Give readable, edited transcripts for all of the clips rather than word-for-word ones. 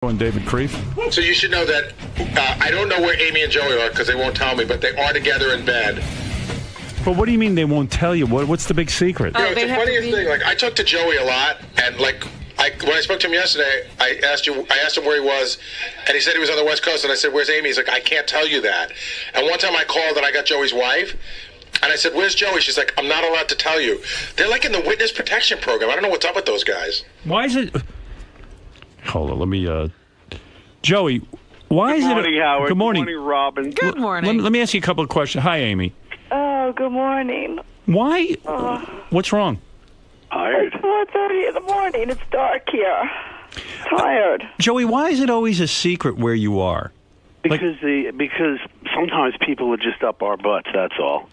And David Creef. So you should know that I don't know where Amy and Joey are because they won't tell me, but they are together in bed. But what do you mean they won't tell you? What's the big secret? You know, it's the funniest thing. Like, I talk to Joey a lot, and when I spoke to him yesterday, I asked him where he was, and he said he was on the West Coast, and I said, "Where's Amy?" He's like, "I can't tell you that." And one time I called, and I got Joey's wife, and I said, "Where's Joey?" She's like, "I'm not allowed to tell you." They're like in the witness protection program. I don't know what's up with those guys. Why is it? Hold on, let me. Joey, why is it? Good morning, Howard. Good morning. Good morning, Robin. Good morning. Let me ask you a couple of questions. Hi, Amy. Oh, good morning. Why? What's wrong? Tired. It's 4:30 in the morning. It's dark here. Tired. Joey, why is it always a secret where you are? Because sometimes people are just up our butts, that's all.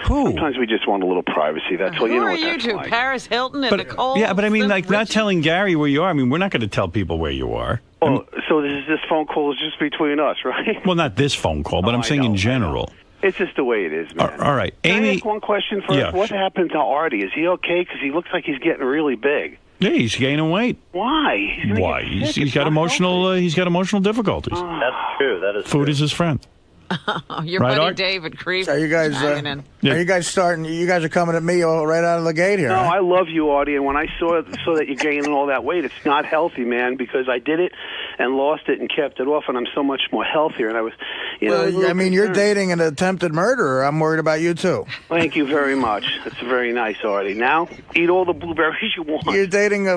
Who? Sometimes we just want a little privacy, that's all. Who You know are what you that's two? like. Paris Hilton and Nicole? Yeah, but I mean, like, not Richie? telling Gary where you are. I mean, we're not going to tell people where you are. Well, so this phone call is just between us, right? Well, not this phone call, but I'm saying in general. It's just the way it is, man. All right. Can I Amy, ask one question first? Yeah. What happened to Artie? Is he okay? Because he looks like he's getting really big. yeah, he's gaining weight. Why? He's gonna Why? get He's sick. It's got not emotional. healthy. He's got emotional difficulties. That's true. That is Food true. is his friend. Oh, your Right, buddy Art? David Creef. Are you guys? chiming in. Yeah. Are you guys starting? You guys are coming at me right out of the gate here. No, huh? I love you, Artie, and when I saw that you're gaining all that weight, it's not healthy, man, because I did it and lost it and kept it off, and I'm so much more healthier, and I was, a Well, little I mean, you're concerned. dating an attempted murderer. I'm worried about you too. Thank you very much. That's very nice, Artie. Now, eat all the blueberries you want. You're dating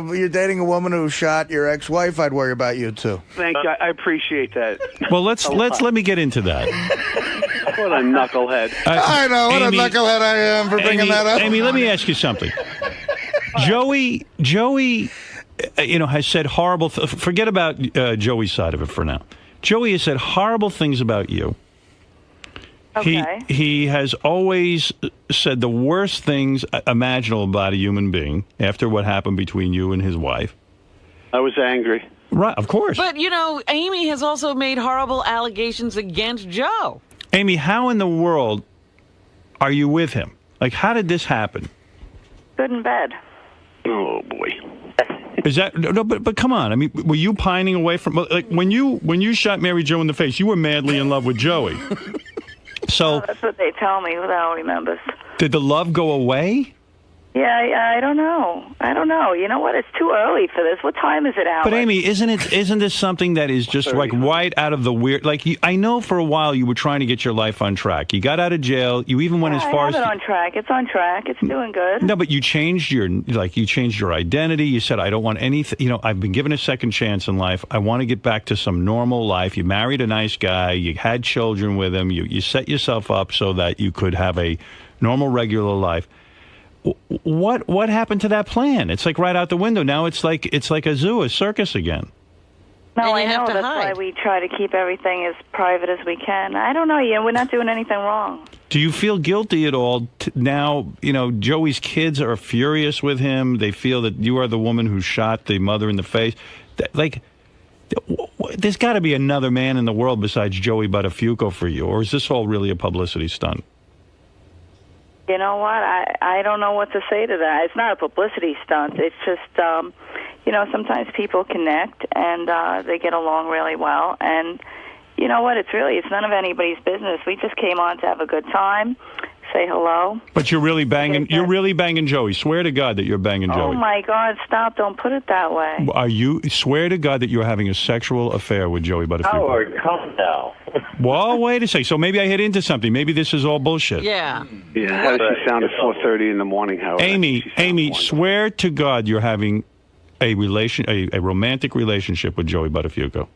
a woman who shot your ex-wife. I'd worry about you too. Thank you. I appreciate that. Well, let me get into that. What a knucklehead. I know what Amy- a knucklehead I am for bringing Amy, that up. Amy, let me ask you something. Joey, has said horrible. Forget about Joey's side of it for now. Joey has said horrible things about you. Okay. He has always said the worst things imaginable about a human being after what happened between you and his wife. I was angry. Right, of course. But, Amy has also made horrible allegations against Joe. Amy, how in the world are you with him? Like, how did this happen? Good in bed. Oh, boy. Is that no? But come on. I mean, were you pining away from when you shot Mary Jo in the face? You were madly in love with Joey. So That's what they tell me without remembers. did the love go away? Yeah, I don't know. You know what? It's too early for this. What time is it, Alex? But Amy, isn't this something that is just like right out of the weird? Like I know for a while you were trying to get your life on track. You got out of jail. You even went as far I have as it on track. It's on track. It's doing good. no, but you changed your identity. You said I don't want anything. I've been given a second chance in life. I want to get back to some normal life. You married a nice guy. You had children with him. You set yourself up so that you could have a normal, regular life. What happened to that plan? It's like right out the window. Now it's like a zoo, a circus again. No, And I you have know. to That's hide. why we try to keep everything as private as we can. I don't know. Yeah, we're not doing anything wrong. Do you feel guilty at all now? Joey's kids are furious with him. They feel that you are the woman who shot the mother in the face. There's got to be another man in the world besides Joey Buttafuoco for you, or is this all really a publicity stunt? You know what? I don't know what to say to that. It's not a publicity stunt. It's just, sometimes people connect and they get along really well. And you know what? It's none of anybody's business. We just came on to have a good time, say hello. But you're really banging. You're really banging Joey. Swear to God that you're banging Joey. Oh my God! Stop! Don't put it that way. Are you? Swear to God that you're having a sexual affair with Joey Buttafuoco. Howard, come now. Well, wait a second. So maybe I hit into something. Maybe this is all bullshit. Yeah. Yeah, how does she sound at 4:30 in the morning, Howard? Amy, She sounds Amy, wonderful. swear to God you're having a romantic relationship with Joey Buttafuoco.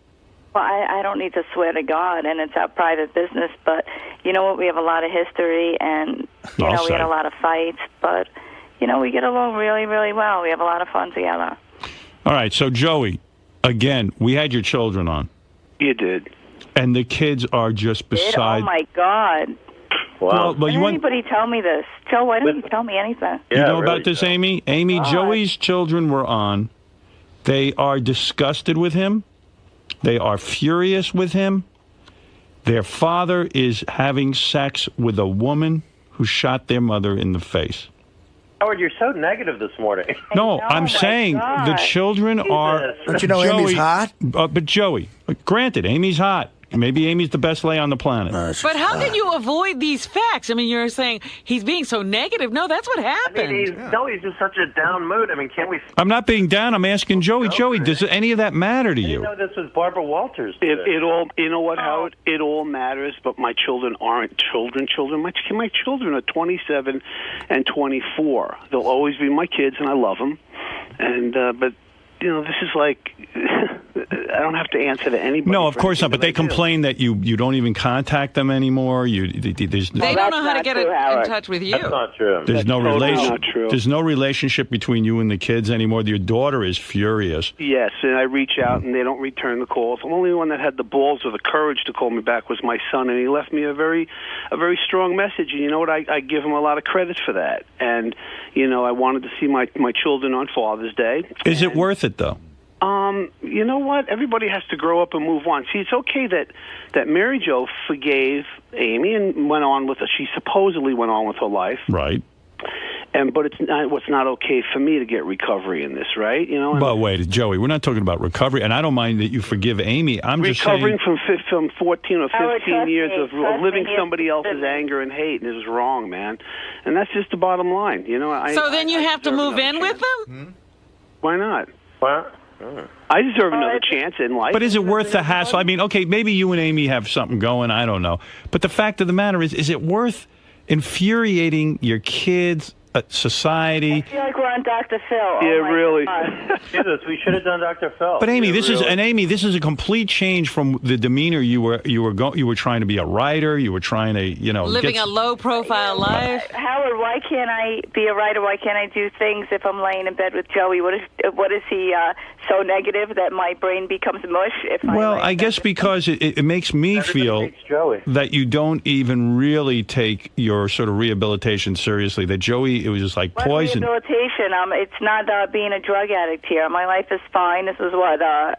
Well, I don't need to swear to God, and it's our private business. But you know what? We have a lot of history, and we had a lot of fights. But we get along really, really well. We have a lot of fun together. All right. So Joey, again, we had your children on, You did. and the kids are just beside. Oh my God! Wow. Well, Did anybody tell me this? Joe, why didn't you tell me anything? You Yeah, know really about this, so. Amy? Amy, Joey's children were on. They are disgusted with him. They are furious with him. Their father is having sex with a woman who shot their mother in the face. Howard, you're so negative this morning. No, know, I'm my saying God. the children are. Don't you know Amy's hot? But Joey, granted, Amy's hot. Maybe Amy's the best lay on the planet. But how can you avoid these facts? I mean, you're saying he's being so negative. No, that's what happened. I mean, he's in such a down mood. I mean, can't we... I'm not being down. I'm asking Joey. Joey, does any of that matter to I didn't you? know this was Barbara Walters. It all, you know what, Howard? It all matters, but my children aren't children. My children are 27 and 24. They'll always be my kids, and I love them. And but you know, this is like I don't have to answer to anybody. No, of course not. But they anything that I do. complain that you don't even contact them anymore. They don't know how to get in touch with you. That's not true. There's no totally relation. not true. There's no relationship between you and the kids anymore. Your daughter is furious. Yes, and I reach out, and they don't return the calls. The only one that had the balls or the courage to call me back was my son, and he left me a very strong message. And you know what? I give him a lot of credit for that. And you know, I wanted to see my children on Father's Day. Is it worth it though? You know what? Everybody has to grow up and move on. See, it's okay that Mary Jo forgave Amy and went on with her. She supposedly went on with her life. Right. But it's not okay for me to get recovery in this, right? You know. But wait, Joey, we're not talking about recovery, and I don't mind that you forgive Amy. I'm just recovering saying from 14 or 15 Howard, years trust of living me, somebody else's anger and hate, and it was wrong, man. And that's just the bottom line, you know. So then you have to move in with them? Why not? What? I deserve another chance in life. But is it worth the hassle? I mean, okay, maybe you and Amy have something going. I don't know. But the fact of the matter is it worth infuriating your kids, society? I feel like we're on Dr. Phil. Yeah, really. Jesus, we should have done Dr. Phil. But Amy, Yeah, Amy, this is a complete change from the demeanor you were trying to be a writer. You were trying to, Living a low-profile life. Howard, why can't I be a writer? Why can't I do things if I'm laying in bed with Joey? What is he so negative that my brain becomes mush? Well, I guess because it makes me feel that you don't even really take your sort of rehabilitation seriously. That Joey, it was just like poison. Rehabilitation. It's not being a drug addict here. My life is fine. This was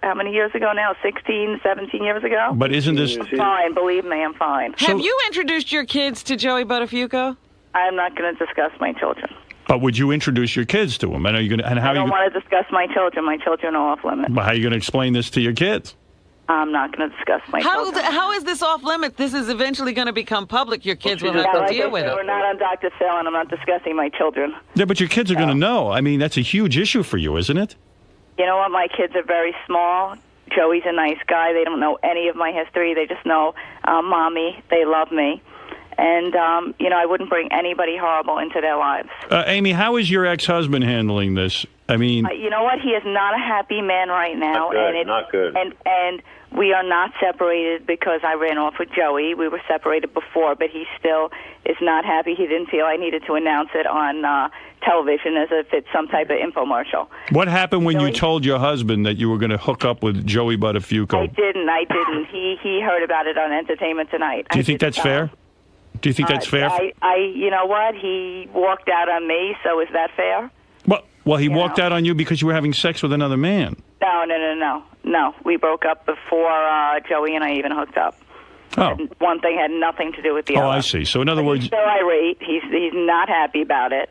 how many years ago now? 16, 17 years ago? But isn't this... I'm fine. Believe me, I'm fine. Have you introduced your kids to Joey Buttafuoco? I'm not going to discuss my children. But would you introduce your kids to him? And are you going to? And how I don't you? want to discuss my children. My children are off limits. But how are you going to explain this to your kids? I'm not going to discuss my children. How is this off limits? This is eventually going to become public. Your kids will have to Like deal I with said, it. We're not on Dr. Phil, and I'm not discussing my children. Yeah, but your kids are going to know. I mean, that's a huge issue for you, isn't it? You know what? My kids are very small. Joey's a nice guy. They don't know any of my history. They just know Mommy. They love me. And, I wouldn't bring anybody horrible into their lives. Amy, how is your ex-husband handling this? I mean... you know what? He is not a happy man right now. Not good. And we are not separated because I ran off with Joey. We were separated before, but he still is not happy. He didn't feel I needed to announce it on television as if it's some type of infomercial. What happened when you told your husband that you were going to hook up with Joey Buttafuoco? I didn't. He heard about it on Entertainment Tonight. Do you think that's fair? Do you think that's fair? You know what? He walked out on me, so is that fair? Well, he walked out on you because you were having sex with another man. No. We broke up before Joey and I even hooked up. Oh. One thing had nothing to do with the other. Oh, I see. So in other words... He's still irate. He's not happy about it.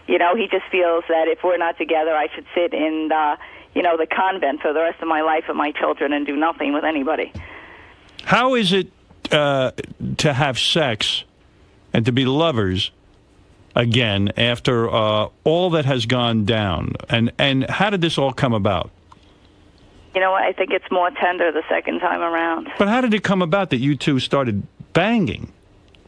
He just feels that if we're not together, I should sit in the convent for the rest of my life with my children and do nothing with anybody. How is it to have sex and to be lovers again after all that has gone down? And how did this all come about? You know what? I think it's more tender the second time around. But how did it come about that you two started banging?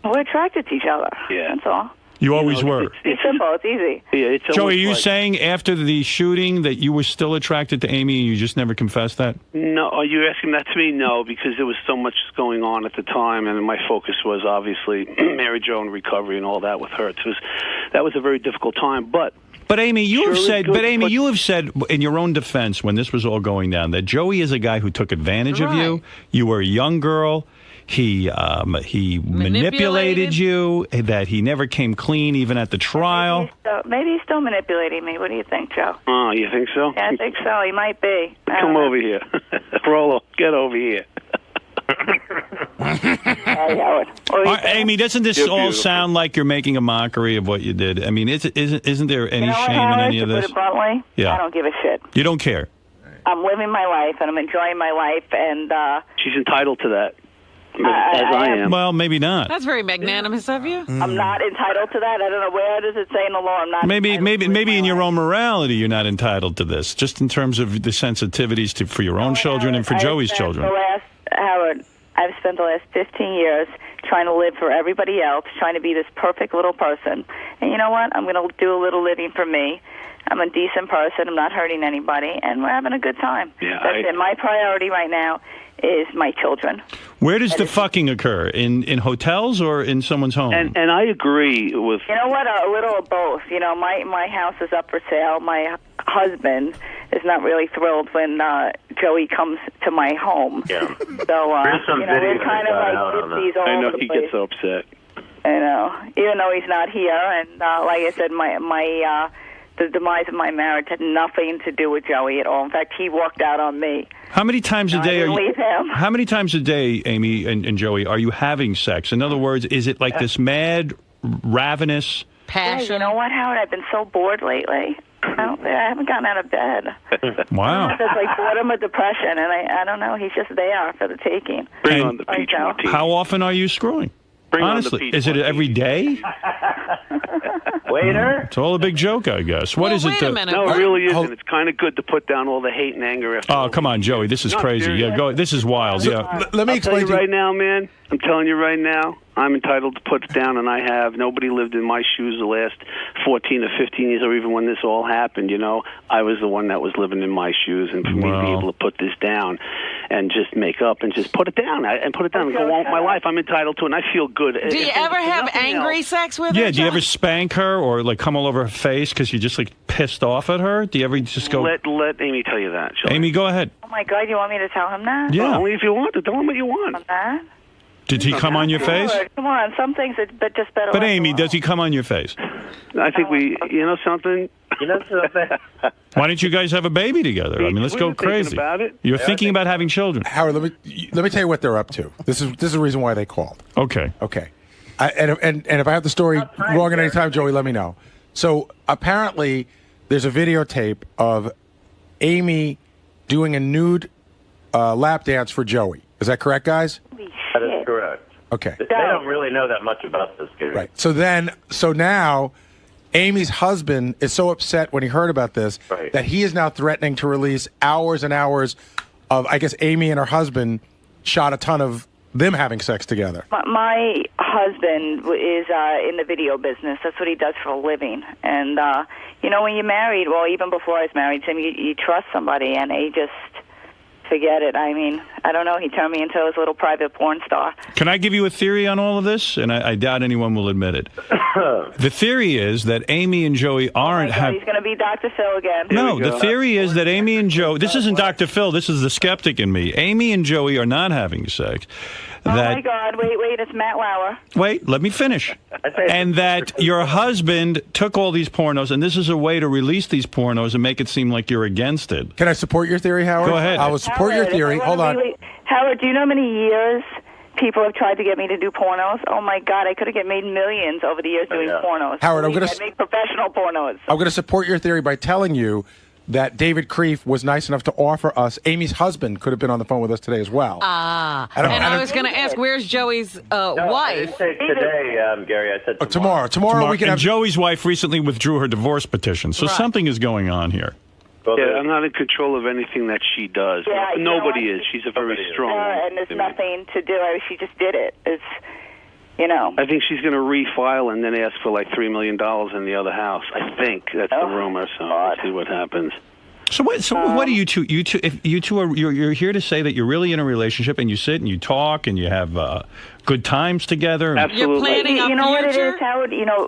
We're attracted to each other. Yeah. That's all. You always were. It's simple. It's easy. Yeah, it's Joey, are you saying after the shooting that you were still attracted to Amy and you just never confessed that? No, are you asking that to me? No, because there was so much going on at the time, and my focus was obviously Mary Jo and recovery and all that with her. That was a very difficult time, but Amy, you have said. good, But Amy, but- you have said in your own defense when this was all going down that Joey is a guy who took advantage of you. You were a young girl. He manipulated you. That he never came clean even at the trial. Maybe he's still manipulating me. What do you think, Joe? Oh, you think so? Yeah, I think so. He might be. Come over here. Rolo, get over here. Hey, Howard. Amy, doesn't this all sound like you're making a mockery of what you did? I mean, isn't there any shame in any of this? To put it bluntly, Yeah. I don't give a shit. You don't care. I'm living my life, and I'm enjoying my life, and She's entitled to that, as I am. Well, maybe not. That's very magnanimous of you. I'm not entitled to that. I don't know, where does it say in the law I'm not Maybe in your life. own morality, you're not entitled to this. Just in terms of the sensitivities for your own children and for Joey's children. Howard, I've spent the last 15 years trying to live for everybody else, trying to be this perfect little person. And you know what? I'm going to do a little living for me. I'm a decent person. I'm not hurting anybody, and we're having a good time. Yeah, That's it. My priority right now is my children. Where does the fucking occur? In hotels or in someone's home? And I agree with... You know what? A little of both. You know, my house is up for sale. My husband is not really thrilled when Joey comes to my home. Yeah. So, some you know, we're video kind of I got out like on gypsies all I know over the he place. gets so upset. You know, even though he's not here, and like I said, the demise of my marriage had nothing to do with Joey at all. In fact, he walked out on me. How many times a day I didn't leave him. How many times a day, Amy and Joey, are you having sex? In other words, is it like this mad, ravenous? Passion. Hey, you know what, Howard? I've been so bored lately. I haven't gotten out of bed. Wow. It's like boredom or depression, and I don't know. He's just there for the taking. Bring And on the peach martini. How often are you screwing? Bring on the Honestly, peach is it martini. every day? Waiter? It's all a big joke, I guess. What is it? Wait a minute. No, it really isn't. It's kind of good to put down all the hate and anger. After Oh, come on, Joey. This is No, crazy. seriously. Yeah, go. This is wild. Yeah. Let me I'll tell explain you to you. right now, man. I'm telling you right now. I'm entitled to put it down, and I have. Nobody lived in my shoes the last 14 or 15 years, or even when this all happened. You know, I was the one that was living in my shoes, and for me to be Wow. able to put this down and just make up and just put it down and put it down and go on with my life, I'm entitled to it, and I feel good. Do you ever have angry sex with her? Yeah, do you ever John? spank her or like come all over her face because you're just like pissed off at her? Do you ever just go? Let Amy tell you that. Shall I? Amy, go ahead. Oh, my God, you want me to tell him that? Yeah. Only if you want to. Tell him what you want. On that? Did he come on your face? Sure, come on, some things are just better But left Amy, alone. does he come on your face? I think you know something? You know something? Why don't you guys have a baby together? I mean, let's We go were thinking crazy. about it. You're thinking about having children. Howard, let me tell you what they're up to. This is the reason why they called. Okay. Okay. And if I have the story wrong at any time, Joey, let me know. So apparently, there's a videotape of Amy doing a nude lap dance for Joey. Is that correct, guys? Holy That is shit. correct. Okay. They don't really know that much about this, Gary. Right. So now, Amy's husband is so upset when he heard about this Right. that he is now threatening to release hours and hours of, I guess, Amy and her husband shot a ton of them having sex together. My husband is in the video business. That's what he does for a living. And, you know, when you're married, well, even before I was married to him, you trust somebody, and he just... Forget it. I mean, I don't know. He turned me into his little private porn star. Can I give you a theory on all of this? And I doubt anyone will admit it. The theory is that Amy and Joey aren't He's going to be Dr. Phil again. No, we the go. theory is that Amy and Joe. This isn't Dr. Phil. This is the skeptic in me. Amy and Joey are not having sex. Oh, That my God. Wait. It's Matt Lauer. wait, let me finish. And that your husband took all these pornos, and this is a way to release these pornos and make it seem like you're against it. Can I support your theory, Howard? Go ahead. I will support your Howard, theory. if I Hold wanna on. really- Howard, do you know how many years people have tried to get me to do pornos? Oh, my God. I could have made millions over the years doing yeah. pornos. Howard, I'm Believe gonna me, I'd make professional pornos. I'm going to support your theory by telling you that David Kreef was nice enough to offer us. Amy's husband could have been on the phone with us today as well. Ah. I don't- And I I don't- was going to ask, where's Joey's No, I wife? didn't say today, Gary. I said Tomorrow we can and have. Joey's wife recently withdrew her divorce petition, so Right. something is going on here. Well, Yeah, I'm not in control of anything that she does. Yeah, you know Nobody what? is. She's a very Nobody is. strong woman. And there's to me. nothing to do. I mean, she just did it. It's, you know. I think she's going to refile and then ask for like $3 million in the other house. I think that's the rumor. So we'll see what happens. So what do you two? If you two are you're here to say that you're really in a relationship and you sit and you talk and you have good times together. Absolutely. You're planning You a know what it future? is, Howard? You know,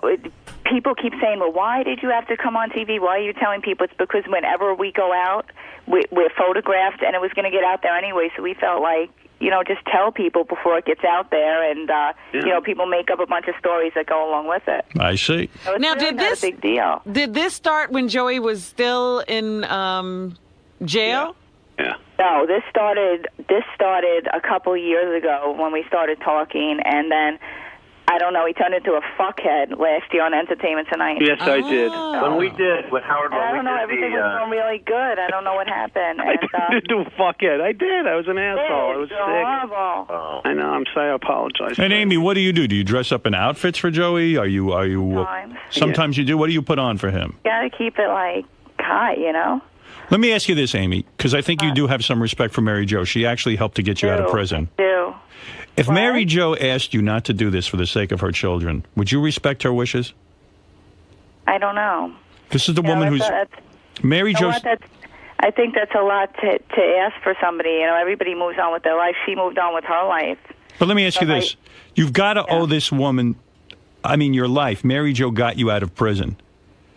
people keep saying, well, why did you have to come on TV? Why are you telling people? It's because whenever we go out, we're photographed, and it was going to get out there anyway, so we felt like, you know, just tell people before it gets out there, and, you know, people make up a bunch of stories that go along with it. I see. So it's Now, really did not this- a big deal. Did this start when Joey was still in jail? Yeah. No, this started a couple years ago when we started talking, and then I don't know. He turned into a fuckhead last year on Entertainment Tonight. Yes, I did. With Howard, And I don't know. Everything was going really good. I don't know what happened. I did do a fuckhead. I did. I was an asshole. I was sick. Horrible. Oh. I know. I'm sorry. I apologize. And Amy, what do you do? Do you dress up in outfits for Joey? Are you? Sometimes. Sometimes you do. What do you put on for him? Got to keep it like high, you know. Let me ask you this, Amy, because I think you do have some respect for Mary Jo. She actually helped to get you out of prison. Do. If Mary Jo asked you not to do this for the sake of her children, would you respect her wishes? I don't know. This is the woman who's Mary Jo. I think that's a lot to ask for somebody. You know, everybody moves on with their life. She moved on with her life. But let me ask you this: you've got to owe this woman, I mean, your life. Mary Jo got you out of prison.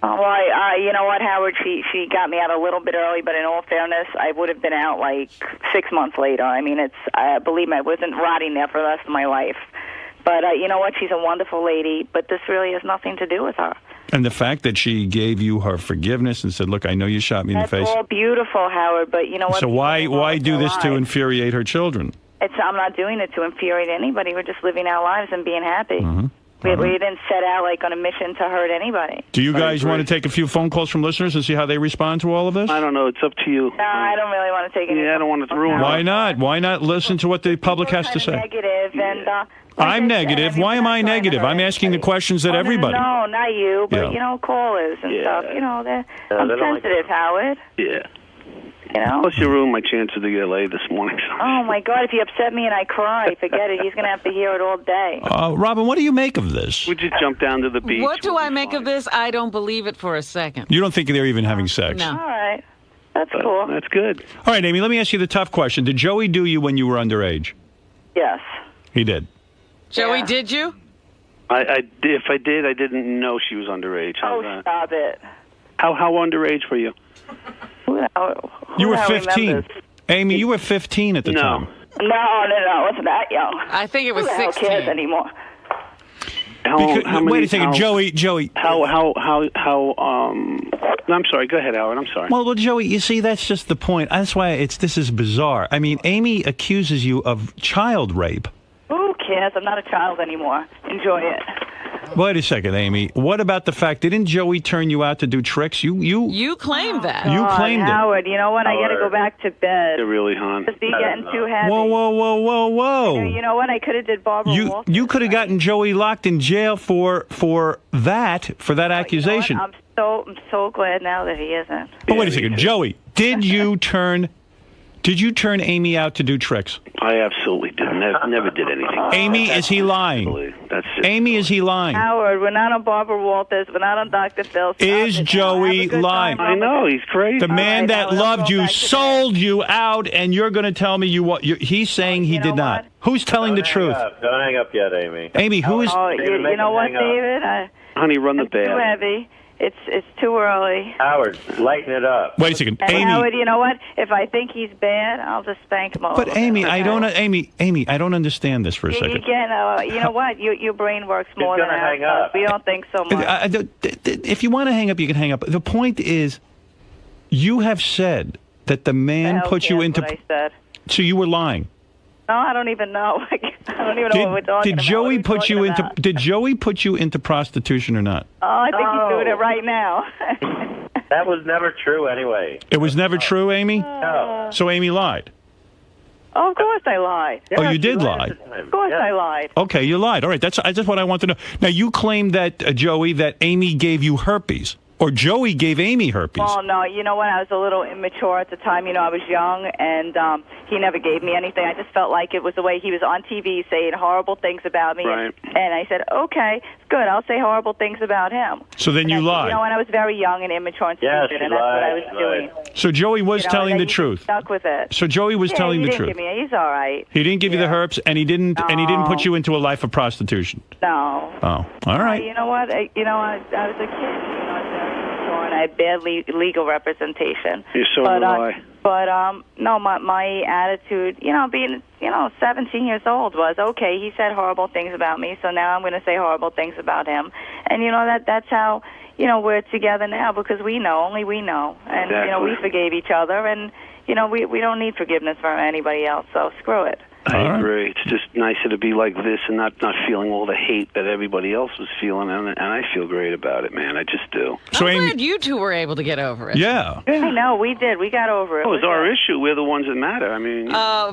Oh, well, you know what, Howard? She got me out a little bit early, but in all fairness, I would have been out like 6 months later. I mean, believe me, I wasn't rotting there for the rest of my life. But you know what? She's a wonderful lady, but this really has nothing to do with her. And the fact that she gave you her forgiveness and said, "Look, I know you shot me in the face." That's all beautiful, Howard, but you know what? So why do this to infuriate her children? I'm not doing it to infuriate anybody. We're just living our lives and being happy. Mm-hmm. We didn't set out like on a mission to hurt anybody. Do you guys want to take a few phone calls from listeners and see how they respond to all of this? I don't know. It's up to you. No, I don't really want to take any. Yeah, I don't want to ruin it. Why not? Why not listen to what the public has to say? Negative and. I'm negative. Why am I negative? I'm asking the questions that everybody. No, not you, but Yeah. callers and stuff. I'm sensitive, Howard. Yeah. You know. Plus, you ruined my chances to get laid this morning. Oh my God! If you upset me and I cry, forget it. He's gonna have to hear it all day. Robin, what do you make of this? We just jump down to the beach. What do I make of this? I don't believe it for a second. You don't think they're even having sex? No. All right, that's cool. That's good. All right, Amy, let me ask you the tough question. Did Joey do you when you were underage? Yes. He did. Joey, did you? If I did, I didn't know she was underage. Stop it. How underage were you? You were 15. Amy, you were 15 at the time. No, I wasn't that young. I think it was Who the hell 16. cares anymore? Wait a second, Joey. I'm sorry. Go ahead, Howard. I'm sorry. Well, Joey, you see, that's just the point. That's why this is bizarre. I mean, Amy accuses you of child rape. Who cares? I'm not a child anymore. Enjoy it. Wait a second, Amy. What about the fact, didn't Joey turn you out to do tricks? You claimed that. You claimed it. Howard, you know what? I got to go back to bed. You're really, hon. Just be getting too heavy. Whoa. You know what? I could have did Barbara Walters. You could have gotten Joey locked in jail for that accusation. You know what? I'm so glad now that he isn't. But wait a second, Joey, did you turn Amy out to do tricks? I absolutely did. Never did anything. Amy, is he lying? Amy, is he lying? Howard, we're not on Barbara Walters. We're not on Dr. Phil. Is Joey lying? I know, he's crazy. The man that loved you sold you out, and you're going to tell me he's saying he did not. Who's telling the truth? Don't hang up yet, Amy. Amy, who is... you know what, David? Honey, run the it's too bed. heavy. It's too early. Howard, lighten it up. Wait a second, And Amy. Howard, you know what? If I think he's bad, I'll just spank him over. But Amy, I don't. Amy, I don't understand this for a second. You know what? Your brain works more than gonna hang ours. up. We don't think so much. If you want to hang up, you can hang up. The point is, you have said that the man put you into. What I said. So you were lying. No, I don't even know. I don't even know what we're talking about. Did Joey put you into? About? Did Joey put you into prostitution or not? Oh, I think he's doing it right now. That was never true anyway. It was never true, Amy. No. So Amy lied. Oh, of course I lied. Oh, you did lie. Of course I lied. Okay, you lied. All right, that's what I want to know. Now you claim that Joey, that Amy gave you herpes. Or Joey gave Amy herpes. Oh, no, you know what? I was a little immature at the time. You know, I was young, and he never gave me anything. I just felt like it was the way he was on TV saying horrible things about me. Right. And I said, okay, it's good. I'll say horrible things about him. So then you lied. You know, and I was very young and immature and stupid, and that's what I was doing. So Joey was telling the truth. Stuck with it. So Joey was telling the truth. He didn't give me. He's all right. He didn't give you the herpes, and he didn't put you into a life of prostitution. No. Oh, all right. You know what? I was a kid. And I had bad legal representation. You're so right. But no, my attitude, being 17 years old was okay. He said horrible things about me, so now I'm going to say horrible things about him. And that's how we're together now, because we know, only we know, and exactly. we forgave each other, and we don't need forgiveness from anybody else, so screw it. I agree. It's just nicer to be like this and not feeling all the hate that everybody else was feeling, and I feel great about it, man. I just do. So I'm Amy, glad you two were able to get over it. yeah. I know, we did. We got over it. Oh, it's our issue. We're the ones that matter. I mean,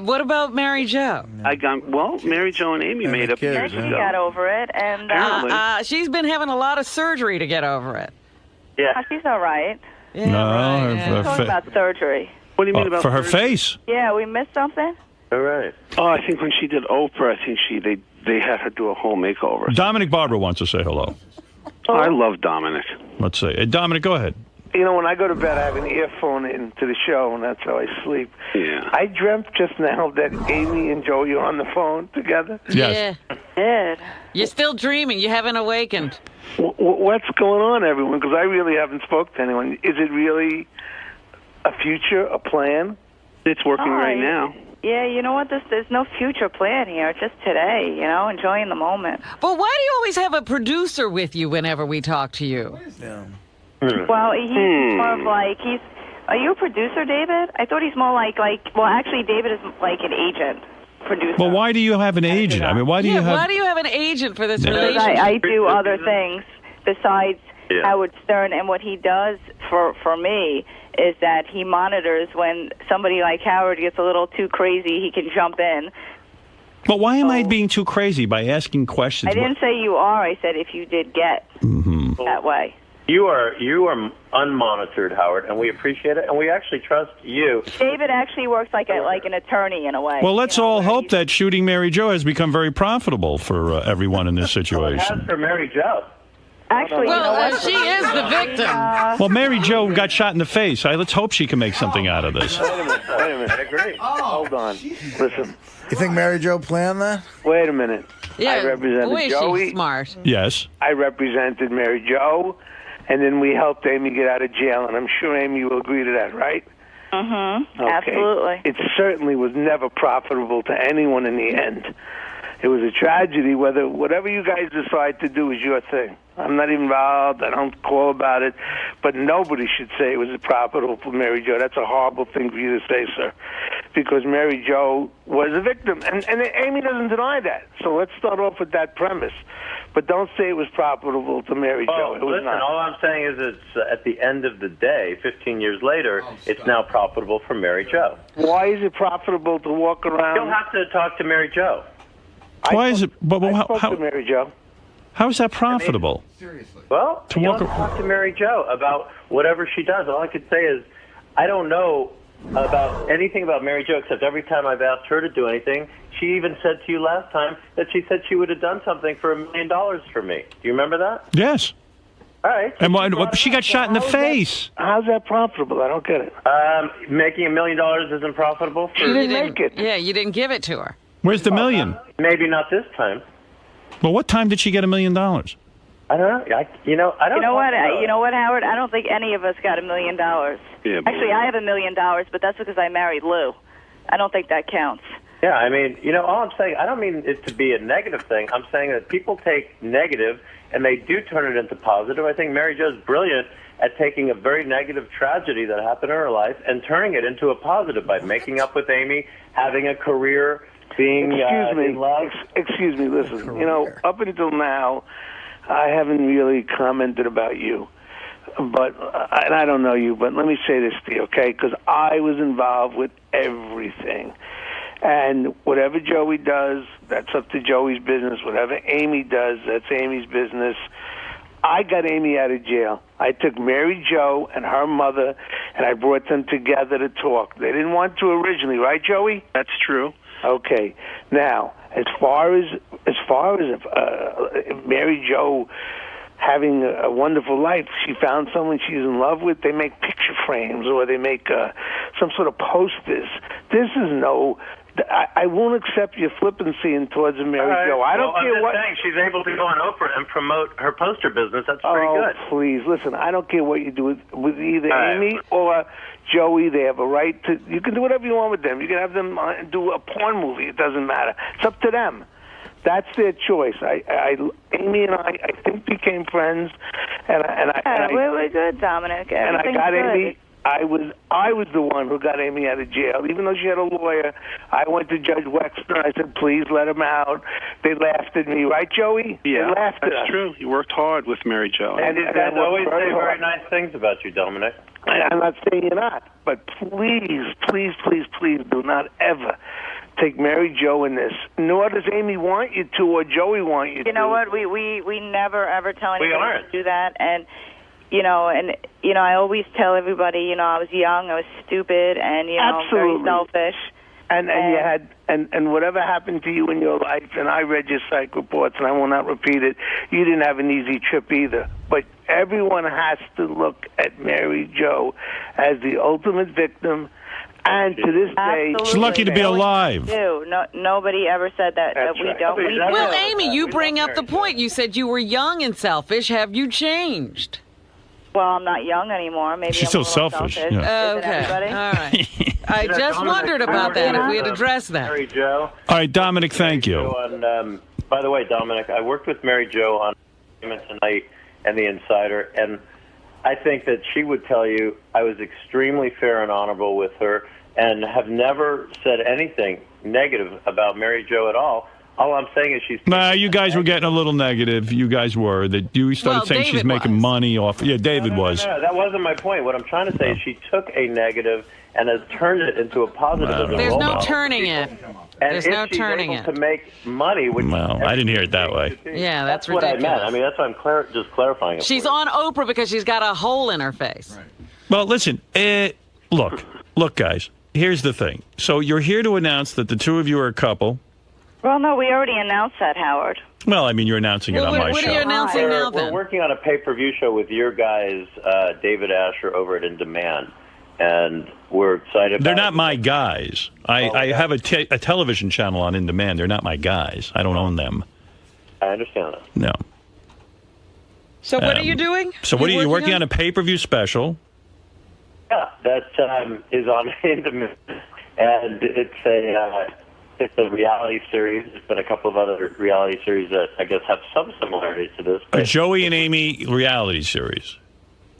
What about Mary Jo? Mary Jo and Amy made up. kids, She got over it, and She's been having a lot of surgery to get over it. Yeah. she's all right. Yeah, No, right, her Talking about surgery. What do you mean about for her surgery? face. Yeah, we missed something? All right. Oh, I think when she did Oprah, I think they had her do a whole makeover. Dominic Barbara wants to say hello. Oh, I love Dominic. Let's see. Dominic, go ahead. You know, when I go to bed, I have an earphone into the show, and that's how I sleep. Yeah. I dreamt just now that Amy and Joey are on the phone together. Yes. Yeah. Did. You're still dreaming. You haven't awakened. What's going on, everyone? Because I really haven't spoke to anyone. Is it really a future, a plan? It's working right now. Yeah, you know what? There's no future plan here. It's just today, enjoying the moment. But why do you always have a producer with you whenever we talk to you? Well, he's more of like, are you a producer, David? I thought he's more like, well, actually, David is like an agent, producer. Well, why do you have an agent? I mean, why do you have... Why do you have an agent for this Because relationship? I do other things besides Howard Stern, and what he does for me is that he monitors when somebody like Howard gets a little too crazy, he can jump in. But why am I being too crazy by asking questions? I didn't say you are. I said if you did get that way. You are unmonitored, Howard, and we appreciate it, and we actually trust you. David actually works like an attorney in a way. Well, let's all hope that shooting Mary Jo has become very profitable for everyone in this situation. As for Mary Jo. Actually, Well, she is the victim. Well, Mary Jo got shot in the face. Let's hope she can make something out of this. Wait a minute. I agree. Hold on. Listen. You think Mary Jo planned that? Wait a minute. Yeah, I represented boy, is Joey. she smart. Yes. I represented Mary Jo, and then we helped Amy get out of jail, and I'm sure Amy will agree to that, right? Mm-hmm. Okay. Absolutely. It certainly was never profitable to anyone in the end. It was a tragedy. Whatever you guys decide to do is your thing. I'm not involved. I don't call about it. But nobody should say it was profitable for Mary Jo. That's a horrible thing for you to say, sir, because Mary Jo was a victim. And Amy doesn't deny that. So let's start off with that premise. But don't say it was profitable to Mary Jo. It was Listen, not. all I'm saying is it's at the end of the day, 15 years later, it's now profitable for Mary Jo. Why is it profitable to walk around? You'll have to talk to Mary Jo. Why is it? But I spoke to Mary Jo. how is that profitable? Well, To you'll walk have to talk to Mary Jo about whatever she does. All I could say is I don't know about anything about Mary Jo except every time I've asked her to do anything, she even said to you last time that she said she would have done something for $1 million for me. Do you remember that? Yes. All right. And she got shot in the face. How's that profitable? I don't get it. Making $1 million isn't profitable for She didn't make it. Yeah, you didn't give it to her. Where's the million? Maybe not this time. Well, what time did she get $1 million? I don't know. I don't You know what? know. You know what, Howard? I don't think any of us got $1 million. Yeah, Actually, I have $1 million, but that's because I married Lou. I don't think that counts. Yeah, I mean, all I'm saying, I don't mean it to be a negative thing. I'm saying that people take negative and they do turn it into positive. I think Mary Jo's brilliant at taking a very negative tragedy that happened in her life and turning it into a positive by making up with Amy, having a career, being in love. Excuse me, listen. Up until now, I haven't really commented about you. But and I don't know you, but let me say this to you, okay? Because I was involved with everything. And whatever Joey does, that's up to Joey's business. Whatever Amy does, that's Amy's business. I got Amy out of jail. I took Mary Jo and her mother, and I brought them together to talk. They didn't want to originally, right, Joey? That's true. Okay. Now, as far as Mary Jo having a wonderful life, she found someone she's in love with. They make picture frames or they make some sort of posters. This is no. I won't accept your flippancy towards Mary Jo. I don't care what. Saying she's able to go on Oprah and promote her poster business. That's pretty good. Please listen. I don't care what you do with either Amy or Joey. They have a right to. You can do whatever you want with them. You can have them do a porn movie. It doesn't matter. It's up to them. That's their choice. Amy and I think became friends, and we're good, Dominic. And I got good. Amy. I was the one who got Amy out of jail. Even though she had a lawyer, I went to Judge Wexner. I said, please let him out. They laughed at me. Right, Joey? Yeah, they laughed at us. that's true. You worked hard with Mary Jo. And his guys always say very nice things about you, Dominic. I'm not saying you're not, but please, please, please, please do not ever take Mary Jo in this. Nor does Amy want you to, or Joey want you to. You know what? We never ever tell anybody aren't. to do that, and I always tell everybody, I was young, I was stupid, and Absolutely. very selfish. And you had and whatever happened to you in your life, and I read your psych reports, and I will not repeat it. You didn't have an easy trip either. But everyone has to look at Mary Jo as the ultimate victim. And to this day, she's lucky to be alive. No, nobody ever said that we right. don't. Well, Amy, you bring up the point. You said you were young and selfish. Have you changed? Well, I'm not young anymore. Maybe She's I'm still a little selfish. selfish. Yeah. Isn't everybody? All right. I just Dominic, wondered about that, if we had addressed that. Mary Jo. All right, Dominic, thank you. By the way, Dominic, I worked with Mary Jo on Tonight and The Insider, and I think that she would tell you I was extremely fair and honorable with her and have never said anything negative about Mary Jo at all. All I'm saying is she's... Nah, you guys were getting a little negative. You guys were. That you started saying she's David making was. money off... Yeah, David was. No, that wasn't my point. What I'm trying to say is she took a negative and has turned it into a positive. as a There's role no model. turning it. And There's if no she's turning able it. to make money, which Well, I didn't hear it that way. Yeah, that's what I ridiculous. meant. I mean, that's why I'm just clarifying it. She's for you. on Oprah because she's got a hole in her face. Right. Well, listen. Look, guys. Here's the thing. So you're here to announce that the two of you are a couple. Well, no, we already announced that, Howard. Well, I mean, you're announcing it on my What show. are you announcing now, We're then? working on a pay-per-view show with your guys, David Asher, over at In Demand, and we're excited about They're not it. my guys. I have a television channel on In Demand. They're not my guys. I don't own them. I understand that. No. So what are you doing? So what are you working on? A pay-per-view special? Yeah, that is on In Demand, and it's a reality series. There's been a couple of other reality series that I guess have some similarities to this. A But Joey and Amy reality series.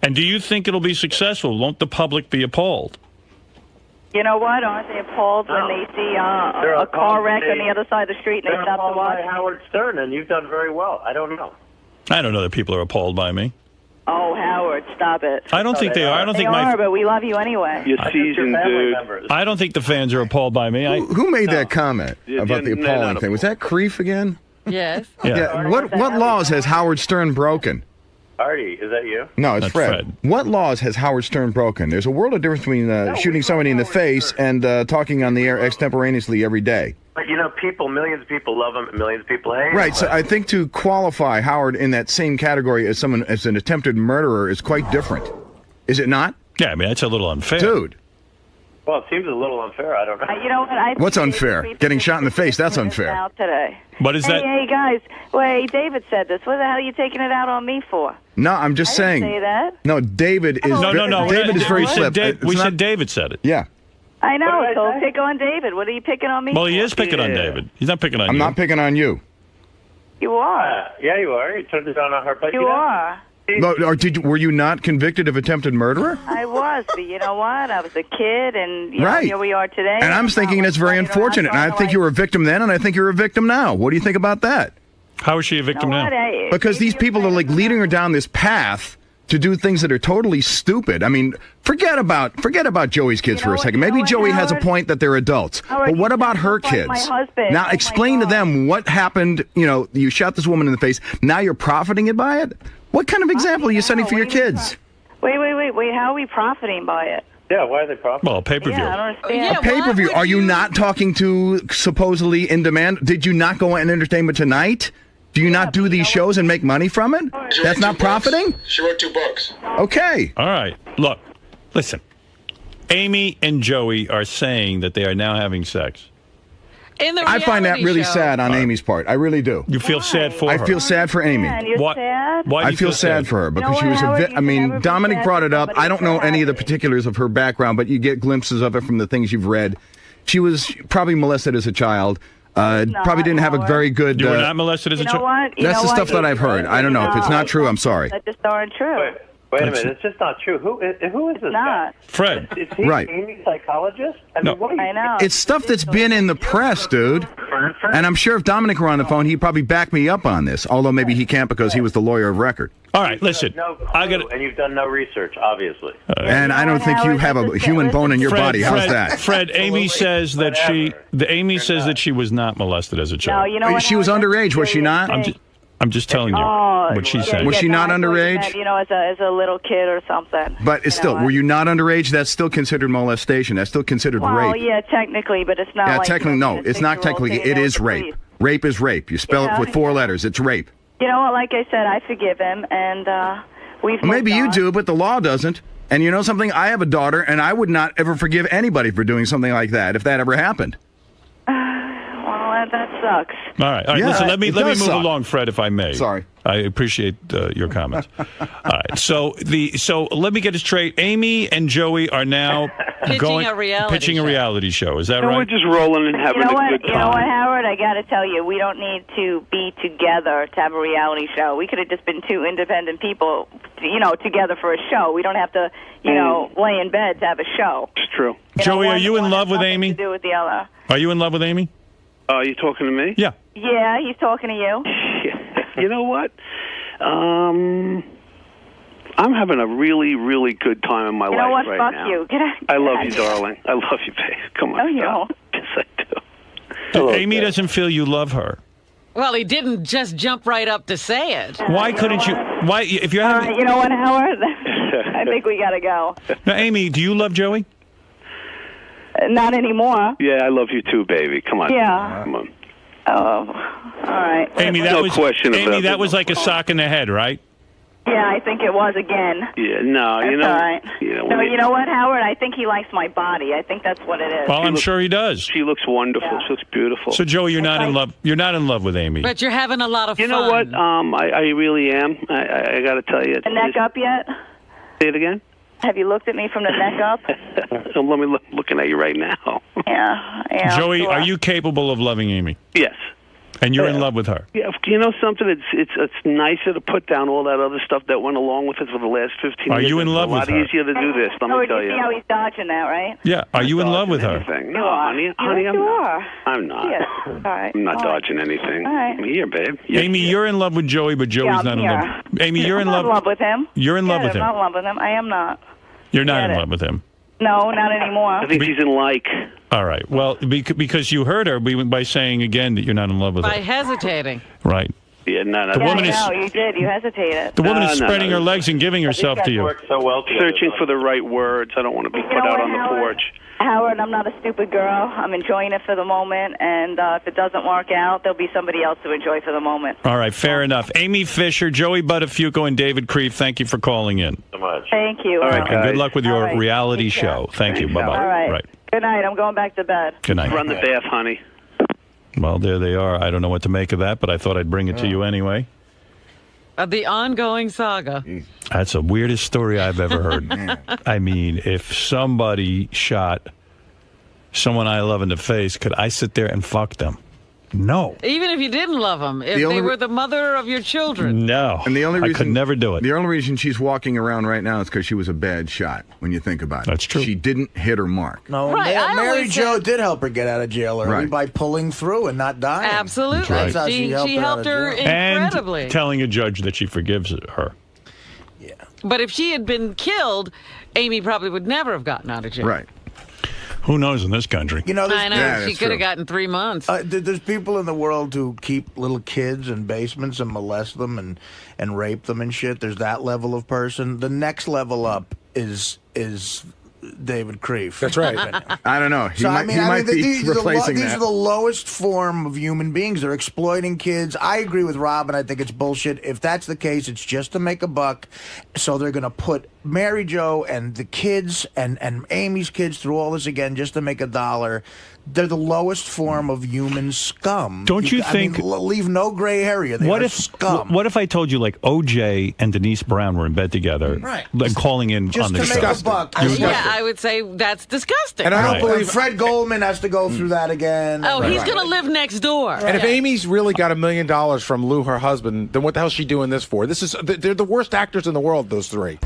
And do you think it'll be successful? Won't the public be appalled? You know what? Aren't they appalled when they see a car wreck on the other side of the street and they they're stop to appalled watch? by Howard Stern, and you've done very well. I don't know. I don't know that people are appalled by me. Oh, Howard, stop it. I don't think they are. I don't They think are, but we love you anyway. You're seasoned, dude. I don't think the fans are appalled by me. Who made that comment about the no, appalling no. thing? Was that Creef again? Yes. Yeah. What laws has Howard Stern broken? Artie, is that you? No, it's That's Fred. Fred. What laws has Howard Stern broken? There's a world of difference between shooting somebody in the face and talking on the air extemporaneously every day. But millions of people love him, and millions of people hate him. Right, so I think to qualify Howard in that same category as someone as an attempted murderer is quite different. Is it not? Yeah, I mean, that's a little unfair. Dude. Well, it seems a little unfair. I don't know. You know what? What's unfair? Getting shot in the face, that's unfair. Out today. What is that? Hey, guys. Wait, David said this. What the hell are you taking it out on me for? No, I'm just I didn't saying. say that. No, David is No. David is very we said flip. we It's said not- David said it. Yeah. I know, What did I so say? pick on David. What are you picking on me Well, for? he is picking on David. He's not picking on I'm you. not picking on you. You are. Yeah, you are. You turned it down on her. But You are. No, or were you not convicted of attempted murderer? I was, but you know what? I was a kid, and Right. here we are today. And I'm thinking it's very unfortunate. And I think you were a victim then, and I think you're a victim now. What do you think about that? How is she a victim now? Because these people are like leading her down this path to do things that are totally stupid. I mean, forget about Joey's kids for a second. Maybe Joey has a point that they're adults. But what about her kids? my husband. Now Oh, explain my to them what happened. You shot this woman in the face. Now you're profiting by it? What kind of example are you setting for your kids? Wait. How are we profiting by it? Yeah, why are they profiting? Well, pay-per-view. Yeah, I don't understand. A pay-per-view. Are you not talking to supposedly In Demand? Did you not go on Entertainment Tonight? Do you not do these shows and make money from it? That's not profiting? She wrote 2 books. Okay. All right. Look, listen. Amy and Joey are saying that they are now having sex. In the I find that reality really show. sad on Amy's part. I really do. You feel sad for I her. feel sad for Amy. Yeah, and you're Why- sad? Why do I you feel sad for her because she what, was Howard, you I can mean, never be Dominic sad brought for it up. somebody I don't know who's any of the happy. particulars of her background, but you get glimpses of it from the things you've read. She was probably molested as a child. Probably didn't have a very good... You were not molested as a You know child? what? You That's know the what? stuff that I've heard. I don't know. If it's not true, I'm sorry. That just aren't true. Wait a minute, it's just not true. Who is this guy? Fred. Is he Right. Amy's psychologist? No. What are you, I know. It's stuff that's been in the press, dude. And I'm sure if Dominic were on the phone, he'd probably back me up on this. Although maybe he can't because he was the lawyer of record. All right, listen. No clue, I got. and you've done no research, obviously. And I don't think you have a human bone in your body. How's that? Fred, Amy says that Amy says that she was not molested as a No, child. you know what, She was Howard, that's underage, was she serious not? thing. I'm just telling you what she said. Was she not I thought you underage? meant, you know, as a little kid or something. But it's still, were you not underage? That's still considered molestation. That's still considered Well, rape. yeah, technically, but it's not Yeah, like... technically, no. It's not 6-year-old technically. sitting It there is with the rape. police. Rape is rape. You spell it with 4 letters. It's rape. You know what, like I said, I forgive him, and we've Well, maybe moved you on. do, but the law doesn't. And you know something? I have a daughter, and I would not ever forgive anybody for doing something like that if that ever happened. Well, that sucks. All right. Yeah, Listen, let me it move does suck. along, Fred, if I may. Sorry. I appreciate your comments. All right. So let me get it straight. Amy and Joey are now pitching a reality show. Is that right? We're just rolling and having a good time. You know what, Howard? I got to tell you, we don't need to be together to have a reality show. We could have just been 2 independent people, together for a show. We don't have to, lay in bed to have a show. It's true. Joey, are you in love with Amy? To do with the other. Are you in love with Amy? Are you talking to me? Yeah. Yeah, he's talking to you. You know what? I'm having a really, really good time in my You life know what? right Fuck now. you. Get out. I love you, darling. I love you, babe. Come on. No, you don't. Yes, I do. Amy doesn't feel you love her. Well, he didn't just jump right up to say it. Why couldn't you? Why, if you're having... You know what, Howard? I think we got to go. Now, Amy, do you love Joey? Not anymore. Yeah, I love you too, baby. Come on. Yeah. Come on. Oh, all right. Amy, that No was question Amy, about that it. was like a sock in the head, right? Yeah, I think it was again. Yeah, no, That's you know. all right. You No, you know what, Howard? I think he likes my body. I think that's what it is. Well, I'm sure he does. She looks wonderful. Yeah. She looks beautiful. So, Joey, you're not in love. You're not in love with Amy. But you're having a lot of You fun. know what? I really am. I got to tell you. The neck up yet? Say it again. Have you looked at me from the neck up? Let me looking at you right now. Yeah. Joey, sure. are you capable of loving Amy? Yes. And you're in love with her? Yeah. You know something? It's nicer to put down all that other stuff that went along with it for the last 15 years. Are you in love with her? It's a lot easier to do this. Let me tell you you. see how he's dodging that, right? Yeah. Are you in love with her? Anything. You No, are. honey, Yes, I'm you not. are. I'm not. Yes. All right. I'm not All right. dodging anything. All right. I'm here, babe. Amy, you're in love with Joey, but Joey's I'm not in here. love. Amy, you're I'm in not love. with him. You're in love Yeah, with him. I'm not in love with him. I am not. You're not Get in it. love with him. No, not anymore. I think she's in like. All right. Well, because you hurt her by saying again that you're not in love with By her. hesitating. Right. Yeah, no. The woman is. you did. You hesitated. The woman is No, spreading her legs and giving herself to you. Work so well together, Searching though. for the right words. I don't want to be You put know out what, on the Howard? porch. Howard, I'm not a stupid girl. I'm enjoying it for the moment, and if it doesn't work out, there'll be somebody else to enjoy for the moment. All right. Fair enough. Amy Fisher, Joey Buttafuoco, and David Kreef, thank you for calling in. So much. Thank you. All right, And good guys. luck with All your right. reality Take care. show. Thank you. Thanks, Bye-bye. All right. Right. Good night. I'm going back to bed. Good night. Run the bath, honey. Well, there they are. I don't know what to make of that, but I thought I'd bring it to you anyway. The ongoing saga. That's the weirdest story I've ever heard. I mean, if somebody shot someone I love in the face, could I sit there and fuck them? No. Even if you didn't love them, if The only they re- were the mother of your children. No. And the only reason I could never do it. The only reason she's walking around right now is because she was a bad shot. When you think about it, That's true. She didn't hit her mark. No, Right, I Mary always Jo said- did help her get out of jail early Right. by pulling through and not dying. Absolutely. That's how She she helped her out of jail. incredibly. And telling a judge that she forgives her. But if she had been killed, Amy probably would never have gotten out of jail. Right. Who knows in this country? You know, I know. Yeah, she that's could have true. gotten 3 months. there's people in the world who keep little kids in basements and molest them and rape them and shit. There's that level of person. The next level up is David Kreef. That's right. I don't know. He So might, he might be these replacing these that. are the lowest form of human beings. They're exploiting kids. I agree with Rob, and I think it's bullshit. If that's the case, it's just to make a buck. So they're going to put Mary Jo and the kids and Amy's kids through all this again just to make $1. they're the lowest form of human scum. Don't you think? I mean, leave no gray area. They are scum. What if I told you like OJ and Denise Brown were in bed together, right? Like calling in just on the to show? make a buck. Yeah, I would say that's disgusting. And I don't believe Fred Goldman has to go through that again. Oh, he's going to live next door. And if Amy's really got $1 million from Lou, her husband, then what the hell's she doing this for? They're the worst actors in the world, those three.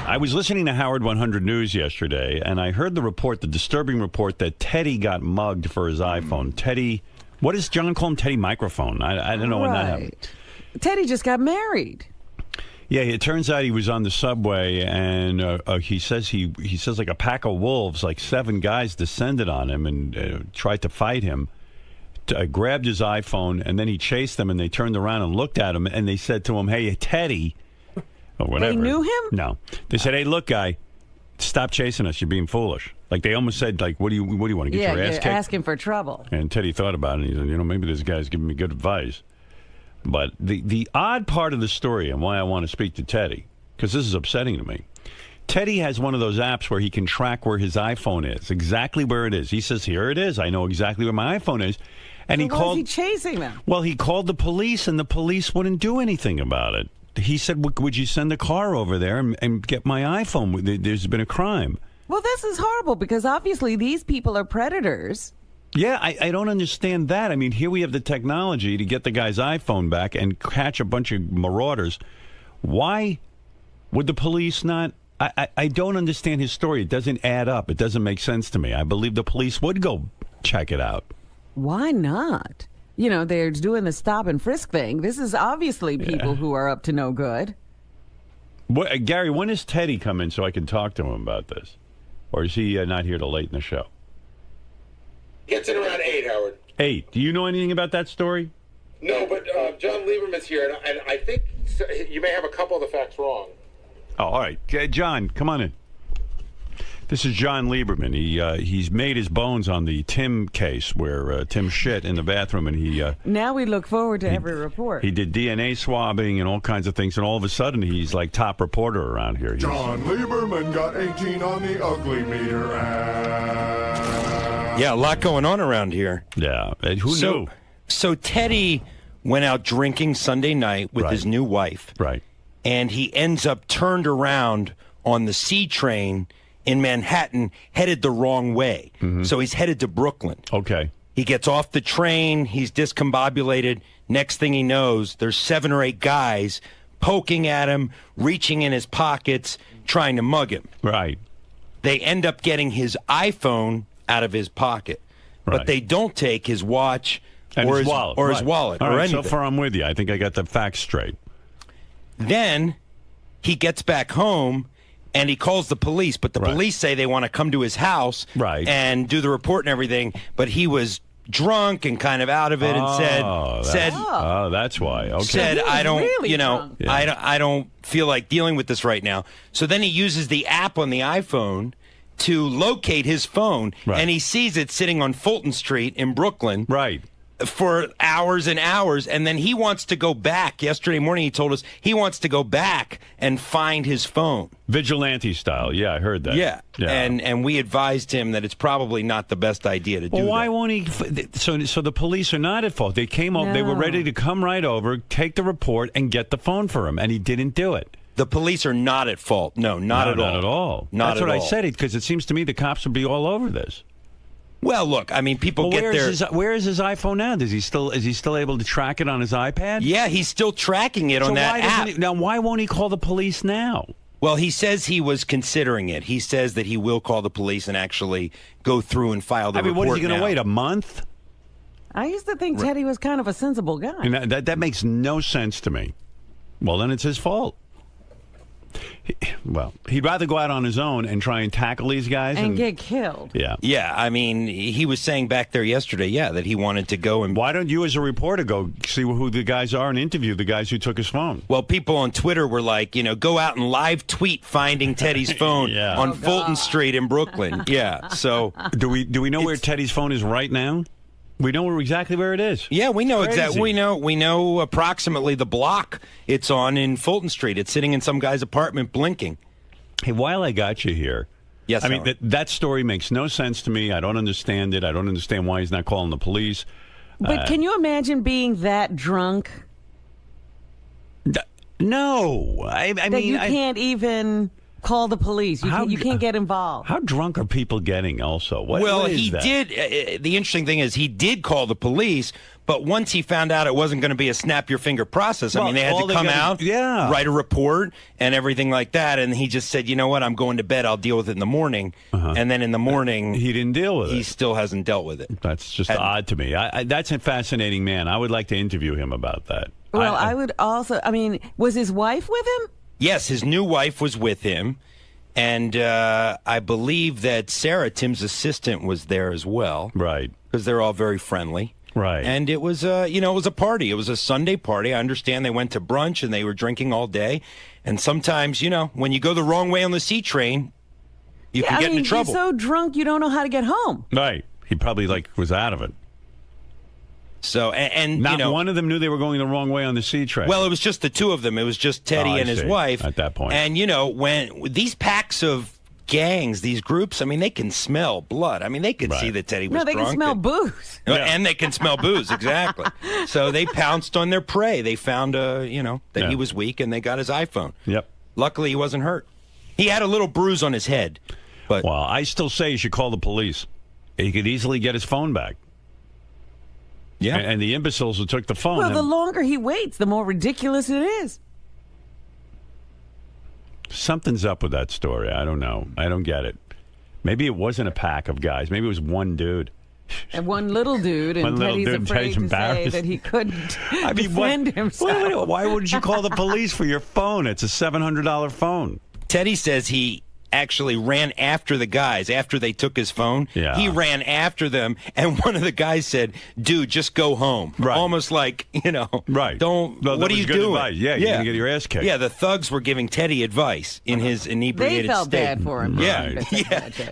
I was listening to Howard 100 News yesterday, and I heard the disturbing report that Teddy got mugged for his iPhone. Teddy, what does John call him? Teddy Microphone. I don't know when that happened. Teddy just got married. Yeah, it turns out he was on the subway, and he says like a pack of wolves, like 7 guys descended on him and tried to fight him. Grabbed his iPhone, and then he chased them, and they turned around and looked at him, and they said to him, "Hey, Teddy." Or whatever. They knew him? No. They said, "Hey, look, guy, stop chasing us. You're being foolish." Like they almost said, "Like, what do you want to get your ass kicked?" Asking for trouble. And Teddy thought about it, and he said, "Maybe this guy's giving me good advice." But the odd part of the story, and why I want to speak to Teddy, because this is upsetting to me. Teddy has one of those apps where he can track where his iPhone is, exactly where it is. He says, "Here it is. I know exactly where my iPhone is." And so why is he chasing them? Well, he called the police, and the police wouldn't do anything about it. He said, "Would you send a car over there and get my iPhone? There's been a crime." Well, this is horrible because obviously these people are predators. Yeah, I don't understand that. I mean, here we have the technology to get the guy's iPhone back and catch a bunch of marauders. Why would the police not? I don't understand his story. It doesn't add up. It doesn't make sense to me. I believe the police would go check it out. Why not? You know, they're doing the stop and frisk thing. This is obviously people who are up to no good. Gary, when does Teddy come in so I can talk to him about this? Or is he not here till late in the show? Gets in around 8, Howard. 8. Do you know anything about that story? No, but John Lieberman's here, and I think you may have a couple of the facts wrong. Oh, all right. John, come on in. This is John Lieberman. He's made his bones on the Tim case where Tim shit in the bathroom, and he... now we look forward to every report. He did DNA swabbing and all kinds of things, and all of a sudden he's like top reporter around here. John Lieberman got 18 on the ugly meter app. Yeah, a lot going on around here. Yeah, who knew? So Teddy went out drinking Sunday night with his new wife. Right. And he ends up turned around on the C train in Manhattan, headed the wrong way. Mm-hmm. So he's headed to Brooklyn. Okay. He gets off the train. He's discombobulated. Next thing he knows, there's 7 or 8 guys poking at him, reaching in his pockets, trying to mug him. Right. They end up getting his iPhone out of his pocket. Right. But they don't take his watch and or his wallet. Or his wallet all or right, anything. So far I'm with you. I think I got the facts straight. Then he gets back home and he calls the police, but the police say they want to come to his house and do the report and everything, but he was drunk and kind of out of it and said that's why. Okay. Said I don't really I don't feel like dealing with this right now. So then he uses the app on the iPhone to locate his phone and he sees it sitting on Fulton Street in Brooklyn. Right. For hours and hours, and then he wants to go back. Yesterday morning he told us he wants to go back and find his phone. Vigilante style. Yeah, I heard that. Yeah. And we advised him that it's probably not the best idea to do that. Well, why won't he? So the police are not at fault. They came over. They were ready to come right over, take the report, and get the phone for him, and he didn't do it. The police are not at fault. No, not at all. Not at all. That's what I said, because it seems to me the cops would be all over this. Well, look, I mean, people get their... Where is his iPhone now? Is he still able to track it on his iPad? Yeah, he's still tracking it on that app. Now, why won't he call the police now? Well, he says he was considering it. He says that he will call the police and actually go through and file the report. What is he going to wait, a month? I used to think Teddy was kind of a sensible guy. And that makes no sense to me. Well, then it's his fault. Well, he'd rather go out on his own and try and tackle these guys and get killed. Yeah. Yeah, I mean, he was saying back there yesterday, that he wanted to go and... Why don't you as a reporter go see who the guys are and interview the guys who took his phone? Well, people on Twitter were like, go out and live tweet finding Teddy's phone on Fulton Street in Brooklyn. Yeah, so... Do we know where Teddy's phone is right now? We know exactly where it is. Yeah, we know exactly. We know approximately the block it's on in Fulton Street. It's sitting in some guy's apartment blinking. Hey, while I got you here, yes, I mean that story makes no sense to me. I don't understand it. I don't understand why he's not calling the police. But can you imagine being that drunk? No, I mean you can't even call the police. You can't get involved. How drunk are people getting? Also, he did. The interesting thing is he did call the police, but once he found out it wasn't going to be a snap your finger process, I mean, they had to come out, write a report, and everything like that. And he just said, "You know what? I'm going to bed. I'll deal with it in the morning." And then in the morning, he didn't deal with it. He still hasn't dealt with it. That's just odd to me. That's a fascinating man. I would like to interview him about that. Well, I would also. I mean, was his wife with him? Yes, his new wife was with him, and I believe that Sarah, Tim's assistant, was there as well. Right. Because they're all very friendly. Right. And it was, it was a party. It was a Sunday party. I understand they went to brunch and they were drinking all day. And sometimes, when you go the wrong way on the C train, you can get into trouble. You're so drunk you don't know how to get home. Right. He probably was out of it. So, and not one of them knew they were going the wrong way on the C train. Well, it was just the two of them. It was just Teddy and his wife. At that point. And, when these packs of gangs, these groups, I mean, they can smell blood. I mean, they could see that Teddy was drunk. No, they can smell booze. And they can smell booze, exactly. So they pounced on their prey. They found, that he was weak, and they got his iPhone. Yep. Luckily, he wasn't hurt. He had a little bruise on his head. But well, I still say you should call the police. He could easily get his phone back. Yeah. And the imbeciles who took the phone. Well, the longer he waits, the more ridiculous it is. Something's up with that story. I don't know. I don't get it. Maybe it wasn't a pack of guys. Maybe it was one dude. And one little dude, and Teddy's afraid to say that he couldn't defend himself. Why wouldn't you call the police for your phone? It's a $700 phone. Teddy says he actually ran after the guys after they took his phone. Yeah. He ran after them, and one of the guys said, "Dude, just go home." Right. Almost like, right. Don't. Well, what are you doing? Advice. Yeah, you're gonna get your ass kicked. Yeah, the thugs were giving Teddy advice in his inebriated state. They felt bad for him. Yeah,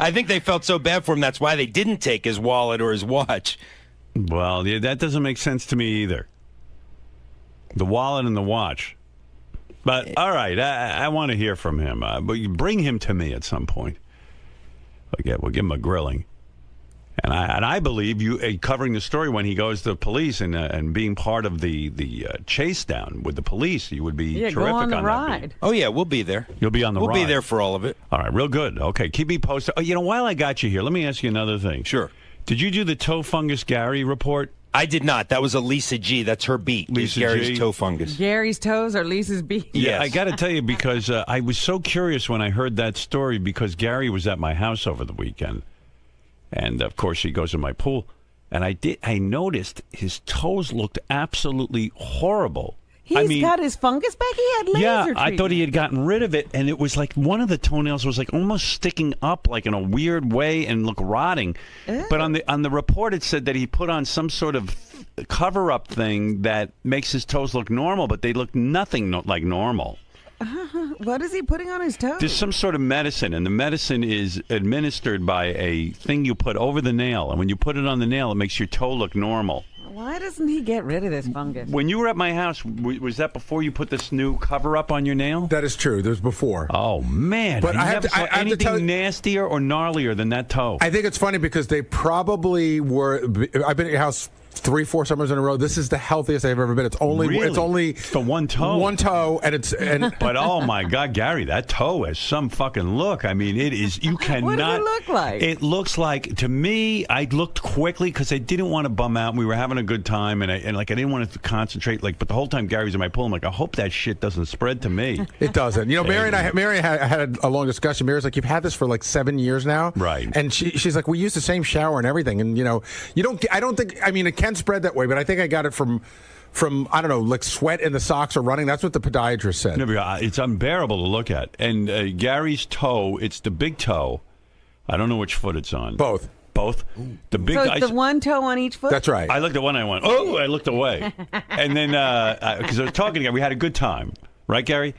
I think they felt so bad for him. That's why they didn't take his wallet or his watch. Well, that doesn't make sense to me either. The wallet and the watch. But, all right, I want to hear from him. But you bring him to me at some point. We'll give him a grilling. And I believe you covering the story when he goes to the police and being part of the chase down with the police, you would be terrific go on the that ride. beat. Oh, yeah, we'll be there. You'll be on the ride. We'll be there for all of it. All right, real good. Okay, keep me posted. Oh, while I got you here, let me ask you another thing. Sure. Did you do the toe fungus Gary report? I did not. That was a Lisa G. That's her beat. Lisa Gary's G. toe fungus. Gary's toes are Lisa's beat. Yeah, I got to tell you, because I was so curious when I heard that story, because Gary was at my house over the weekend. And, of course, he goes in my pool. And I noticed his toes looked absolutely horrible. He's got his fungus back? He had laser treatment. I thought he had gotten rid of it, and it was like one of the toenails was like almost sticking up like in a weird way and look rotting. Ew. But on the report it said that he put on some sort of cover-up thing that makes his toes look normal, but they look nothing like normal. What is he putting on his toes? There's some sort of medicine, and the medicine is administered by a thing you put over the nail, and when you put it on the nail, it makes your toe look normal. Why doesn't he get rid of this fungus? When you were at my house, was that before you put this new cover-up on your nail? That is true. There's before. Oh, man. But I never saw anything nastier or gnarlier than that toe. I think it's funny because they probably were... I've been at your house 3-4 summers in a row. This is the healthiest I've ever been. It's only the one toe. One toe, and but oh my God, Gary, that toe has some fucking look. I mean, it is. You cannot. What does it look like? It looks like, to me, I looked quickly because I didn't want to bum out. We were having a good time, and I didn't want to concentrate. But the whole time Gary's in my pool, I'm like, I hope that shit doesn't spread to me. It doesn't. Mary and I had a long discussion. Mary's like, you've had this for like 7 years now, right? And she's like, we use the same shower and everything, and you don't. I don't think. I mean, it can spread that way, but I think I got it from from I don't know, like sweat in the socks or running. That's what the podiatrist said. No, it's unbearable to look at. And Gary's toe, it's the big toe. I don't know which foot it's on. Both. The big. So it's the one toe on each foot? That's right. I looked at one and I went, oh, I looked away. And then, because I was talking again, we had a good time. Right, Gary?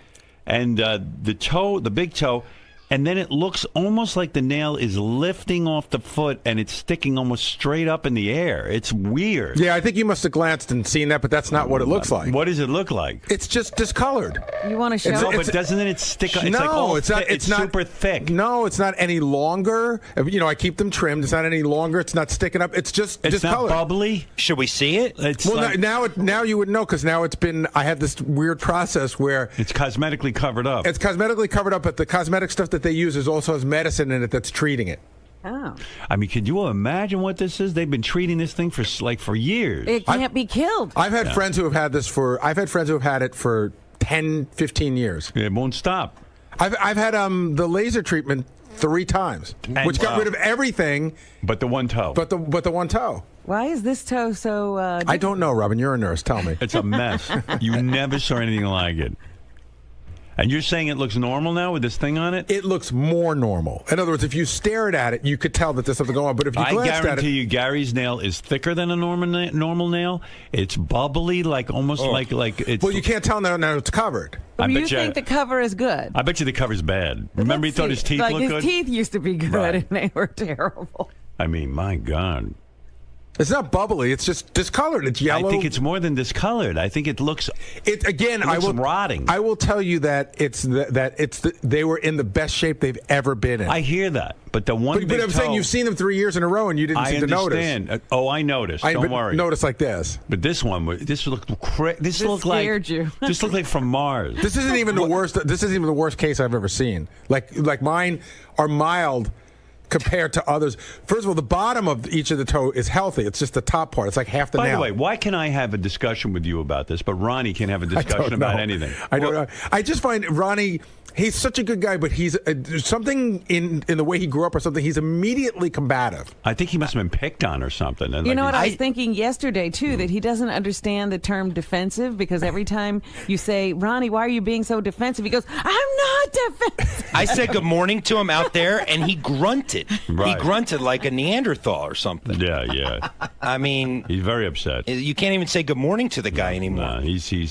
And the big toe, and then it looks almost like the nail is lifting off the foot and it's sticking almost straight up in the air. It's weird. Yeah, I think you must have glanced and seen that, but that's not what it looks like. What does it look like? It's just discolored. You want to show? No, but doesn't it stick? It's no, like all it's not. it's not super thick. No, it's not any longer. You know, I keep them trimmed. It's not any longer. It's not sticking up. It's just It's discolored. not bubbly. Should we see it? It's Well, like, now you would know because now it's been. I have this weird process where it's cosmetically covered up. it's cosmetically covered up, but the cosmetic stuff that they use is also has medicine in it that's treating it. Oh. I mean, could you imagine what this is? They've been treating this thing for years. It can't be killed. I've had friends who have had this for. I've had friends who have had it for 10, 15 years. It won't stop. I've had the laser treatment 3 times, which got rid of everything but the one toe. But the one toe. Why is this toe so... I don't know, Robin. You're a nurse. Tell me. It's a mess. You never saw anything like it. And you're saying it looks normal now with this thing on it? It looks more normal. In other words, if you stared at it, you could tell that there's something going on. But if you glanced at it... I guarantee you Gary's nail is thicker than a normal nail. It's bubbly, like almost like it's... Well, you can't tell now it's covered. Well, you think the cover is good? I bet you the cover's bad. Remember he thought his teeth looked good? His teeth used to be good, Right. and they were terrible. I mean, my God. It's not bubbly. It's just discolored. It's yellow. I think it's more than discolored. I think it looks. Rotting. I will tell you that they were in the best shape they've ever been in. I hear that, but the one. But I'm saying you've seen them 3 years in a row and you didn't seem to notice. I understand. I noticed. Don't worry. Notice like this. But this one, this looked This looked scared like you. This looked like from Mars. This isn't even the worst. This isn't even the worst case I've ever seen. Like mine are mild compared to others. First of all, the bottom of each of the toe is healthy. It's just the top part. It's like half the nail. By the way, why can I have a discussion with you about this, but Ronnie can't have a discussion about anything? I don't know. I just find Ronnie, he's such a good guy, but he's something in the way he grew up or something. He's immediately combative. I think he must have been picked on or something. And You know what I was thinking yesterday, too, that he doesn't understand the term defensive, because every time you say, Ronnie, why are you being so defensive? He goes, I'm not defensive. I said good morning to him out there, and he grunted. Right. He grunted like a Neanderthal or something. Yeah. I mean, he's very upset. You can't even say good morning to the guy anymore. Nah, he's he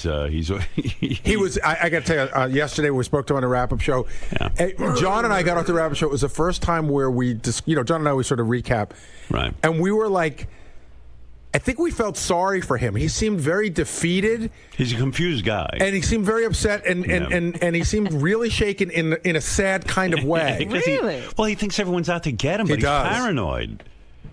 was. I got to tell you, yesterday we spoke to him on a wrap-up show. Yeah. John and I got off the wrap-up show. It was the first time where we just, John and I, we sort of recap. Right. And we were like, I think we felt sorry for him. He seemed very defeated. He's a confused guy. And he seemed very upset, and he seemed really shaken in a sad kind of way. Really? He thinks everyone's out to get him, but he's paranoid.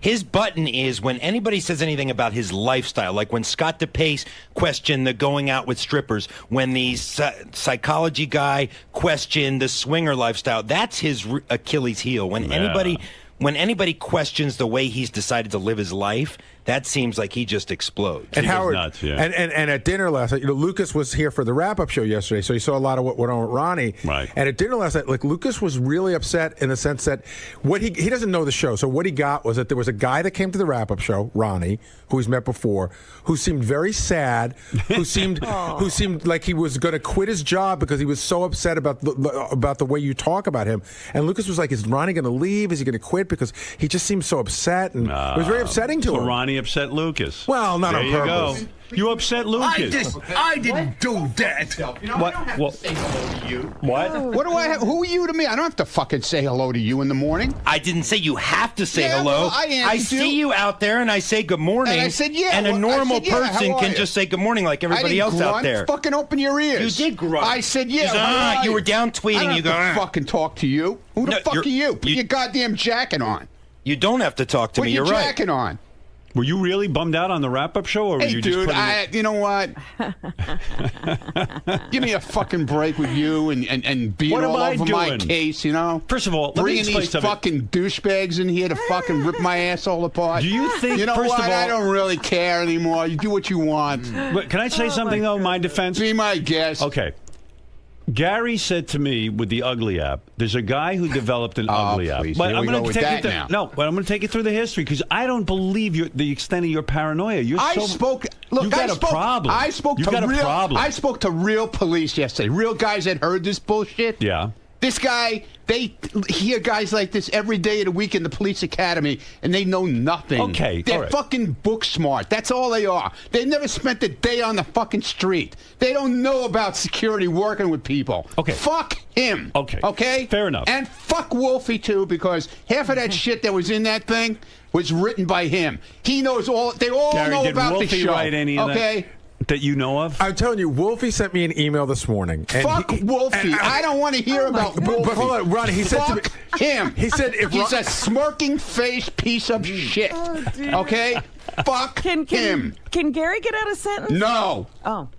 His button is when anybody says anything about his lifestyle, like when Scott DePace questioned the going out with strippers, when the psychology guy questioned the swinger lifestyle, that's his Achilles heel. When anybody questions the way he's decided to live his life, that seems like he just explodes. And Howard, nuts, yeah. and at dinner last night, Lucas was here for the wrap-up show yesterday, so he saw a lot of what went on with Ronnie. Right. And at dinner last night, Lucas was really upset in the sense that he doesn't know the show, so what he got was that there was a guy that came to the wrap-up show, Ronnie, who he's met before, who seemed very sad, who seemed like he was going to quit his job because he was so upset about the way you talk about him. And Lucas was like, "Is Ronnie going to leave? Is he going to quit?" Because he just seemed so upset, and it was very upsetting to him. Ronnie upset Lucas. Well, not there on you purpose. Go. You upset Lucas. I didn't do that. What? I don't have to say hello to you. What? What do I have? Who are you to me? I don't have to fucking say hello to you in the morning. I didn't say you have to say Yeah, hello. well, I see you out there, and I say good morning. And I said, yeah. And a normal person how are can you? just say good morning like everybody else grunt. out there. Fucking open your ears. You did grunt. I said, yeah. You were down tweeting. I don't You go. have to fucking talk to you. Who the fuck are you? Put your goddamn jacket on. You don't have to talk to me. Put your You're right. jacket on. Were you really bummed out on the wrap-up show, or were you just putting you know what? Give me a fucking break with you and being all over my case, you know? First of all, let me bringing explain these something. fucking douchebags in here to fucking rip my asshole apart. Do you think? You know first what? of all, I don't really care anymore. You do what you want. But can I say something though? In my defense. Be my guest. Okay. Gary said to me with the Ugly app, there's a guy who developed an Ugly app. Please. But Here I'm we going go to with take that it now. No, but I'm going to take it through the history because I don't believe the extent of your paranoia. You're I so, spoke. you Look, got I spoke. a problem. I spoke you to got a real. problem. I spoke to real police yesterday. Real guys that heard this bullshit. Yeah. This guy, they hear guys like this every day of the week in the police academy, and they know nothing. Okay, They're all right. fucking book smart. That's all they are. They never spent a day on the fucking street. They don't know about security working with people. Okay. Fuck him. Okay. Okay? Fair enough. And fuck Wolfie, too, because half of that shit that was in that thing was written by him. He knows all. They all Gary, know did about Wolfie the show. write any of okay? that you know of? I'm telling you, Wolfie sent me an email this morning. And Fuck Wolfie. I don't want to hear about Wolfie. But hold on, Ronnie, he said to me... Fuck him. He said if he's a smirking face piece of shit. Okay? Fuck him. Can Gary get out a sentence? No. Oh.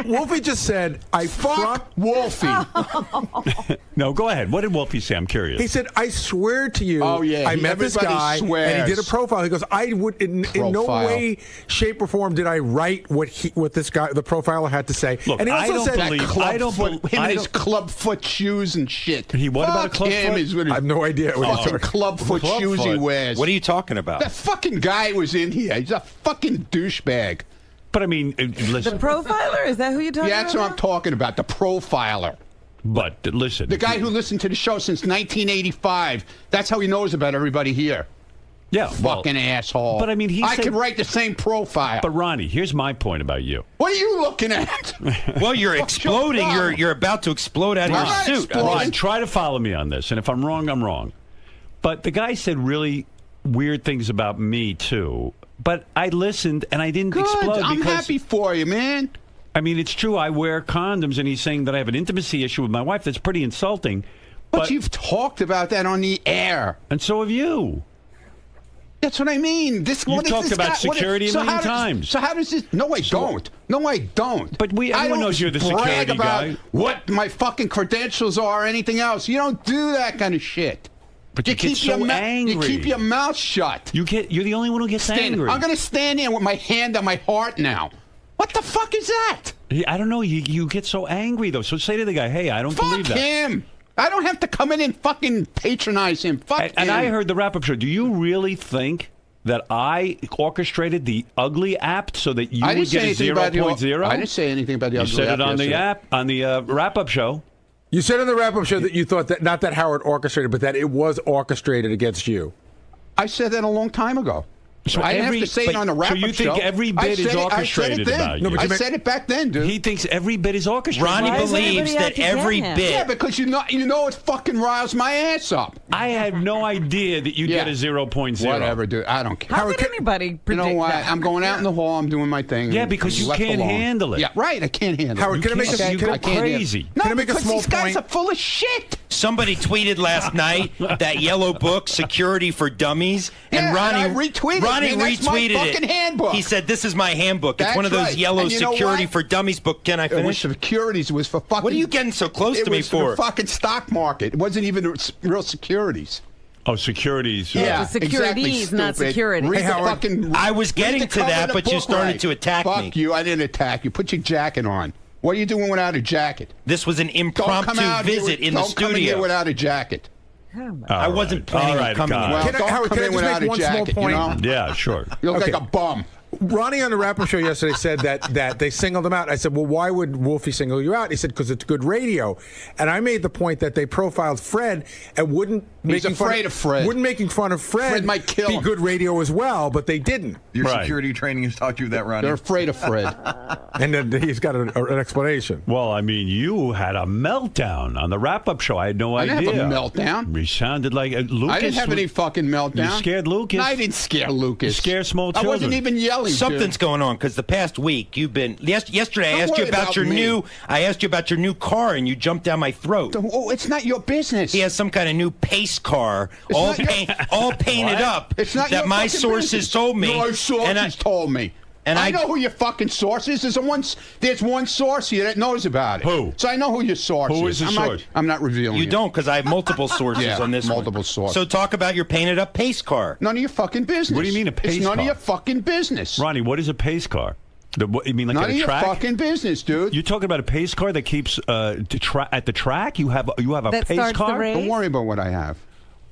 Wolfie just said, I fuck Wolfie. No, go ahead. What did Wolfie say? I'm curious. He said, I swear to you, Oh, yeah, I met this everybody guy, swears. and he did a profile. He goes, I would, in no Profile. way, shape, or form did I write what this guy, the profiler, had to say. Look, and he also I don't said, believe- I don't Him bel- and I his don't- club foot shoes and shit. He what about a Fuck club him foot? is what his I have no idea what he's fucking talking club foot Club shoes he foot. wears. What are you talking about? That fucking guy was in here. He's a fucking douchebag. But I mean, The listen. profiler? Is that who you're talking Yeah, that's about? what I'm talking about. The profiler. But listen. The guy who listened to the show since 1985. That's how he knows about everybody here. Yeah, well, Fucking asshole. But I mean, I could write the same profile. But Ronnie, here's my point about you. What are you looking at? Well, you're Fuck exploding. your You're about to explode out of I'm your not suit. exploding. Ron, try to follow me on this, and if I'm wrong, I'm wrong. But the guy said really weird things about me too. But I listened and I didn't Good. explode I'm because happy for you, man. I mean, it's true. I wear condoms, and he's saying that I have an intimacy issue with my wife. That's pretty insulting. But you've talked about that on the air. And so have you. That's what I mean. You've talked about security a million times. So how does this? No, I don't. No, I don't. But everyone knows you're the brag security about guy. what my fucking credentials are or anything else. You don't do that kind of shit. But you get keep so your angry. You keep your mouth shut. You're the only one who gets angry. I'm going to stand there with my hand on my heart now. What the fuck is that? I don't know. You get so angry though. So say to the guy, "Hey, I don't believe Fuck that." him. I don't have to come in and fucking patronize him. Fuck him. And I heard the wrap-up show. Do you really think that I orchestrated the Ugly app so that you I would didn't say get a anything about the- 0.0? I didn't say anything about the You Ugly said app it on the yesterday. app on the wrap-up show. You said in the wrap-up show that you thought that not that Howard orchestrated, but that it was orchestrated against you. I said that a long time ago. So I didn't have to say it on the wrap-up So you think show. every I bit said is it- orchestrated about you? I said it back then, dude. He thinks every bit is orchestrated. Ronnie Why is believes everybody out that to get every him? bit. Yeah, because you know it fucking riles my ass up. I had no idea that you'd get a 0.0. Whatever, dude. I don't care. How could anybody predict You know what? that? I'm going out in the hall. I'm doing my thing. Yeah, because you Left can't alone. handle it. Yeah, right. I can't handle Howard, it. can I make a- Okay? you go I can't handle it. crazy. No, Can I make a because small these guys point? are full of shit. Somebody tweeted last night that yellow book, Security for Dummies, Yeah, and Ronnie and I retweeted it, Ronnie man. That's my retweeted fucking it. handbook. He said, "This is my handbook. It's That's one of those right. yellow And you know Security what? for Dummies book." Can I It was finish? securities. It was for fucking. What are you getting so close it to me was for for? the fucking stock market. It wasn't even real securities. Oh, securities. Yeah, the securities, exactly, not stupid. security. Read Hey, the Howard. fucking. I was read getting the to cover that, of the but you book started right. to attack Fuck me. you! I didn't attack you. Put your jacket on. What are you doing without a jacket? This was an Don't come impromptu out here visit with- in the Don't come in here studio. without a jacket. I wasn't planning on coming God. in. Well, Can I- don't Howard, come can I in just without make a one small jacket. You point? know, Yeah, sure. you look Okay. like a bum. Ronnie on the wrap-up show yesterday said that they singled him out. I said, well, why would Wolfie single you out? He said, because it's good radio. And I made the point that they profiled Fred and wouldn't He's afraid of Fred. Wouldn't making fun of Fred might kill be him. good radio as well, but they didn't. Your Right. security training has taught you that, Ronnie. They're afraid of Fred. And then he's got an explanation. Well, I mean, you had a meltdown on the wrap-up show. I had no I idea. didn't have a meltdown. You sounded like Lucas. I didn't have any fucking meltdown. You scared Lucas? No, I didn't scare Lucas. You scared small I children. wasn't even yelling. Something's dude. going on because the past week you've been. Yesterday I Don't asked you worry about about your me. new. I asked you about your new car and you jumped down my throat. Oh, it's not your business. He has some kind of new pace car, It's all not your- all painted up. It's not that your my fucking sources business. told me. Your sources and I, told me. and I I- know who your fucking source is. There's one source here that knows about it. Who? So I know who your source is. Who is the source? I'm not revealing You it. don't, because I have multiple sources Yeah, on this multiple one. sources. So talk about your painted up pace car. None of your fucking business. What do you mean a pace It's none car? of your fucking business. Ronnie, what is a pace car? You mean like None at of a your track? fucking business, dude. You're talking about a pace car that keeps at the track? You have a That pace starts the car? race? Don't worry about what I have.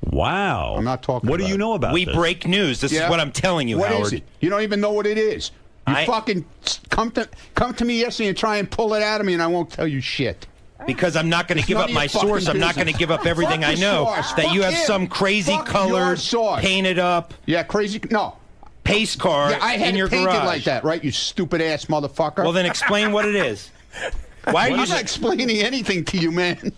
Wow. I'm not talking What about do you it. know about We this? break news. This is what I'm telling you, What Howard. is it? You don't even know what it is. You I- fucking come to me yesterday and try and pull it out of me, and I won't tell you shit. Because I'm not going to It's give none up of my your fucking source. I'm not going to business. give up everything Fuck I your know. source. That Fuck you have him. some crazy Fuck your colored, source. painted up Yeah, crazy. No. pace car Yeah, I had in it your painted garage. like that, right? You stupid ass motherfucker. Well, then explain what it is. Why are you? I'm not explaining anything to you, man.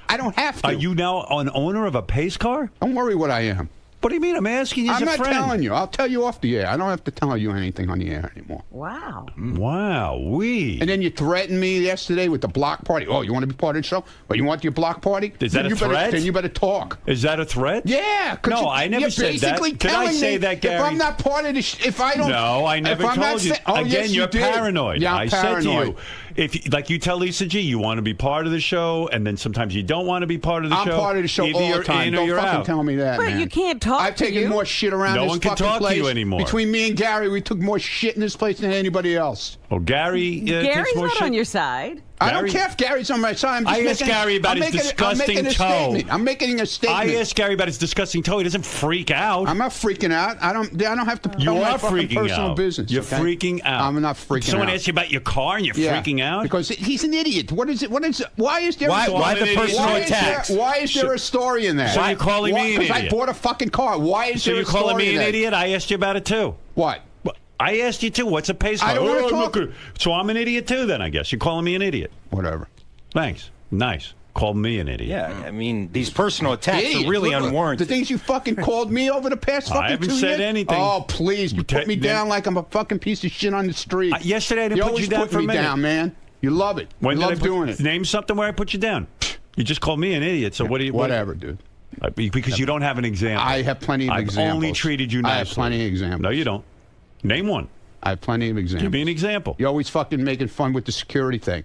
I don't have to. Are you now an owner of a pace car? Don't worry what I am. What do you mean? I'm asking you as I'm a not friend. telling you. I'll tell you off the air. I don't have to tell you anything on the air anymore. Wow. Wow, And then you threatened me yesterday with the block party. Oh, you want to be part of the show? Or you want your block party? Is that Then a you better- threat? Then you better talk. Is that a threat? Yeah. 'Cause No, I never you're said that. basically Did I telling say me that, Gary? If I'm not part of the if I don't. No, I never if I'm not told you. sa- oh, Again, yes, you you're did. paranoid. Yeah, I'm I said to paranoid. you, if like you tell Lisa G, you want to be part of the show, and then sometimes you don't want to be part of the I'm show. part of the show Either all you're the time. in or Don't you're fucking out. tell me that, But man. you can't talk I've to taken you. more shit around No this one can fucking talk to place. you anymore. Between me and Gary, we took more shit in this place than anybody else. Well, Gary Gary's takes more not shit. on your side. I don't Gary- care if Gary's on my side. I'm just I asked making, Gary about I'm his making, disgusting I'm making a toe. statement. I'm making a statement. I asked Gary about his disgusting toe. He doesn't freak out. I'm not freaking out. I don't have to You tell my are fucking freaking personal out. business. You're okay? freaking out. I'm not freaking Someone out. asked you about your car and you're freaking out? Because he's an idiot. What is it? What is it? Why is there? Why- a why the personal why attacks? Why is there a story in that? So you're calling me an Because I idiot? bought a fucking car. Why is So there you're a story calling me in an that? idiot? I asked you about it too. What? I asked you too. What's a pace car? I don't wanna I'm talk. not gonna- So I'm an idiot too then, I guess. You're calling me an idiot. Whatever. Thanks. Nice. Call me an idiot. Yeah, I mean, these personal attacks Idiot. are really Look, unwarranted. The things you fucking called me over the past fucking I haven't 2 said years? anything. Oh, please. You put me down like I'm a fucking piece of shit on the street. Yesterday I didn't you put always you down put for a me minute. down, man. You love it. When you did love I put, doing it. Name something where I put you down. You just called me an idiot. So what do you? Whatever, dude. Because you don't have an example. I have plenty of I've examples. only treated you nicely. I have plenty of examples. No, you don't. Name one. I have plenty of examples. Give me an example. You're always fucking making fun with the security thing.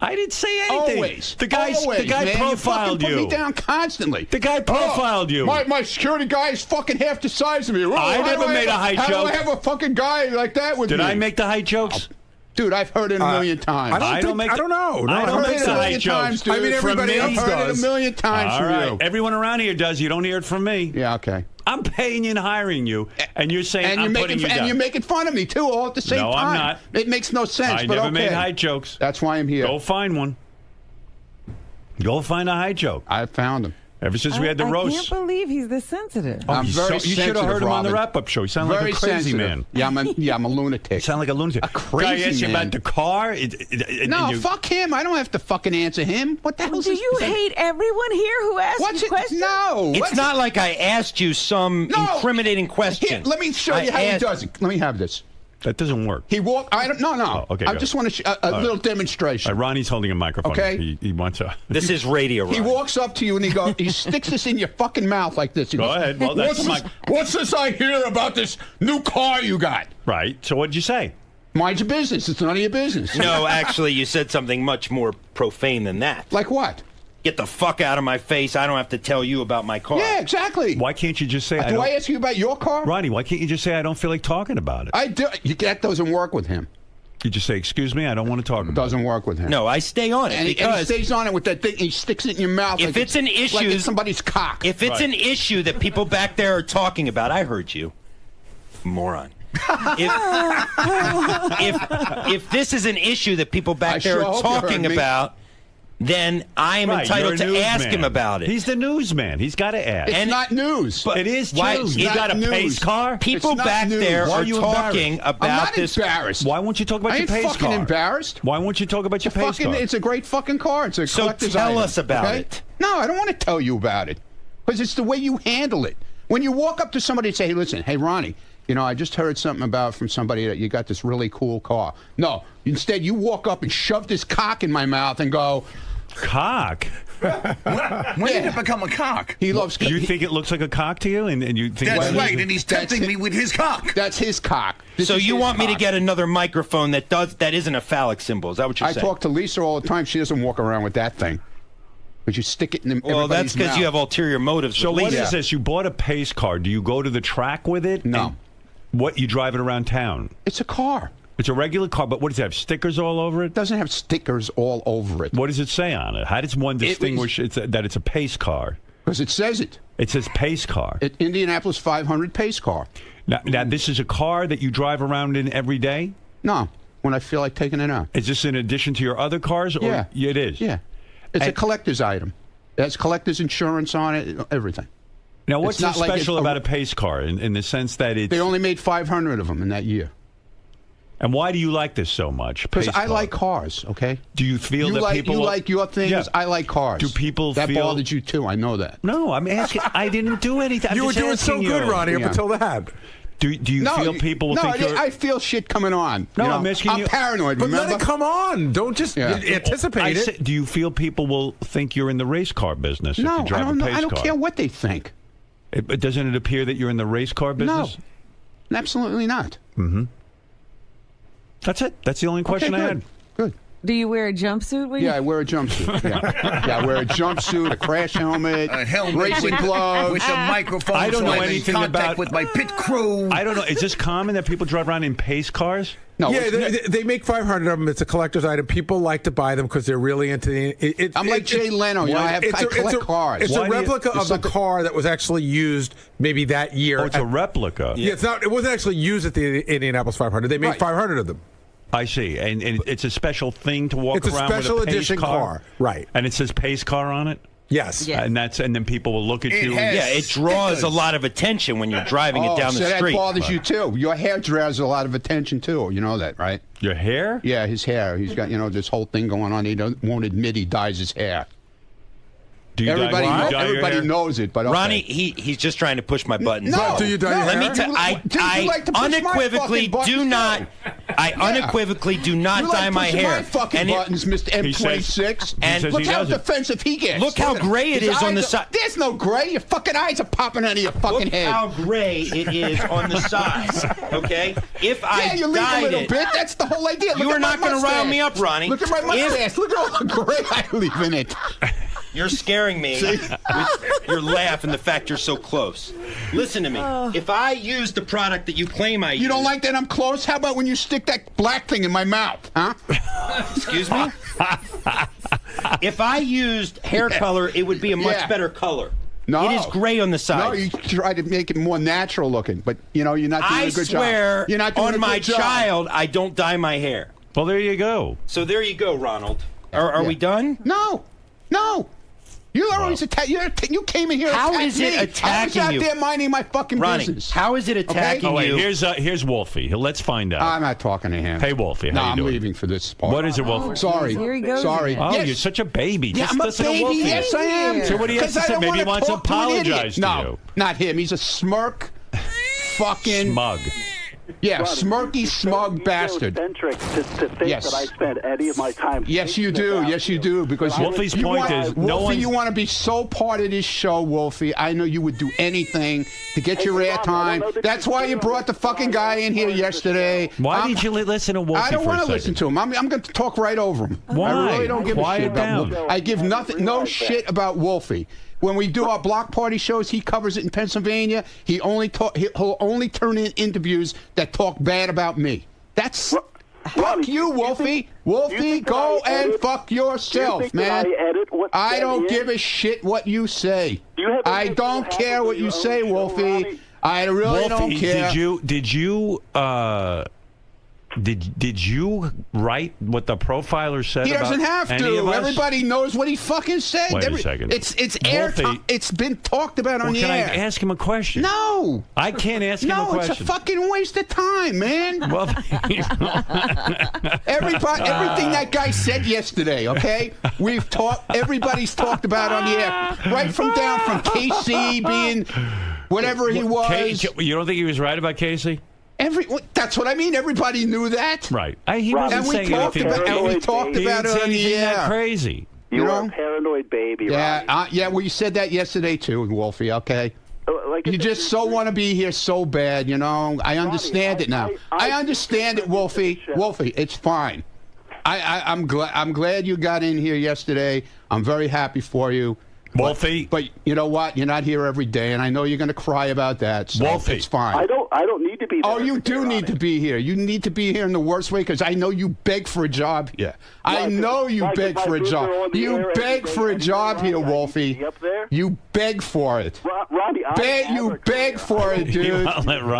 I didn't say anything. Always. The guy man. profiled you. you. Put me down constantly. The guy profiled you. My security guy is fucking half the size of me. I never made a height How joke. do I have a fucking guy like that with me? Did I make the height jokes? Dude, I've heard it a million times. I don't know. I don't I've think heard it so. a million times, dude. I mean, everybody From me. else heard it a million times All from right. you. Everyone around here does. You don't hear it from me. Yeah, okay. I'm paying you and hiring you, and you're saying And I'm you're putting making you down. and you're making fun of me too, all at the same No, time. I'm not. It makes no sense. I but never okay. made height jokes. That's why I'm here. Go find one. Go find a height joke. I found him. Ever since we had the I roast. can't believe he's this sensitive. Oh, I'm he's very you should have heard him on the Robin. wrap-up show. He sounded Very like a crazy sensitive. man. Yeah, I'm a lunatic. You sound like a lunatic. A crazy Guy asked you man. about the car. No, fuck him. I don't have to fucking answer him. What the hell is Do this? you hate everyone here who asks What's you it? questions? No. It's not like I asked you some incriminating question. Here, let me show you how he does it. Let me have this. That doesn't work. He walked. I don't. No. Oh, okay, I go. just want to a little demonstration. Ronnie's holding a microphone. Okay. He wants a. This is radio, He Ronnie. walks up to you and he goes. He sticks this in your fucking mouth like this. He Go goes, ahead. Well, that's what's this I hear about this new car you got? Right. So what'd you say? Mind your business. It's none of your business. No, actually, you said something much more profane than that. Like what? Get the fuck out of my face. I don't have to tell you about my car. Yeah, exactly. Why can't you just say? Do I ask you about your car? Ronnie, why can't you just say I don't feel like talking about it? I do. That doesn't work with him. You just say, "Excuse me, I don't want to talk about Doesn't work with him. No, I stay on it And he because stays on it with that thing. He sticks it in your mouth. if like it's an issue, like it's somebody's cock. If it's an issue that people back there are talking about, I heard you, moron. If this is an issue that people back there sure are hope you heard talking me. about, then I am Right, entitled you're a to ask newsman. him about it. He's the newsman. He's got to ask. It's not news. It is Why- news. it's You got a not pace news. car? People It's not back news. there Why are are you talking embarrassed? I'm about not this. embarrassed. Why won't you talk about I your ain't pace fucking car? embarrassed. Why won't you talk about your pace car? It's a great fucking car. It's a So collector's tell item, us about okay? it. No, I don't want to tell you about it because it's the way you handle it. When you walk up to somebody and say, "Hey, listen, hey Ronnie, you know, I just heard something about from somebody that you got this really cool car." No, instead you walk up and shove this cock in my mouth and go, Cock? When did it become a cock? "He loves." Do you think it looks like a cock to you? And you think That's well, right, and he's tempting me with his cock. That's his cock. This So is you his want me to cock. get another microphone that isn't a phallic symbol? Is that what you're I saying? talk to Lisa all the time. She doesn't walk around with that thing. But you stick it in Well, everybody's that's because mouth. you have ulterior motives. So with what Lisa. is this? You bought a pace car. Do you go to the track with it? No. And what, you drive it around town? It's a car. It's a regular car, but what does it have? Stickers all over it? It doesn't have stickers all over it. What does it say on it? How does one distinguish that it's a pace car? Because it says it. It says pace car. Indianapolis 500 pace car. Now, this is a car that you drive around in every day? No, when I feel like taking it out. Is this in addition to your other cars? Or Yeah. It is? Yeah. It's a collector's item. It has collector's insurance on it, everything. Now, what's so special like about a pace car in the sense that it's... They only made 500 of them in that year. And why do you like this so much? Because I like cars, okay? Do you feel that people... You like your things, Yeah. I like cars. Do people that feel... bothered you too, I know that. No, I'm asking... I didn't do anything. You were doing so good, Ronnie, up until that. Do you feel people will think you're... I feel shit coming on. No, you know? I'm asking you... I'm paranoid, But remember? let it come on. Don't just anticipate it. Do you feel people will think you're in the race car business if you drive a pace car? I don't care what they think. But doesn't it appear that you're in the race car business? No, absolutely not. Mm-hmm. That's it. That's the only question I had. Good. Do you wear a jumpsuit? Yeah, I wear a jumpsuit. Yeah, I wear a jumpsuit, a crash helmet, a helmet racing gloves, with a microphone. I don't so know I'm in anything contact about with my pit crew. I don't know. Is this common that people drive around in pace cars? No. Yeah, they make 500 of them. It's a collector's item. People like to buy them because they're really into the... I'm like Jay Leno. You know, I collect cars. It's a replica of the car that was actually used maybe that year. Oh, it's a replica. Yeah, it's not. It wasn't actually used at the Indianapolis 500. They made 500 of them. I see. And it's a special thing to walk It's a around special with a pace edition car. Right. And it says pace car on it? Yes. And then people will look at you. Yeah, it draws a lot of attention when you're driving it down the street. That bothers you too. Your hair draws a lot of attention too. You know that, right? Your hair? Yeah, his hair. He's got this whole thing going on. He won't admit he dyes his hair. Do you everybody knows it, but okay. Ronnie, he's just trying to push my buttons. No, do you dye your Let hair? me tell I unequivocally do not. I unequivocally do not dye my hair. My fucking buttons, Mr. M26. And look how defensive he gets. Look how gray it is on the side. There's no gray. Your fucking eyes are popping out of your fucking head. Look how gray it is on the sides. Okay, if I you leave a little bit. That's the whole idea. You are not going to rile me up, Ronnie. Look at my mustache. Look at all the gray I leave in it. You're scaring me with your laugh and the fact you're so close. Listen to me. If I use the product that you claim I use... You don't like that I'm close? How about when you stick that black thing in my mouth, huh? Excuse me? If I used hair color, it would be a much better color. No. It is gray on the sides. No, you try to make it more natural looking, but, you're not doing a good job. I swear You're not doing on a my good job. child, I don't dye my hair. Well, there you go. So there you go, Ronald. Are we done? No. You always you came in here. How is it attacking I was you? out there minding my fucking Ronnie, business. how is it attacking you? Oh, wait, you? here's Wolfie. Let's find out. I'm not talking to him. Hey, Wolfie, how you I'm doing? leaving for this part. What is it, Wolfie? Sorry. Here he goes. Sorry. Oh, Yes. you're such a baby. Yeah, Just I'm a listen to baby. Wolfie. Yes, I am. So what he has to say, maybe he wants to apologize to No, you. not him. He's a smirk, fucking smug. Yeah, smirky, smug bastard. Eccentric to think that I spend any of my time. Yes, you do. Yes, you do. Because Wolfie's point is, Wolfie, you want to be so part of this show, Wolfie. I know you would do anything to get your airtime. That's why you brought the fucking guy in here yesterday. Why did you listen to Wolfie? I don't want to listen to him. I'm going to talk right over him. Why? I really don't give a shit about Wolfie. I give no shit about Wolfie. When we do our block party shows, he covers it in Pennsylvania. He'll only turn in interviews that talk bad about me. That's fuck you, Wolfie. Wolfie, go and fuck yourself, man. I don't give a shit what you say. I don't care what you say, Wolfie. I really don't care. Did you write what the profiler said? He doesn't have to. Everybody knows what he fucking said. Wait a second. It's airtime. It's been talked about on the air. Can I ask him a question? No. I can't ask him a question. No, it's a fucking waste of time, man. Well, everything that guy said yesterday, okay? Everybody's talked about on the air. Right from KC being whatever he was. You don't think he was right about Casey? That's what I mean. Everybody knew that. Right. He wasn't saying anything. And we talked about it on the air. Crazy. You are a paranoid baby. Yeah. Well, you said that yesterday too, Wolfie. Okay. You just want to be here so bad, you know. I understand it now. I understand it, Wolfie. Wolfie, it's fine. I'm glad you got in here yesterday. I'm very happy for you. Wolfie. But you know what? You're not here every day, and I know you're going to cry about that. So Wolfie. it's fine. I don't need to be there. Oh, you do need to be here. You need to be here in the worst way because I know you beg for a job here. I know you beg for a job. You beg for a job here, Wolfie. You beg for it. Ronnie, you beg for it, dude.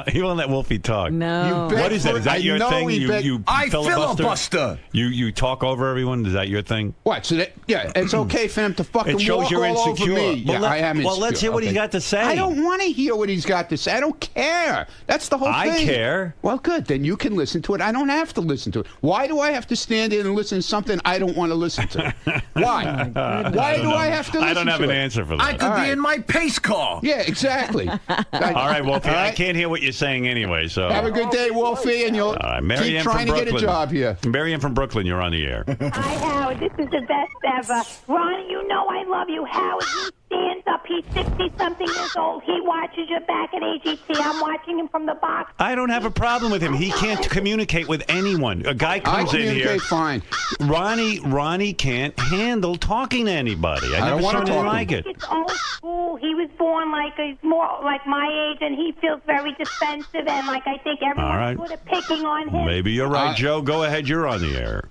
He won't let Wolfie talk. No. What is that? Is that your thing? You I filibuster? You talk over everyone? Is that your thing? What? So it's okay for him to fucking It shows walk you're all insecure. over me. Well, I am insecure. Well, let's hear what he's got to say. I don't want to hear what he's got to say. I don't care. That's the whole thing. I care. Well, good. Then you can listen to it. I don't have to listen to it. Why do I have to stand in and listen to something I don't want to listen to? Why? Why do I have to listen to it? I don't have an answer for that. I could be in my pace car. Yeah, exactly. All right, Wolfie. I can't hear what you're saying anyway. So have a good day, Wolfie, and you'll keep trying to get a job here. Marianne from Brooklyn, you're on the air. Hi, Howard. This is the best ever. Ronnie, you know I love you. Howard, he stands up. He's 60-something years old. He watches you back at AGT. I'm watching him from the box. I don't have a problem with him. He can't communicate with anyone. A guy comes in here. Fine. Ronnie can't handle talking to anybody. I don't want to talk like it. It's old school. He was born he's more like my age, and he feels very defensive, and I think everyone's sort of picking on him. Maybe you're right, Joe. Go ahead. You're on the air.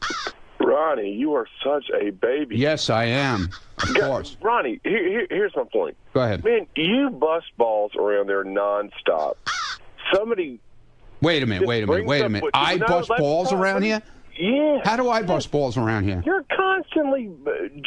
Ronnie, you are such a baby. Yes, I am. Of course. Ronnie, here's my point. Go ahead. Man, you bust balls around there nonstop. Somebody. Wait a minute. I bust balls around here? Yeah. How do I bust balls around here? You're constantly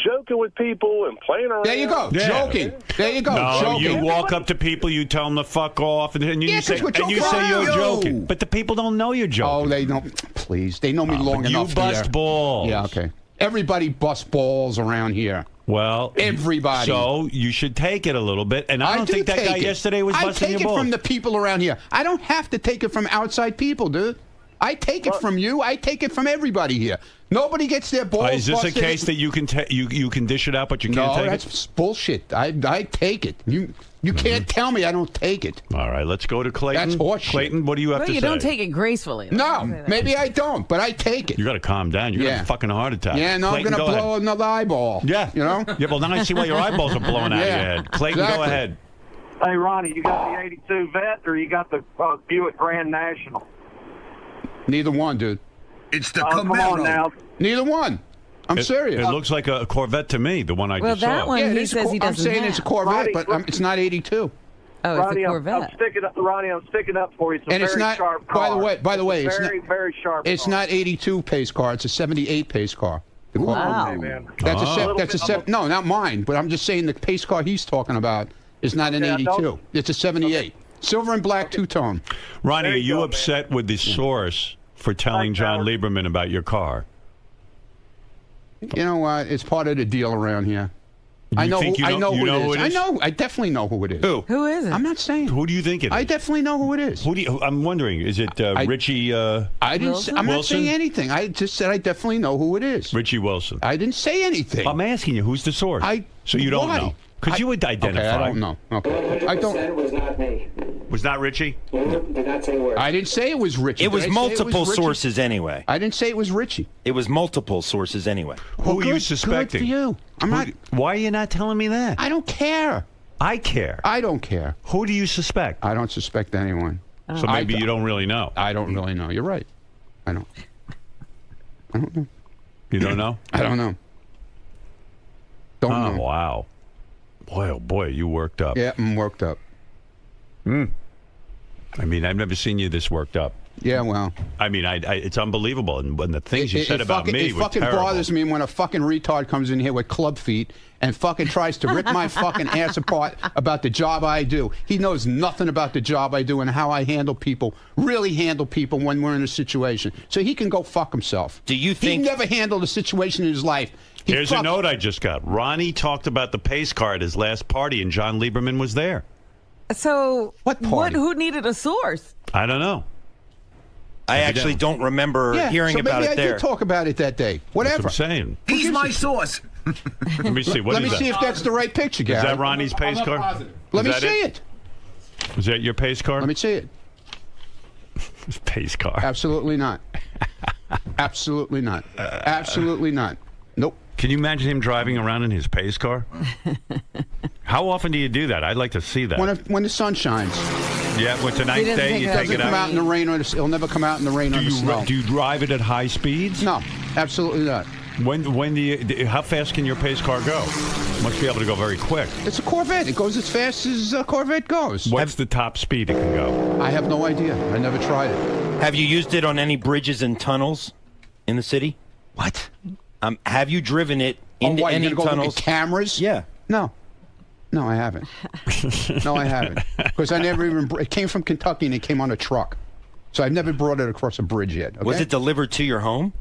joking with people and playing around. There you go. Yeah. Joking. There you go. No, joking. you walk up to people, you tell them to fuck off, and you say you're joking. But the people don't know you're joking. Oh, they don't. Please, they know me long enough. You bust balls. Yeah, okay. Everybody busts balls around here. Well, everybody. So you should take it a little bit. And I don't think that guy yesterday was busting your balls. I take it from the people around here. I don't have to take it from outside people, dude. I take it from you. I take it from everybody here. Nobody gets their balls Is this busted. a case that you can dish it out, but you can't take it? No, that's bullshit. I take it. You can't tell me I don't take it. All right, let's go to Clayton. That's horseshit. Clayton, what do you have to say? You don't take it gracefully. No, maybe I don't, but I take it. You got to calm down. You're going to have a fucking heart attack. Yeah, no, Clayton, I'm going to blow another eyeball. Yeah. You know? Yeah, well, now I see why your eyeballs are blowing out of your head. Clayton, go ahead. Hey, Ronnie, you got the 82 Vet or you got the Buick Grand National? Neither one, dude. It's the Come on now. Neither one. I'm serious. It looks like a Corvette to me, the one I just that saw. one he says he doesn't I'm saying have. it's a Corvette, Ronnie, but it's not 82. Oh, Ronnie, it's a Corvette. I'm sticking up for you. It's a And it's very not. sharp car. By the way, it's very sharp. It's car. not 82 pace car. It's a 78 pace car. Wow. Okay, man. No, not mine. But I'm just saying the pace car he's talking about is not an 82. It's a 78. Silver and black two-tone. Ronnie, are you upset with the source for telling John Lieberman about your car? You know what? It's part of the deal around here. I know who it is. I definitely know who it is. Who is it? I'm not saying. Who do you think it is? I definitely know who it is. I'm wondering. Is it Richie? I didn't. I'm not saying anything. I just said I definitely know who it is. Richie Wilson. I didn't say anything. I'm asking you. Who's the source? So you don't know? Because you would identify. Okay, I don't know. Okay. I don't. It was not me. Was not Richie? Did not say a word. I didn't say it was Richie. It was multiple sources anyway. I didn't say it was Richie. It was multiple sources anyway. Who are you suspecting? Good for you. I'm not. Why are you not telling me that? I don't care. I care. I don't care. Who do you suspect? I don't suspect anyone. So maybe you don't really know. I don't really know. You're right. I don't know. You don't know? I don't know. Don't know. Oh, wow. Boy, oh boy, you worked up. Yeah, I'm worked up. I mean, I've never seen you this worked up. Yeah, well. I mean, it's unbelievable. And when the things you said about me were terrible. It fucking bothers me when a fucking retard comes in here with club feet and fucking tries to rip my fucking ass apart about the job I do. He knows nothing about the job I do and how I handle people, really handle people when we're in a situation. So he can go fuck himself. Do you think... He never handled a situation in his life. Here's a note I just got. Ronnie talked about the pace car at his last party, and John Lieberman was there. So what party? Who needed a source? I don't know. I actually don't remember hearing about it there. Maybe I did talk about it that day. Whatever. That's what I'm saying. He's my source. Let me see. Let me see if that's the right picture, Gary. Is that Ronnie's pace car? Let me see it. Is that your pace car? Let me see it. Pace car. Absolutely not. Absolutely not. Absolutely not. Nope. Can you imagine him driving around in his pace car? How often do you do that? I'd like to see that. When the sun shines. Yeah, what's a nice day? You take it out. Come out in the rain or it'll never come out in the rain or the snow. Do you drive it at high speeds? No, absolutely not. When do you? How fast can your pace car go? Must be able to go very quick. It's a Corvette. It goes as fast as a Corvette goes. What's the top speed it can go? I have no idea. I never tried it. Have you used it on any bridges and tunnels in the city? What? Have you driven it into any you're gonna go tunnels? Look at cameras? Yeah. No. No, I haven't. No, I haven't. Because I never even... It came from Kentucky and it came on a truck. So I've never brought it across a bridge yet. Okay? Was it delivered to your home?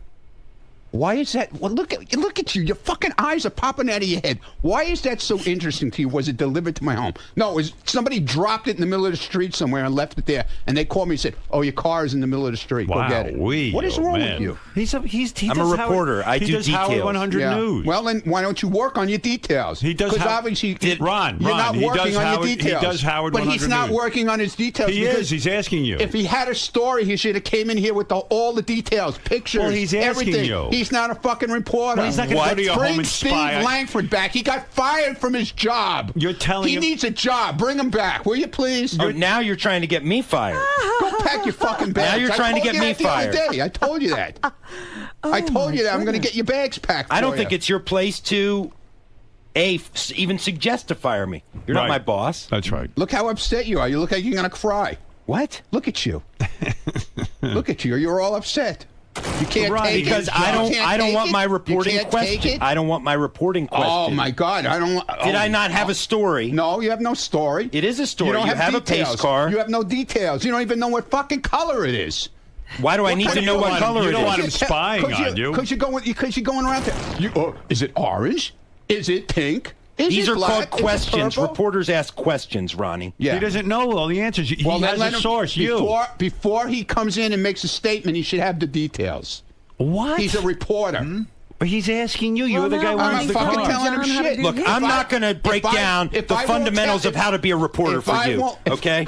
Why is that? Well, look at you. Your fucking eyes are popping out of your head. Why is that so interesting to you? Was it delivered to my home? No, it was somebody dropped it in the middle of the street somewhere and left it there. And they called me and said, "Oh, your car is in the middle of the street. Go get it." What is wrong with you? I'm a reporter. I do details. Howard 100 News. Well, then why don't you work on your details? He does. Because obviously, Ron, you're not working on your details. He does Howard 100 But he's not News. working on his details. He is. He's asking you. If he had a story, he should have came in here with all the details, pictures, Well, he's asking everything. you. He's not a fucking reporter. Well, he's not going to go to your home and Bring spy. Steve Langford back. He got fired from his job. You're telling him he needs a job. Bring him back, will you please? Oh, now you're trying to get me fired. Go pack your fucking bags. Now you're trying to get me fired. I told you that. I told you that. I'm going to get your bags packed. I don't think it's your place to even suggest to fire me. You're not my boss. That's right. Look how upset you are. You look like you're going to cry. What? Look at you. Look at you. You're all upset. You can't take because it. I don't want my reporting You can't question. take it? I don't want my reporting question. Oh my God! I don't. Did I not have a story? No, you have no story. It is a story. You don't have a details. pace car. You have no details. You don't even know what fucking color it is. Why do I need to know what color it is? You don't want him spying on you. Because you're going around there. Is it orange? Is it pink? These are black? called questions. Reporters ask questions, Ronnie. Yeah. He doesn't know all the answers. He Well, has a source. Before he comes in and makes a statement, he should have the details. What? He's a reporter. But he's asking you. You're the guy who runs the car. I'm fucking telling him shit. Look, I'm not going to break down the fundamentals of how to be a reporter for you, okay?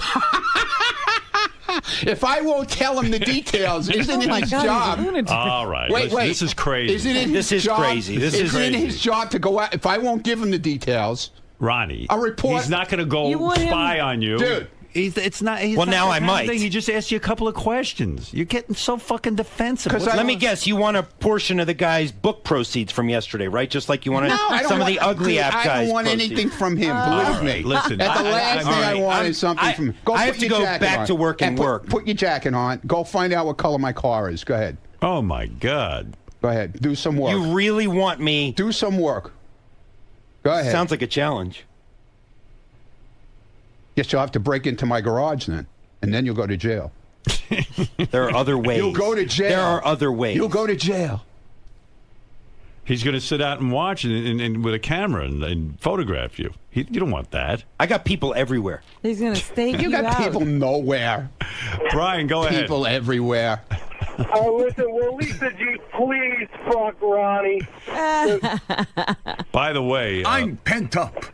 If I won't tell him the details, isn't it his job? All right. Wait. This is crazy. Isn't it his This is job? crazy. This is Isn't it his job to go out? If I won't give him the details, Ronnie, a report. He's not going to go spy on you. Dude. It's not. Well, now I might. He just asked you a couple of questions. You're getting so fucking defensive. Let me guess. You want a portion of the guy's book proceeds from yesterday, right? Just like you wanted some of the ugly app guys. I don't want anything from him. Believe me. Listen, the last thing I want is something from him. I have to go back to work and work. Put your jacket on. Go find out what color my car is. Go ahead. Oh my God. Go ahead. Do some work. You really want me? Do some work. Go ahead. Sounds like a challenge. Guess you'll have to break into my garage then, and then you'll go to jail. There are other ways. You'll go to jail. There are other ways. You'll go to jail. He's going to sit out and watch and with a camera and photograph you. You don't want that. I got people everywhere. He's going to stake you out. You got people nowhere. Brian, go ahead. People everywhere. Oh, listen, will Lisa G please fuck Ronnie? By the way, I'm pent up.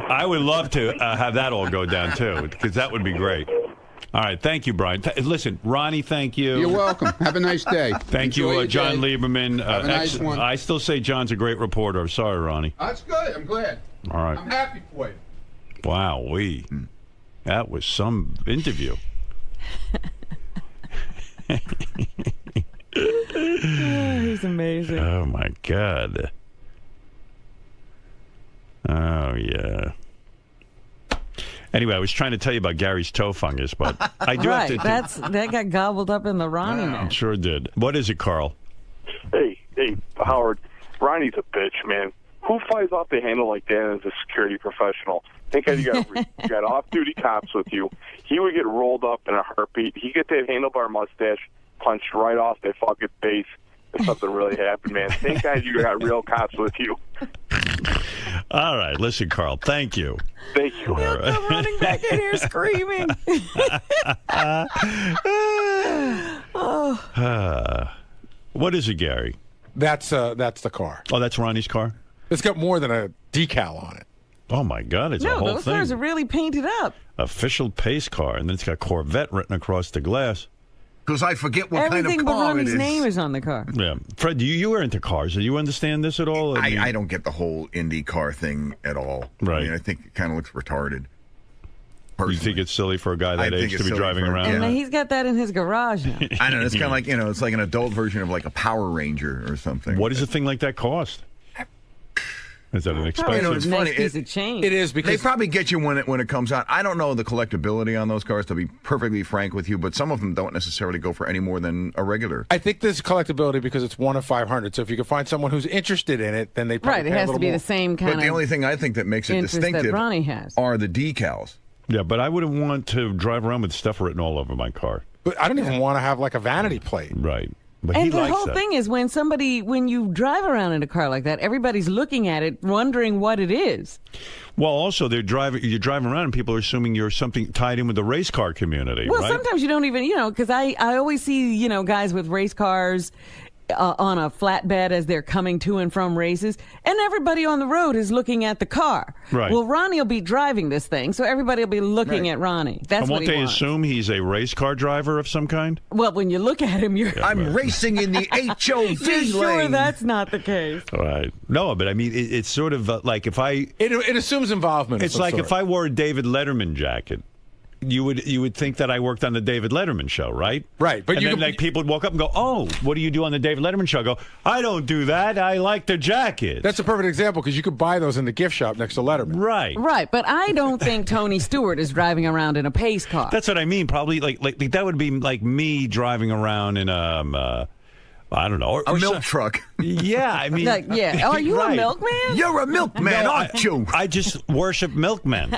I would love to have that all go down too, because that would be great. All right, thank you, Brian. Listen, Ronnie, thank you. You're welcome. Have a nice day. Thank you, John Lieberman. Have a nice one. I still say John's a great reporter. I'm sorry, Ronnie. That's good. I'm glad. All right. I'm happy for you. Wow, that was some interview. He's amazing. Oh my God. Oh yeah. Anyway, I was trying to tell you about Gary's toe fungus, but I do have to. That got gobbled up in the Ronnie net. Sure did. What is it, Carl? Hey, Howard. Ronnie's a bitch, man. Who flies off the handle like that as a security professional? Think you got off-duty cops with you. He would get rolled up in a heartbeat. He'd get that handlebar mustache punched right off that fucking face if something really happened, man. Thank God you got real cops with you. All right, listen, Carl. Thank you. Thank you. He'll come running back in here screaming. What is it, Gary? That's the car. Oh, that's Ronnie's car? It's got more than a decal on it. Oh, my God. It's a whole those thing. cars are really painted up. Official pace car. And then it's got Corvette written across the glass. Because I forget what Everything kind of but car it Ronnie's is. name is on the car. Yeah. Fred, you were into cars. Do you understand this at all? I don't get the whole Indy car thing at all. Right. I mean, I think it kind of looks retarded. You think it's silly for a guy that age to be driving around? And he's got that in his garage now. I know. It's kind of like, it's like an adult version of like a Power Ranger or something. What does a thing like that cost? Is that an expensive? It's funny. Piece of change. It is because they probably get you when it comes out. I don't know the collectability on those cars, to be perfectly frank with you, but some of them don't necessarily go for any more than a regular. I think there's collectability because it's 1 of 500. So if you can find someone who's interested in it, then they probably Right, it pay a has to little be more. the same kind of. But the only thing I think that makes it interest that distinctive Ronnie has. are the decals. Yeah, but I wouldn't want to drive around with stuff written all over my car. But I don't even want to have like a vanity plate. Right. But And he the likes whole that. thing is when you drive around in a car like that, everybody's looking at it, wondering what it is. Well, also, you're driving around and people are assuming you're something tied in with the race car community, Well, right? sometimes you don't even, because I always see, guys with race cars on a flatbed as they're coming to and from races, and everybody on the road is looking at the car. Right. Well, Ronnie will be driving this thing, so everybody will be looking at Ronnie. That's and what won't he they wants. assume he's a race car driver of some kind? Well, when you look at him, I'm racing in the HOV you're sure lane. that's not the case. Right. No, but I mean, it's sort of like if I... It assumes involvement. It's like if I wore a David Letterman jacket. You would think that I worked on the David Letterman show, right? Right, but and then like people would walk up and go, "Oh, what do you do on the David Letterman show?" I go, "I don't do that. I like the jacket." That's a perfect example because you could buy those in the gift shop next to Letterman. Right. Right, but I don't think Tony Stewart is driving around in a pace car. That's what I mean. Probably like that would be like me driving around in I don't know. A milk truck. Yeah, I mean... Are you a milkman? You're a milkman, aren't you? I just worship milkmen.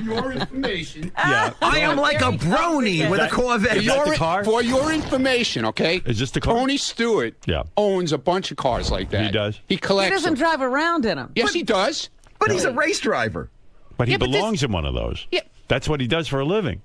Your information. Yeah. I am like a brony with a Corvette. Is that the car? For your information, okay? Is this the car? Tony Stewart owns a bunch of cars like that. He does? He collects He doesn't them. drive around in them. Yes, he does. But he's a race driver. But he Yeah, but belongs in one of those. Yeah. That's what he does for a living.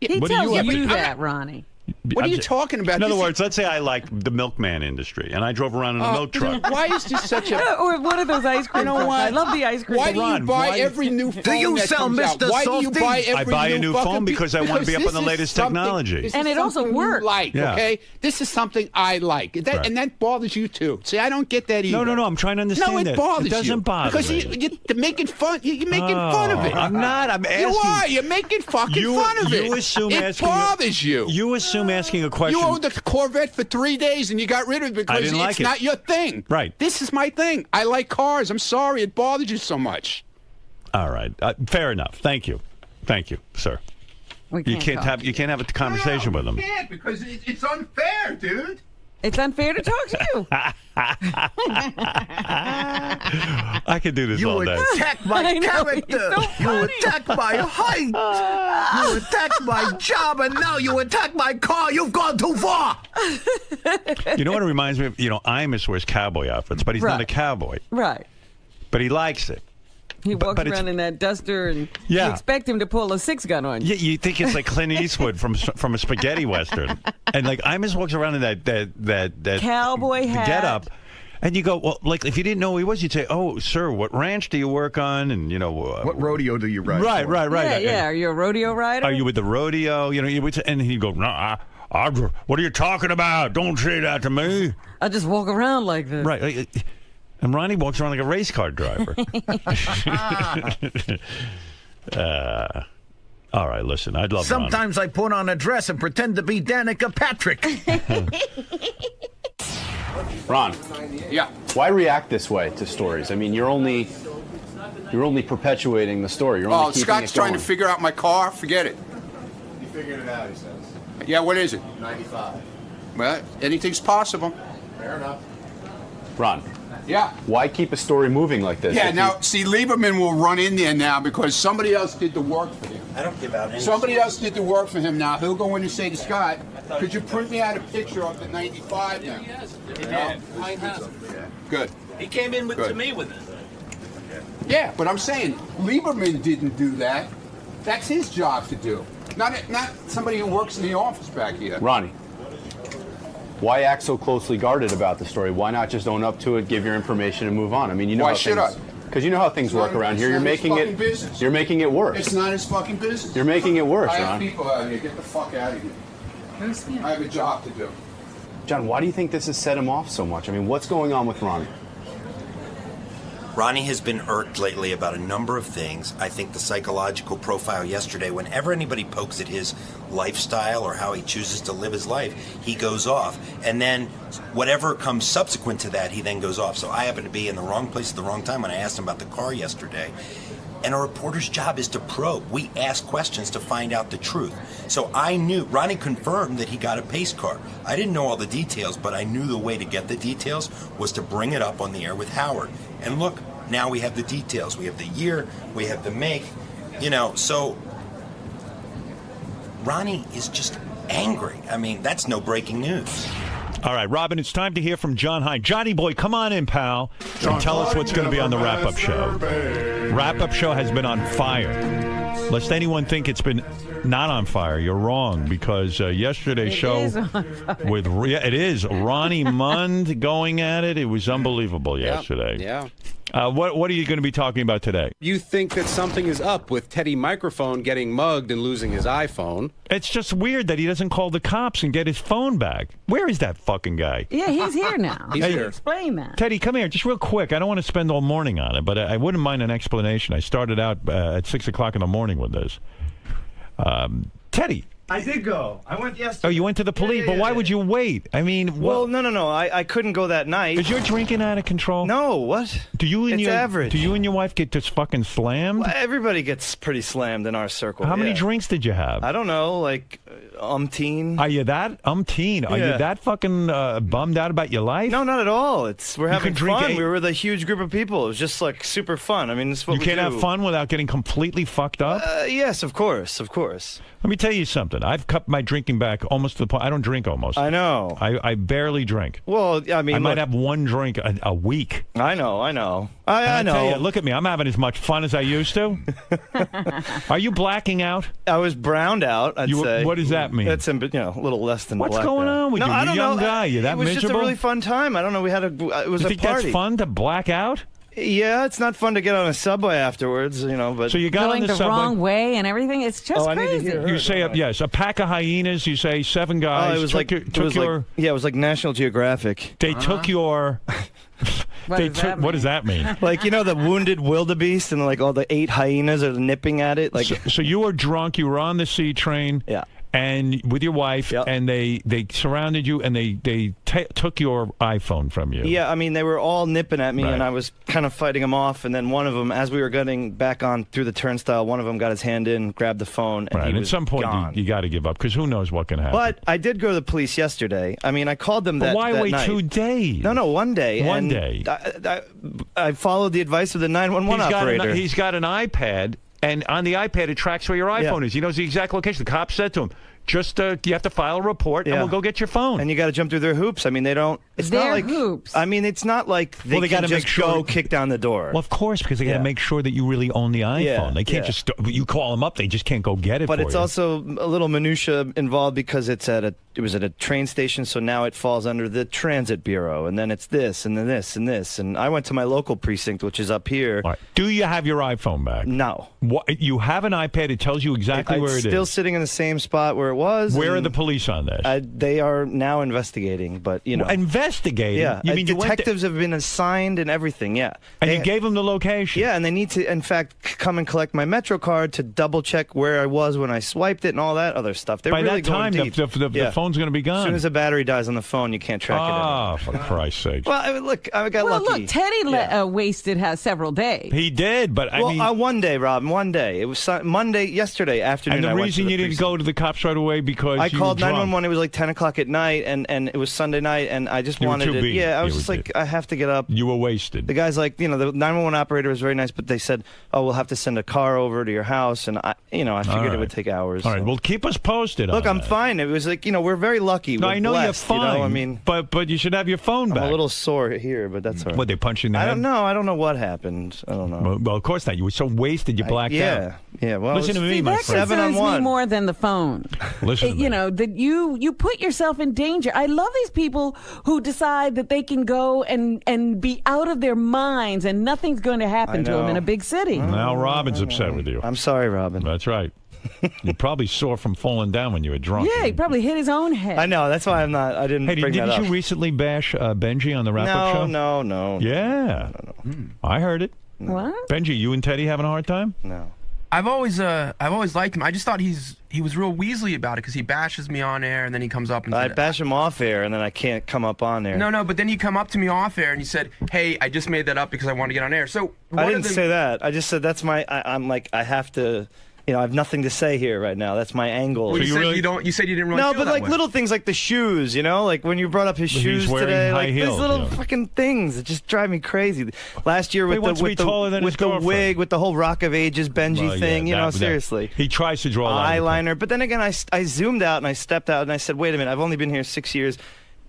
He What do tells you- you I'm that, Ronnie. What are you talking about? In other This is- words, let's say I like the milkman industry, and I drove around in a milk truck. Why is this such a... Or one of those ice cream trucks. I love the ice cream Why do you Ron, buy why- every new phone Do you that sell comes out? Mr. Why do you Softy? buy every I buy a new fucking phone because I want to be up on the latest technology. This And is it also something you works. like, Yeah. okay? This is something I like. Right. And that bothers you too. See, I don't get that either. No, I'm trying to understand No, it that. bothers It doesn't you. bother because me. you're making fun. You're making fun of it. I'm not. I'm asking. You are. You're making fucking fun of it. You assume it asking. bothers you. You assume asking a question. You owned a Corvette for 3 days and you got rid of it because didn't it's like it. not your thing. Right. This is my thing. I like cars. I'm sorry it bothers you so much. All right. Fair enough. Thank you, sir. We You can't talk. have a conversation with him. You can't because it's unfair, dude. It's unfair to talk to you. I could do this all day. attack my I know, character. it's so You attack my height. You attack my job, and now you attack my car. You've gone too far. You know what it reminds me of? Imus wears cowboy outfits, but he's not a Right. cowboy. Right. But he likes it. He walks but it's- around in that duster, and Yeah. you expect him to pull a 6-gun on you. Yeah, you think it's like Clint Eastwood from a spaghetti western, and like Imus walks around in that Cowboy hat. get up, and you go, well, like if you didn't know who he was, you'd say, "Oh, sir, what ranch do you work on?" And What rodeo do you ride? Right. Yeah. Are you a rodeo rider? Are you with the rodeo? You would say, and he'd go, "No, what are you talking about? Don't say that to me." I just walk around like this. Right. And Ronnie walks around like a race car driver. All right, listen, I'd love Sometimes I put on a dress and pretend to be Danica Patrick. Ron, Yeah. why react this way to stories? I mean, you're only perpetuating the story. You're only keeping Scott's it trying going. to figure out my car. Forget it. He figured it out, he says. Yeah, what is it? 95. Well, anything's possible. Fair enough. Ron, Yeah. why keep a story moving like this? Yeah, If now, see, Lieberman will run in there now because somebody else did the work for him. I don't give out any. Somebody else did the work for him now. He'll go in and say to Scott, could you print me out a picture of the 95 now? Good. He came in to Good. me with it. Yeah, but I'm saying Lieberman didn't do that. That's his job to do. Not somebody who works in the office back here. Ronnie, why act so closely guarded about the story? Why not just own up to it, give your information, and move on? I mean, you know Why how should things, Because you know how things work around here. You're making it. You're making it worse. It's not his fucking business. You're making it worse, I have Ron. people out here. Get the fuck out of here. I have a job to do. John, why do you think this has set him off so much? I mean, what's going on with Ronnie? Ronnie has been irked lately about a number of things. I think the psychological profile yesterday, whenever anybody pokes at his lifestyle or how he chooses to live his life, he goes off. And then whatever comes subsequent to that, he then goes off. So I happen to be in the wrong place at the wrong time when I asked him about the car yesterday. And a reporter's job is to probe. We ask questions to find out the truth. So I knew, Ronnie confirmed that he got a pace car. I didn't know all the details, but I knew the way to get the details was to bring it up on the air with Howard. And look, now we have the details. We have the year, we have the make, so Ronnie is just angry. I mean, that's no breaking news. All right, Robin, it's time to hear from John Hein. Johnny boy, come on in, pal, and tell us what's going to be on the wrap-up show. Wrap-up show has been on fire. Lest anyone think it's been not on fire, you're wrong, because yesterday's show with it is Ronnie Mund going at it. It was unbelievable yesterday. Yeah. What are you going to be talking about today? You think that something is up with Teddy Microphone getting mugged and losing his iPhone. It's just weird that he doesn't call the cops and get his phone back. Where is that fucking guy? Yeah, he's here now. He's here. Explain that. Teddy, come here, just real quick. I don't want to spend all morning on it, but I wouldn't mind an explanation. I started out at 6 o'clock in the morning with this. Teddy. I did go. I went yesterday. Oh, you went to the police, but why would you wait? I mean, well, no. I couldn't go that night. Is your drinking out of control? No, what? It's average. Do you and your wife get just fucking slammed? Well, everybody gets pretty slammed in our circle. How many drinks did you have? I don't know, like umpteen. Are you that umpteen? Are you that fucking bummed out about your life? No, not at all. We're having fun. We were with a huge group of people. It was just like super fun. I mean, this is what you can't have fun without getting completely fucked up. Yes, of course. Let me tell you something. I've cut my drinking back almost to the point. I don't drink almost. I know. I barely drink. Well, I mean, I might have one drink a week. I know. I know. Tell you, look at me. I'm having as much fun as I used to. Are you blacking out? I was browned out, I'd say. What does that mean? That's a little less than What's blacked going out. on with you? I You're a don't young know. guy. You're that miserable? It was just a really fun time. I don't know. It was you a think party. That's fun to black out? Yeah, it's not fun to get on a subway afterwards, but so you got going on the subway wrong way and everything. It's just crazy. I need to hear her. You say yes, a pack of hyenas. You say 7 guys. It was it was like National Geographic. They took your. What does that mean? Like the wounded wildebeest and like all the 8 hyenas are nipping at it. Like so you were drunk. You were on the C train. Yeah. And with your wife, and they surrounded you, and they took your iPhone from you. Yeah, I mean, they were all nipping at me, and I was kind of fighting them off. And then one of them, as we were getting back on through the turnstile, one of them got his hand in, grabbed the phone, and he was at some point, gone. you got to give up, because who knows what can happen. But I did go to the police yesterday. I mean, I called them that why that wait night. 2 days? No, 1 day. One day. I followed the advice of the 911 operator. He's got an iPad, and on the iPad, it tracks where your iPhone is. He knows the exact location. The cop said to him, just you have to file a report, and we'll go get your phone. And you got to jump through their hoops. I mean, they don't. It's their not like hoops. I mean, it's not like they got to just make sure go kick down the door. Well, of course, because they got to make sure that you really own the iPhone. Yeah, They can't just you call them up. They just can't go get it. But for it's you. also a little minutia involved because it was at a train station, so now it falls under the Transit Bureau, and then it's this, and then this, and this. And I went to my local precinct, which is up here. All right. Do you have your iPhone back? No. What, you have an iPad. It tells you exactly where it is. It's still sitting in the same spot where it was. Where are the police on this? They are now investigating, but investigating. Yeah, you mean detectives have been assigned and everything. Yeah, and you gave them the location. Yeah, and they need to, in fact, come and collect my Metro card to double check where I was when I swiped it and all that other stuff. They're By really that time, going deep. the phone's going to be gone. As soon as the battery dies on the phone, you can't track it anymore. Oh, for Christ's sake! Well, I mean, look, I got lucky. Look, Teddy wasted several days. He did, but I mean, 1 day, Robin. 1 day. It was yesterday afternoon. And the reason you didn't go to the cops right away because I called 911. It was like 10 o'clock at night, and it was Sunday night, and I just wanted it. Yeah, I was just like, I have to get up. You were wasted. The guy's like, the 911 operator was very nice, but they said, "Oh, we'll have to send a car over to your house," and I figured it would take hours. All right, well, keep us posted. Look, I'm fine. It was like, we're very lucky. No, we're I know blessed, you're fine. I mean, but you should have your phone back. I'm a little sore here, but that's all right. What, they punch you in the head? I don't know. I don't know what happened. I don't know. Well, of course not. You were so wasted, you blacked out. Yeah. Well, listen to me, my friend. That concerns me more than the phone. Listen to me. That you put yourself in danger. I love these people who decide that they can go and be out of their minds and nothing's going to happen to them in a big city. Now Robin's upset with you. I'm sorry, Robin. That's right. You're probably sore from falling down when you were drunk. Yeah, he probably hit his own head. I know. That's why I didn't Hey, bring that didn't up. you recently bash Benji on the wrap-up show? No. Yeah. I heard it. What? Benji, you and Teddy having a hard time? No. I've always liked him. I just thought he was real Weasley about it because he bashes me on air and then he comes up and I bash him off air and then I can't come up on there. No, but then you come up to me off air and you said, "Hey, I just made that up because I want to get on air." So I didn't say that. I just said that's my. I'm like I have to. I have nothing to say here right now. That's my angle. Well, you said you didn't really. No, feel but that like way. little things like the shoes. Like when you brought up his He's shoes wearing today, high like heels, these little fucking things that just drive me crazy. Last year He wants to be taller than his with the girlfriend. wig, with the whole Rock of Ages Benji Well, thing. yeah, that- Seriously. He tries to draw a line. Eyeliner, but then again, I zoomed out and I stepped out and I said, wait a minute, I've only been here 6 years.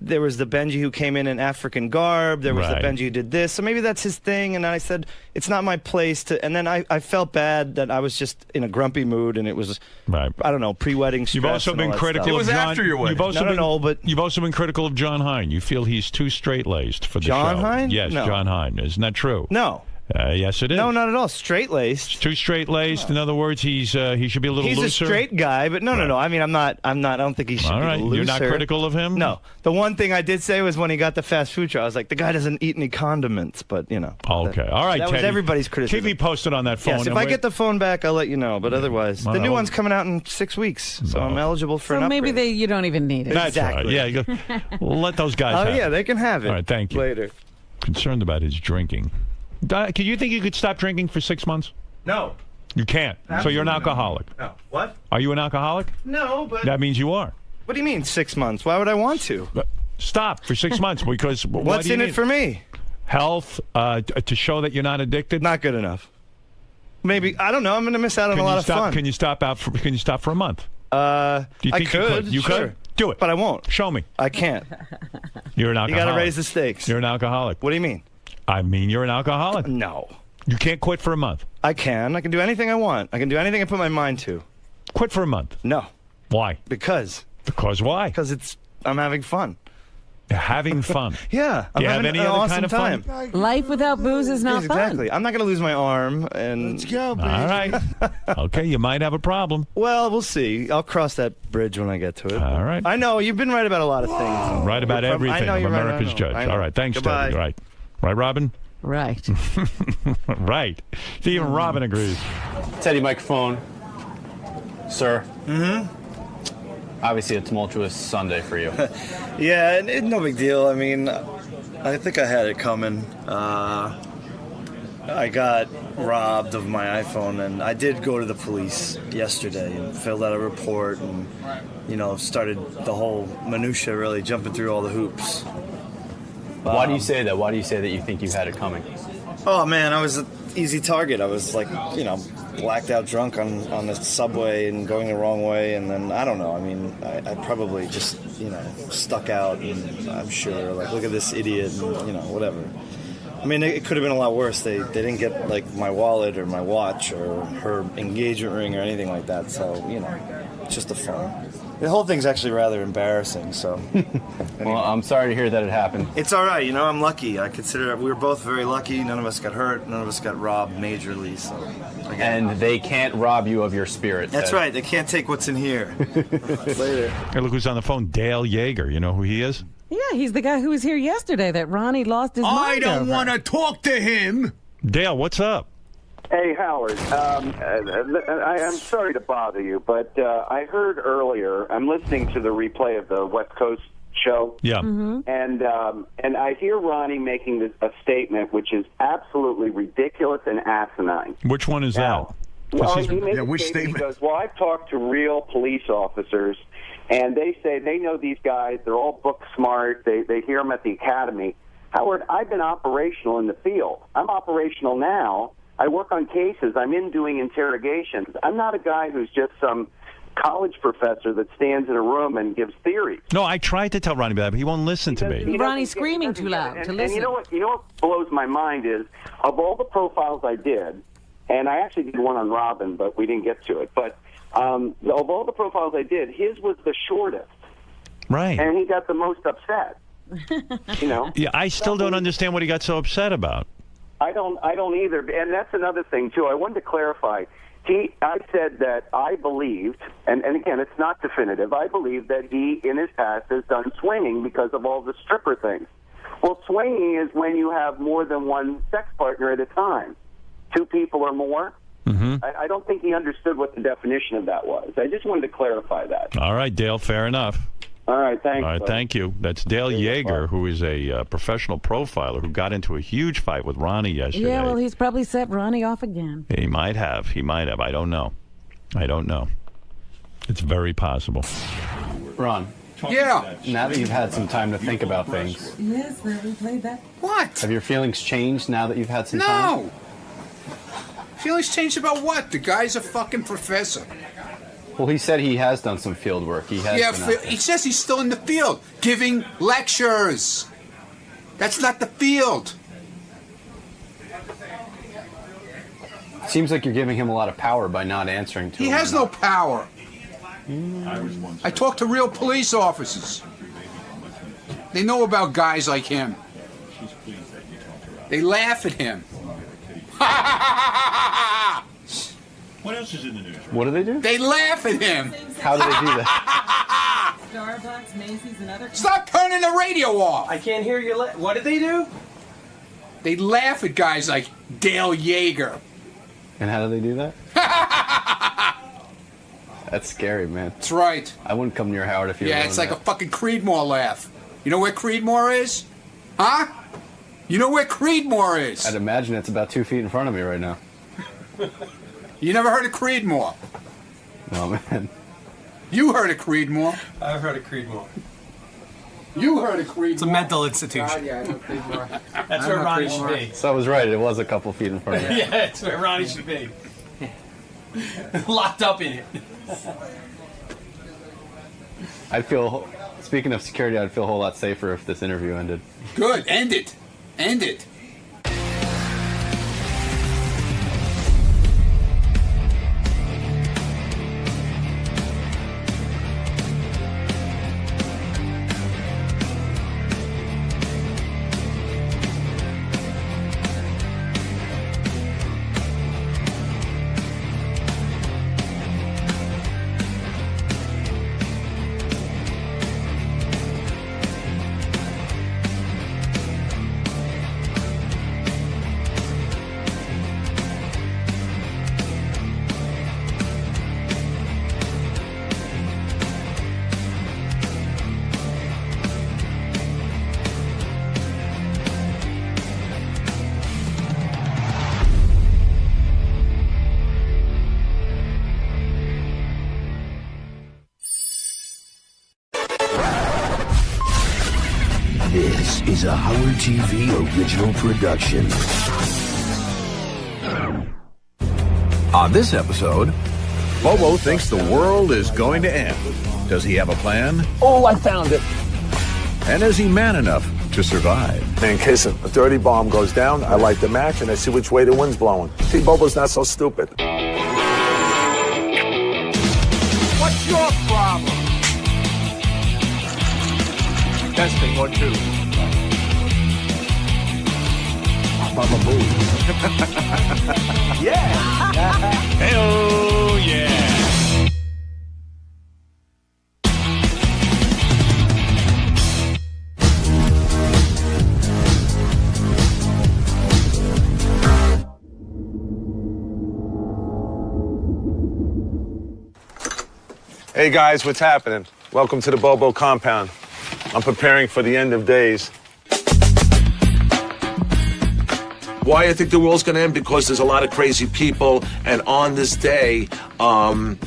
There was the Benji who came in African garb. There was the Right. Benji who did this. So maybe that's his thing. And I said, it's not my place to. And then I felt bad that I was just in a grumpy mood and it was, right. I don't know, pre-wedding stress. You've also and all been that critical stuff. of John. You've also but you've also been critical of John Hine. You feel he's too straight-laced for the John show. Hine? Yes, No. John Hine. Isn't that true? No. Yes, it is. No, not at all. Straight-laced. Too straight-laced. In other words, he should be a little He's looser. a straight guy, but no. I mean, I'm not. I don't think he should All be right. looser. You're not critical of him? No. The one thing I did say was when he got the fast food truck, I was like, the guy doesn't eat any condiments, but Okay. that- All right, That was Teddy. everybody's criticism. Keep me posted on that phone. Yes, if and I we're- get the phone back, I'll let you know. But otherwise, Well, the new no. one's coming out in 6 weeks, so I'm eligible for So an maybe upgrade. you don't even need it. That's Exactly. right. Yeah, let those guys Oh, have yeah, it. they can have it. All right, thank you. Later. Concerned about his drinking. Can you think you could stop drinking for 6 months? No. You can't. So you're an alcoholic. No. What? Are you an alcoholic? No, but That means you are. what do you mean 6 months? Why would I want to? Stop for 6 months because What's in it for me? Health, to show that you're not addicted. Not good enough. Maybe I don't know. I'm going to miss out on a lot of fun. Can you stop for a month? Do you think I could. You sure. could? Do it. But I won't. Show me. I can't. You're an You alcoholic. got to raise the stakes. You're an alcoholic. What do you mean? I mean, you're an alcoholic. No. You can't quit for a month. I can. I can do anything I want. I can do anything I put my mind to. Quit for a month. No. Why? Because why? Because I'm having fun. Having fun. Yeah. Do you have having any an other awesome kind of time. fun? Life without booze is not Yes, fun. exactly. I'm not going to lose my arm. And let's go, baby. All right. Okay, you might have a problem. Well, we'll see. I'll cross that bridge when I get to it. All right. I know you've been right about a lot of things. Right about You're from- I everything. know I'm you're right, I America's know. judge. I know. All right. Thanks, Goodbye. Teddy. Right. Right, Robin? Right. Right. See, even Robin agrees. Teddy, microphone. Sir. Mm-hmm. Obviously a tumultuous Sunday for you. Yeah, no big deal. I mean, I think I had it coming. I got robbed of my iPhone, and I did go to the police yesterday and filled out a report and, started the whole minutia, really jumping through all the hoops. Why do you say that? Why do you say that you think you had it coming? Oh, man, I was an easy target. I was like, blacked out drunk on the subway and going the wrong way, and then, I don't know, I mean, I probably just, stuck out, and I'm sure, like, look at this idiot, and, whatever. I mean, it could have been a lot worse. They didn't get, like, my wallet or my watch or her engagement ring or anything like that, so, it's just a fun. The whole thing's actually rather embarrassing, so... Well, I'm sorry to hear that it happened. It's all right, I'm lucky. I consider we were both very lucky. None of us got hurt. None of us got robbed majorly, so... And they can't rob you of your spirit. That's Ted. right. They can't take what's in here. Later. Hey, look who's on the phone. Dale Yeager. You know who he is? Yeah, he's the guy who was here yesterday that Ronnie lost his mind over. to talk to him. Dale, what's up? Hey, Howard. I'm sorry to bother you, but I heard earlier, I'm listening to the replay of the West Coast show. Yeah. Mm-hmm. And I hear Ronnie making a statement which is absolutely ridiculous and asinine. Which one is Now, that? Well, he made a statement. He goes, well, I've talked to real police officers, and they say they know these guys. They're all book smart. They hear them at the academy. Howard, I've been operational in the field. I'm operational now. I work on cases. I'm in doing interrogations. I'm not a guy who's just some college professor that stands in a room and gives theories. No, I tried to tell Ronnie that, but he won't listen to me. Ronnie's screaming too loud to listen. And you know what blows my mind is, of all the profiles I did, and I actually did one on Robin, but we didn't get to it, but of all the profiles I did, his was the shortest. Right. And he got the most upset. Yeah, I still don't understand what he got so upset about. I don't either. And that's another thing, too. I wanted to clarify. I said that I believed, and again, it's not definitive, I believe that he, in his past, has done swinging because of all the stripper things. Well, swinging is when you have more than one sex partner at a time, 2 people or more. Mm-hmm. I don't think he understood what the definition of that was. I just wanted to clarify that. All right, Dale, fair enough. All right, thanks. All right, thank you. That's Dale Yeager, who is a professional profiler who got into a huge fight with Ronnie yesterday. Yeah, well, he's probably set Ronnie off again. He might have. I don't know. It's very possible. Ron. Yeah. Now that you've had some time to think about things. Yes, we played that. What? Have your feelings changed now that you've had some time? No. Feelings changed about what? The guy's a fucking professor. Well, he said he has done some field work. He has. Yeah, he says he's still in the field, giving lectures. That's not the field. Seems like you're giving him a lot of power by not answering to him. He has no power. I talk to real police officers. They know about guys like him. They laugh at him. What else is in the news? What do they do? They laugh at him. How do they do that? Starbucks, Macy's, and other. Stop turning the radio off. I can't hear you. What did they do? They laugh at guys like Dale Yeager. And how do they do that? That's scary, man. That's right. I wouldn't come near Howard if you were Yeah, doing it's like that. a fucking Creedmoor laugh. You know where Creedmoor is? Huh? You know where Creedmoor is? I'd imagine it's about 2 feet in front of me right now. You never heard of Creedmoor? No, man. You heard of Creedmoor. I've heard of Creedmoor. You heard of Creedmoor. It's a mental institution. God, yeah, I know Creedmoor. That's where Ronnie should be. So I was right. It was a couple feet in front of me. Yeah, that's where Ronnie should be. Locked up in it. I'd feel, speaking of security, I'd feel a whole lot safer if this interview ended. Good. End it. End it. This is a Howard TV original production. On this episode, Bobo thinks the world is going to end. Does he have a plan? Oh, I found it. And is he man enough to survive? In case a dirty bomb goes down, I light the match and I see which way the wind's blowing. See, Bobo's not so stupid. What's your problem? Testing 1, 2. Baba Boo. Yeah. Hey-oh, yeah. Hey guys, what's happening? Welcome to the Bobo compound. I'm preparing for the end of days. Why I think the world's going to end? Because there's a lot of crazy people, and on this day, December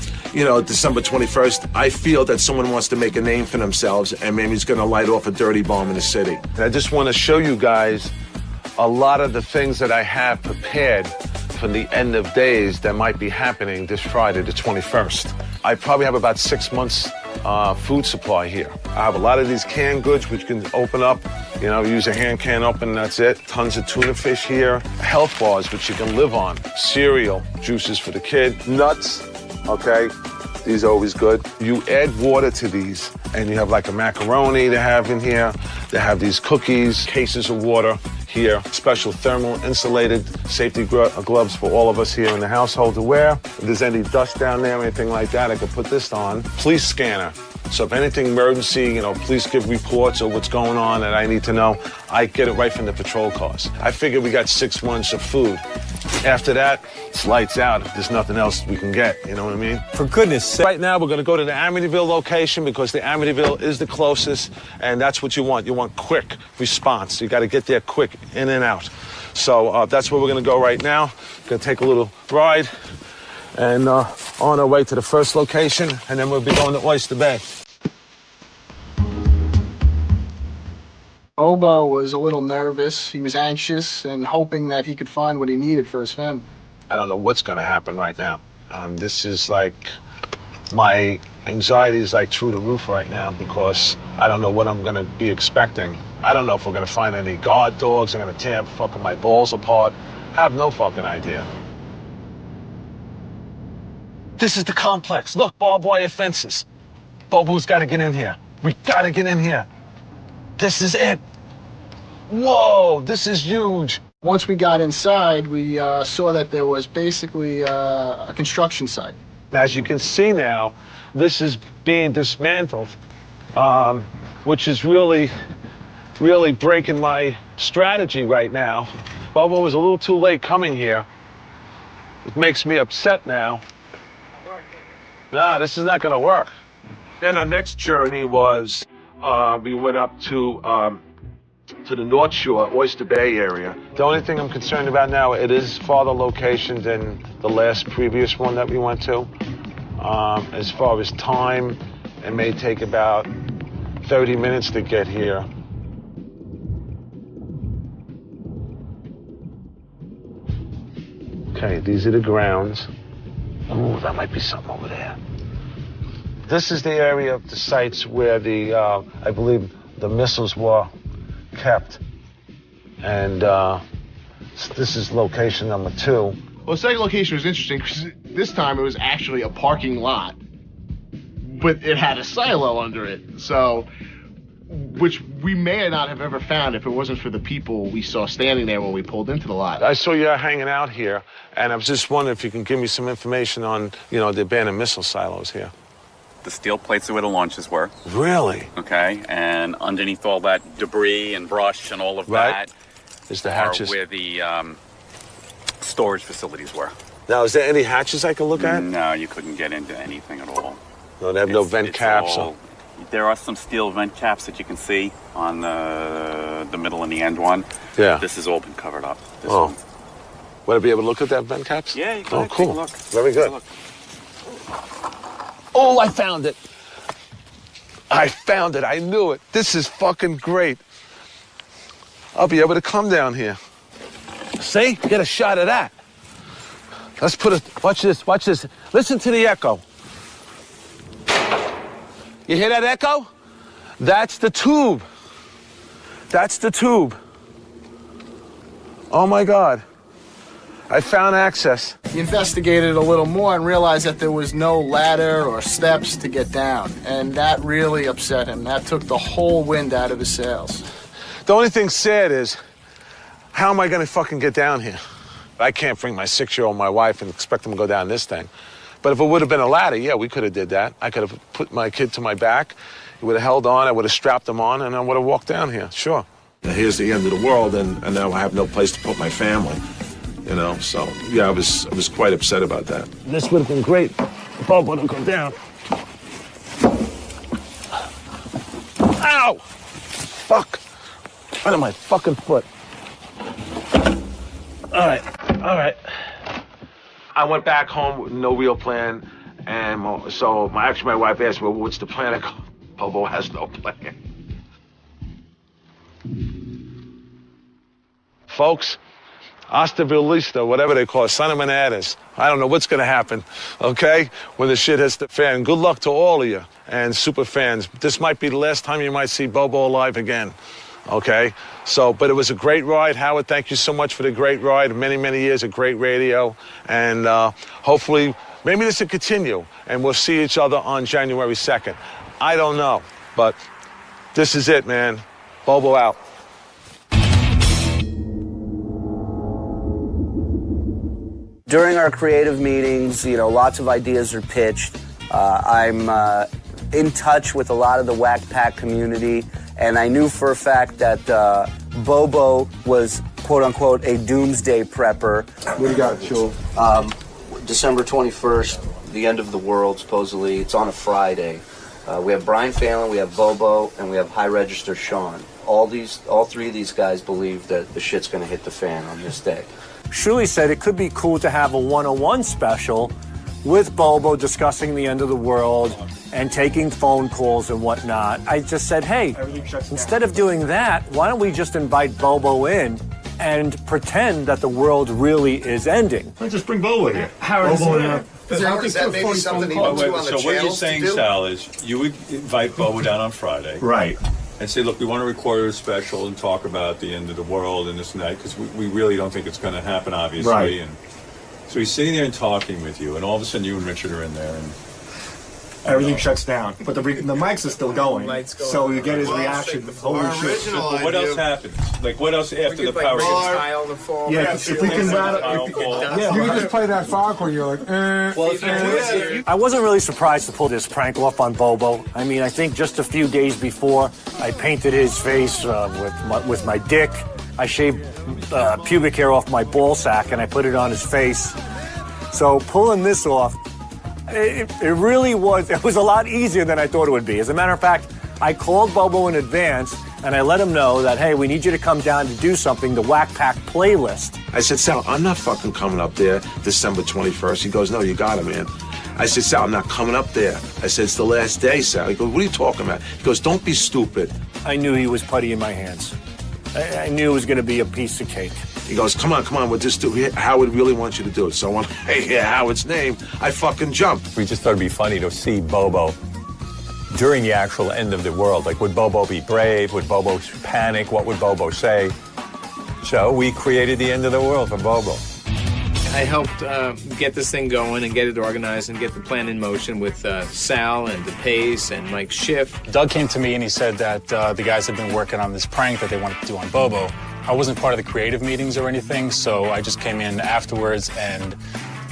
21st, I feel that someone wants to make a name for themselves, and maybe he's going to light off a dirty bomb in the city. And I just want to show you guys a lot of the things that I have prepared for the end of days that might be happening this Friday, the 21st. I probably have about 6 months food supply here. I have a lot of these canned goods which you can open up, use a hand can open and that's it. Tons of tuna fish here. Health bars which you can live on. Cereal, juices for the kid. Nuts, okay? These are always good. You add water to these and you have like a macaroni they have in here. They have these cookies, cases of water. here. Special thermal insulated safety gloves for all of us here in the household to wear. If there's any dust down there or anything like that, I can put this on. Police scanner. So if anything emergency, police give reports or what's going on that I need to know, I get it right from the patrol cars. I figure we got 6 months of food. After that, it's lights out if there's nothing else we can get, you know what I mean? For goodness sake. Right now, we're going to go to the Amityville location because the Amityville is the closest, and that's what you want. You want quick response. You got to get there quick, in and out. So that's where we're going to go right now. Going to take a little ride and on our way to the first location, and then we'll be going to Oyster Bay. Bobo was a little nervous. He was anxious and hoping that he could find what he needed for his family. I don't know what's going to happen right now. This is like, my anxiety is like through the roof right now because I don't know what I'm going to be expecting. I don't know if we're going to find any guard dogs. I'm going to tear fucking my balls apart. I have no fucking idea. This is the complex. Look, barbed wire fences. Bobo's got to get in here. We got to get in here. This is it. Whoa, this is huge. Once we got inside, we saw that there was basically a construction site. As you can see now, this is being dismantled, which is really breaking my strategy right now. Bobo was a little too late coming here. It makes me upset now. Nah, this is not gonna work. Then our next journey was, we went up to the North Shore, Oyster Bay area. The only thing I'm concerned about now, it is farther location than the last previous one that we went to. As far as time, it may take about 30 minutes to get here. Okay, these are the grounds. Oh, that might be something over there. This is the area of the sites where the, I believe, the missiles were kept. And this is location number 2. Well, the second location was interesting because this time it was actually a parking lot, but it had a silo under it. So, which we may not have ever found if it wasn't for the people we saw standing there when we pulled into the lot. I saw you hanging out here, and I was just wondering if you can give me some information on, the abandoned missile silos here. The steel plates are where the launches were. Really? Okay, and underneath all that debris and brush and all of that is the hatches. Are where the storage facilities were. Now, is there any hatches I can look at? No, you couldn't get into anything at all. No, they have no vent caps. There are some steel vent caps that you can see on the middle and the end one. Yeah. This has all been covered up. Would I be able to look at that vent caps? Yeah, you can. Cool. Take a look. Very good. Oh, I found it. I found it. I knew it. This is fucking great. I'll be able to come down here. See? Get a shot of that. Let's put a... Watch this. Watch this. Listen to the echo. You hear that echo? That's the tube. That's the tube. Oh, my God. I found access. He investigated a little more and realized that there was no ladder or steps to get down. And that really upset him. That took the whole wind out of his sails. The only thing sad is, how am I going to fucking get down here? I can't bring my 6-year-old, my wife, and expect them to go down this thing. But if it would have been a ladder, yeah, we could have did that. I could have put my kid to my back. He would have held on. I would have strapped him on, and I would have walked down here. Sure. Here's the end of the world, and now I have no place to put my family. So yeah, I was quite upset about that. This would have been great if Bob wouldn't go down. Ow! Fuck! Right on my fucking foot. All right. I went back home with no real plan, and so my wife asked me, well, what's the plan? I go, Bobo has no plan. Folks, hasta vista, whatever they call it, son of manadas. I don't know what's going to happen, okay, when the shit hits the fan. Good luck to all of you and super fans. This might be the last time you might see Bobo alive again, okay? So, but it was a great ride. Howard, thank you so much for the great ride. Many, many years of great radio. And hopefully, maybe this will continue, and we'll see each other on January 2nd. I don't know, but this is it, man. Bobo out. During our creative meetings, you know, lots of ideas are pitched. I'm in touch with a lot of the Whack Pack community, and I knew for a fact that Bobo was, quote-unquote, a doomsday prepper. What do you got, Chul? December 21st, the end of the world, supposedly. It's on a Friday. We have Brian Phelan, we have Bobo, and we have High Register Sean. All three of these guys believe that the shit's going to hit the fan on this day. Shuli said it could be cool to have a 101 special with Bobo discussing the end of the world and taking phone calls and whatnot. I just said, hey, instead of doing that, why don't we just invite Bobo in and pretend that the world really is ending? Let's just bring Bobo here. Is that maybe something he would do on the So what you're channels saying, to do? Sal, is you would invite Bobo down on Friday. Right. And say, look, we want to record a special and talk about the end of the world and this and that, because we really don't think it's going to happen, obviously. Right. And so he's sitting there and talking with you, and all of a sudden you and Richard are in there, and Everything shuts down, but the mics are still going. So you get his reaction. Holy shit! But what else happens? Like what else after the power gets? Yeah, if we can rattle, you can just play that fog when you're like, I wasn't really surprised to pull this prank off on Bobo. I mean, I think just a few days before, I painted his face with my dick. I shaved pubic hair off my ball sack and I put it on his face. So pulling this off, it really was, it was a lot easier than I thought it would be. As a matter of fact, I called Bobo in advance and I let him know that, hey, we need you to come down to do something, the Whack Pack playlist. I said, Sal, I'm not fucking coming up there December 21st. He goes, no, you got it, man. I said, Sal, I'm not coming up there. I said, it's the last day, Sal. He goes, what are you talking about? He goes, don't be stupid. I knew he was putty in my hands. I knew it was going to be a piece of cake. He goes, come on, we'll just do it. Howard really wants you to do it. So when I hear Howard's name, I fucking jumped. We just thought it'd be funny to see Bobo during the actual end of the world. Like, would Bobo be brave? Would Bobo panic? What would Bobo say? So we created the end of the world for Bobo. I helped get this thing going and get it organized and get the plan in motion with Sal and DePace and Mike Schiff. Doug came to me and he said that the guys had been working on this prank that they wanted to do on Bobo. I wasn't part of the creative meetings or anything, so I just came in afterwards, and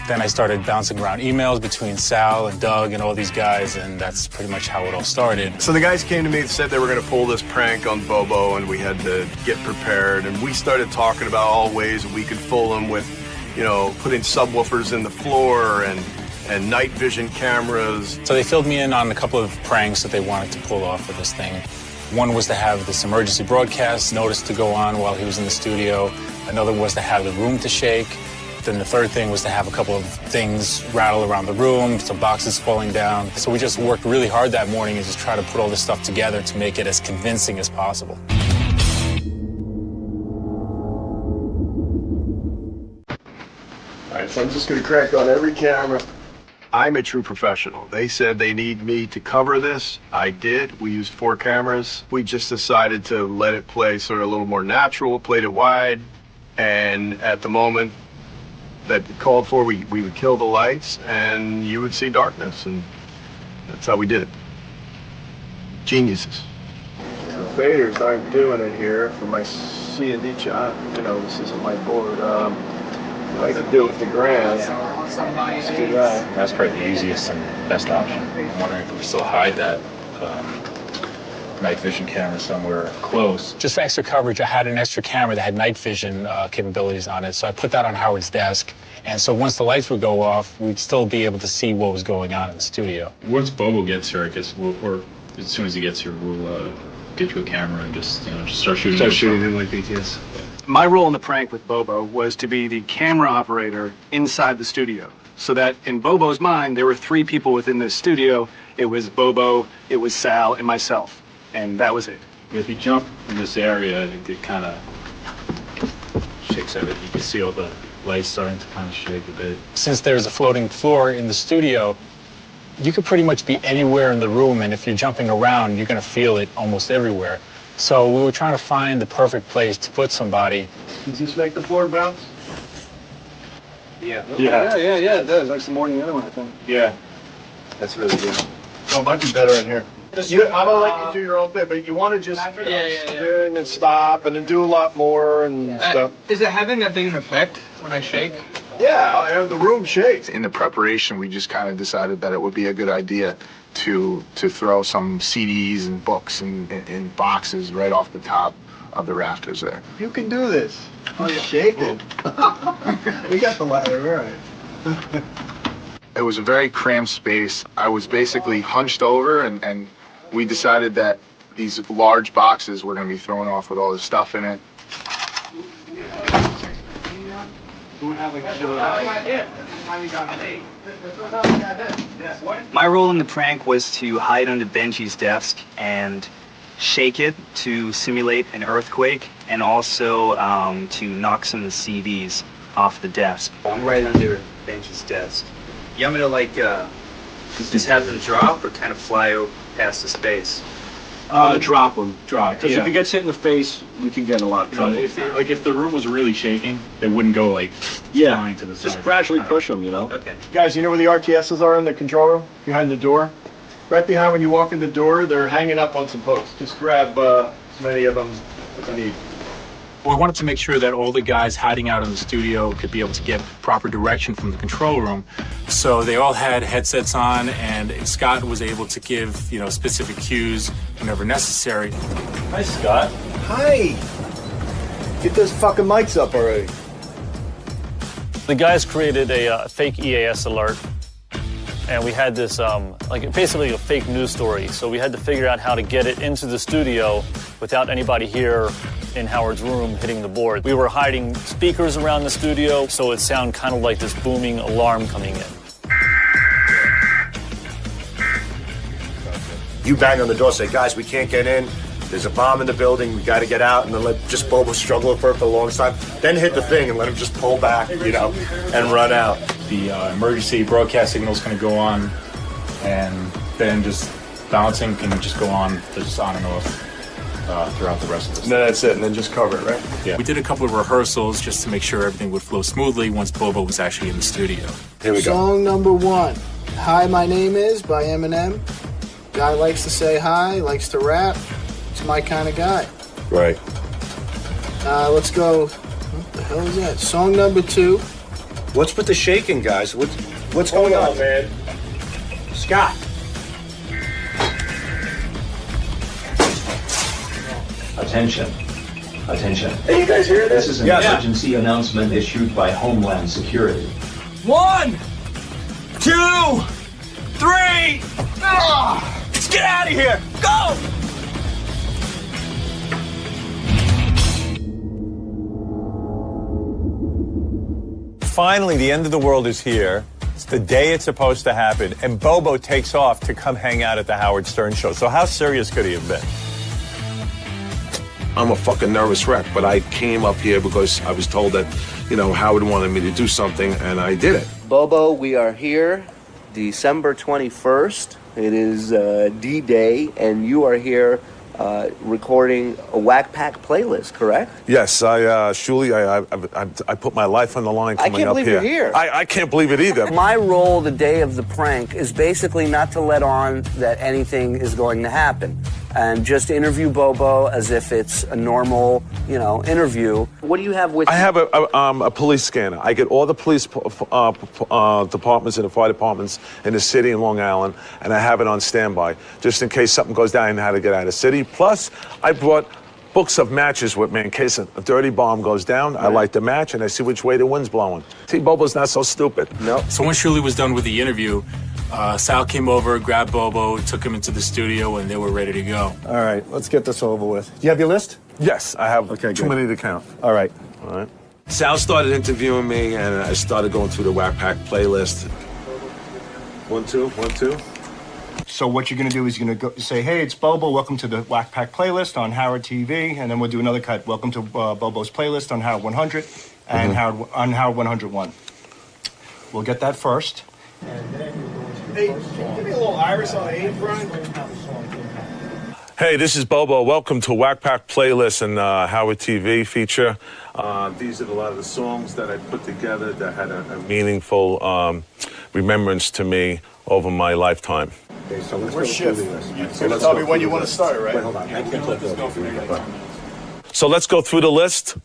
then I started bouncing around emails between Sal and Doug and all these guys, and that's pretty much how it all started. So the guys came to me and said they were going to pull this prank on Bobo, and we had to get prepared, and we started talking about all ways that we could fool him with, you know, putting subwoofers in the floor and night vision cameras. So they filled me in on a couple of pranks that they wanted to pull off for this thing. One was to have this emergency broadcast notice to go on while he was in the studio. Another was to have the room to shake. Then the third thing was to have a couple of things rattle around the room, some boxes falling down. So we just worked really hard that morning and just try to put all this stuff together to make it as convincing as possible. All right, so I'm just going to crack on every camera. I'm a true professional. They said they need me to cover this. I did. We used 4 cameras. We just decided to let it play sort of a little more natural, played it wide, and at the moment that it called for, we would kill the lights and you would see darkness, and that's how we did it. Geniuses. The faders aren't doing it here for my C&D shot. You know, this isn't my board. I could do it with the grand. Let's do that. That's probably the easiest and best option. I'm wondering if we still hide that night vision camera somewhere close. Just for extra coverage, I had an extra camera that had night vision capabilities on it, so I put that on Howard's desk. And so once the lights would go off, we'd still be able to see what was going on in the studio. Once Bobo gets here, I guess, or as soon as he gets here, we'll get you a camera and just start shooting. Start shooting him like BTS. My role in the prank with Bobo was to be the camera operator inside the studio. So that in Bobo's mind, there were 3 people within this studio. It was Bobo, it was Sal, and myself. And that was it. If you jump in this area, it kind of shakes everything. You can see all the lights starting to kind of shake a bit. Since there's a floating floor in the studio, you could pretty much be anywhere in the room, and if you're jumping around, you're going to feel it almost everywhere. So we were trying to find the perfect place to put somebody. Does this make the floor bounce? Yeah, it does. Like some more than the other one, I think. Yeah. That's really good. Oh, it might be better in here. I'm gonna let you do your own thing, but you want to just spin and stop and then do a lot more and stuff. Is it having that big an effect when I shake? Yeah, the room shakes. In the preparation, we just kind of decided that it would be a good idea to throw some CDs and books in boxes right off the top of the rafters there. You can do this. Oh, you're shaking. We got the ladder, right. It was a very cramped space. I was basically hunched over, and we decided that these large boxes were going to be thrown off with all this stuff in it. My role in the prank was to hide under Benji's desk and shake it to simulate an earthquake, and also to knock some of the CDs off the desk. I'm right under Benji's desk. You want me to like just have them drop or kind of fly past the space? Drop them. Because Yeah. if he gets hit in the face, we can get a lot of trouble. If the room was really shaking, they wouldn't go like flying to the side. Just gradually push them, you know? Okay. Guys, you know where the RTSs are in the control room? Behind the door? Right behind when you walk in the door, they're hanging up on some posts. Just grab as many of them as you need. We wanted to make sure that all the guys hiding out in the studio could be able to get proper direction from the control room. So they all had headsets on, and Scott was able to give, specific cues whenever necessary. Hi, Scott. Hi! Get those fucking mics up already. The guys created a fake EAS alert, and we had this, basically a fake news story. So we had to figure out how to get it into the studio without anybody here in Howard's room hitting the board. We were hiding speakers around the studio, so it sounded kind of like this booming alarm coming in. You bang on the door, say, guys, we can't get in. There's a bomb in the building. We got to get out, and then let just Bobo struggle for it for the longest time. Then hit the thing and let him just pull back, and run out. The emergency broadcast signal is going to go on, and then just balancing can just go on, just on and off throughout the rest of the No, that's it, and then just cover it, right? Yeah. We did a couple of rehearsals just to make sure everything would flow smoothly once Bobo was actually in the studio. Here we go. Song number 1, Hi, My Name Is by Eminem. Guy likes to say hi, likes to rap. It's my kind of guy. Right. Let's go. What the hell is that? Song number 2. What's with the shaking, guys? What's going on, man? Scott. Attention. Attention. Hey, you guys hear this? This is an Yes. emergency announcement issued by Homeland Security. 1, 2, 3. Let's get out of here. Go! Finally, the end of the world is here. It's the day it's supposed to happen, and Bobo takes off to come hang out at the Howard Stern show. So how serious could he have been? I'm a fucking nervous wreck, but I came up here because I was told that, Howard wanted me to do something, and I did it. Bobo, we are here December 21st. It is D-Day, and you are here recording a Whack Pack playlist, correct? Yes, Shuli, I put my life on the line coming up here. I can't believe you're here. I can't believe it either. My role the day of the prank is basically not to let on that anything is going to happen, and just interview Bobo as if it's a normal, interview. What do you have with you? I have a police scanner. I get all the police departments and the fire departments in the city in Long Island, and I have it on standby, just in case something goes down and how to get out of the city. Plus, I brought books of matches with me in case a dirty bomb goes down. I light the match, and I see which way the wind's blowing. See, Bobo's not so stupid. No. So when Shirley was done with the interview, Sal came over, grabbed Bobo, took him into the studio, and they were ready to go. All right, let's get this over with. Do you have your list? Yes, I have Okay, too good. many to count. All right. All right. Sal started interviewing me, and I started going through the Whack Pack playlist. 1, 2, 1, 2. So what you're going to do is you're going to say, hey, it's Bobo. Welcome to the Whack Pack playlist on Howard TV. And then we'll do another cut. Welcome to Bobo's playlist on Howard 100 and on Howard 101. We'll get that first. Hey, can you give me a little iris on the A front? Hey, this is Bobo. Welcome to Whack Pack Playlist and Howard TV feature. These are a lot of the songs that I put together that had a meaningful remembrance to me over my lifetime. Okay, so let's We're go shift. through the list. You're gonna tell me when you want to start, right? Wait, hold on. I can't let this go for you. So let's go through the list,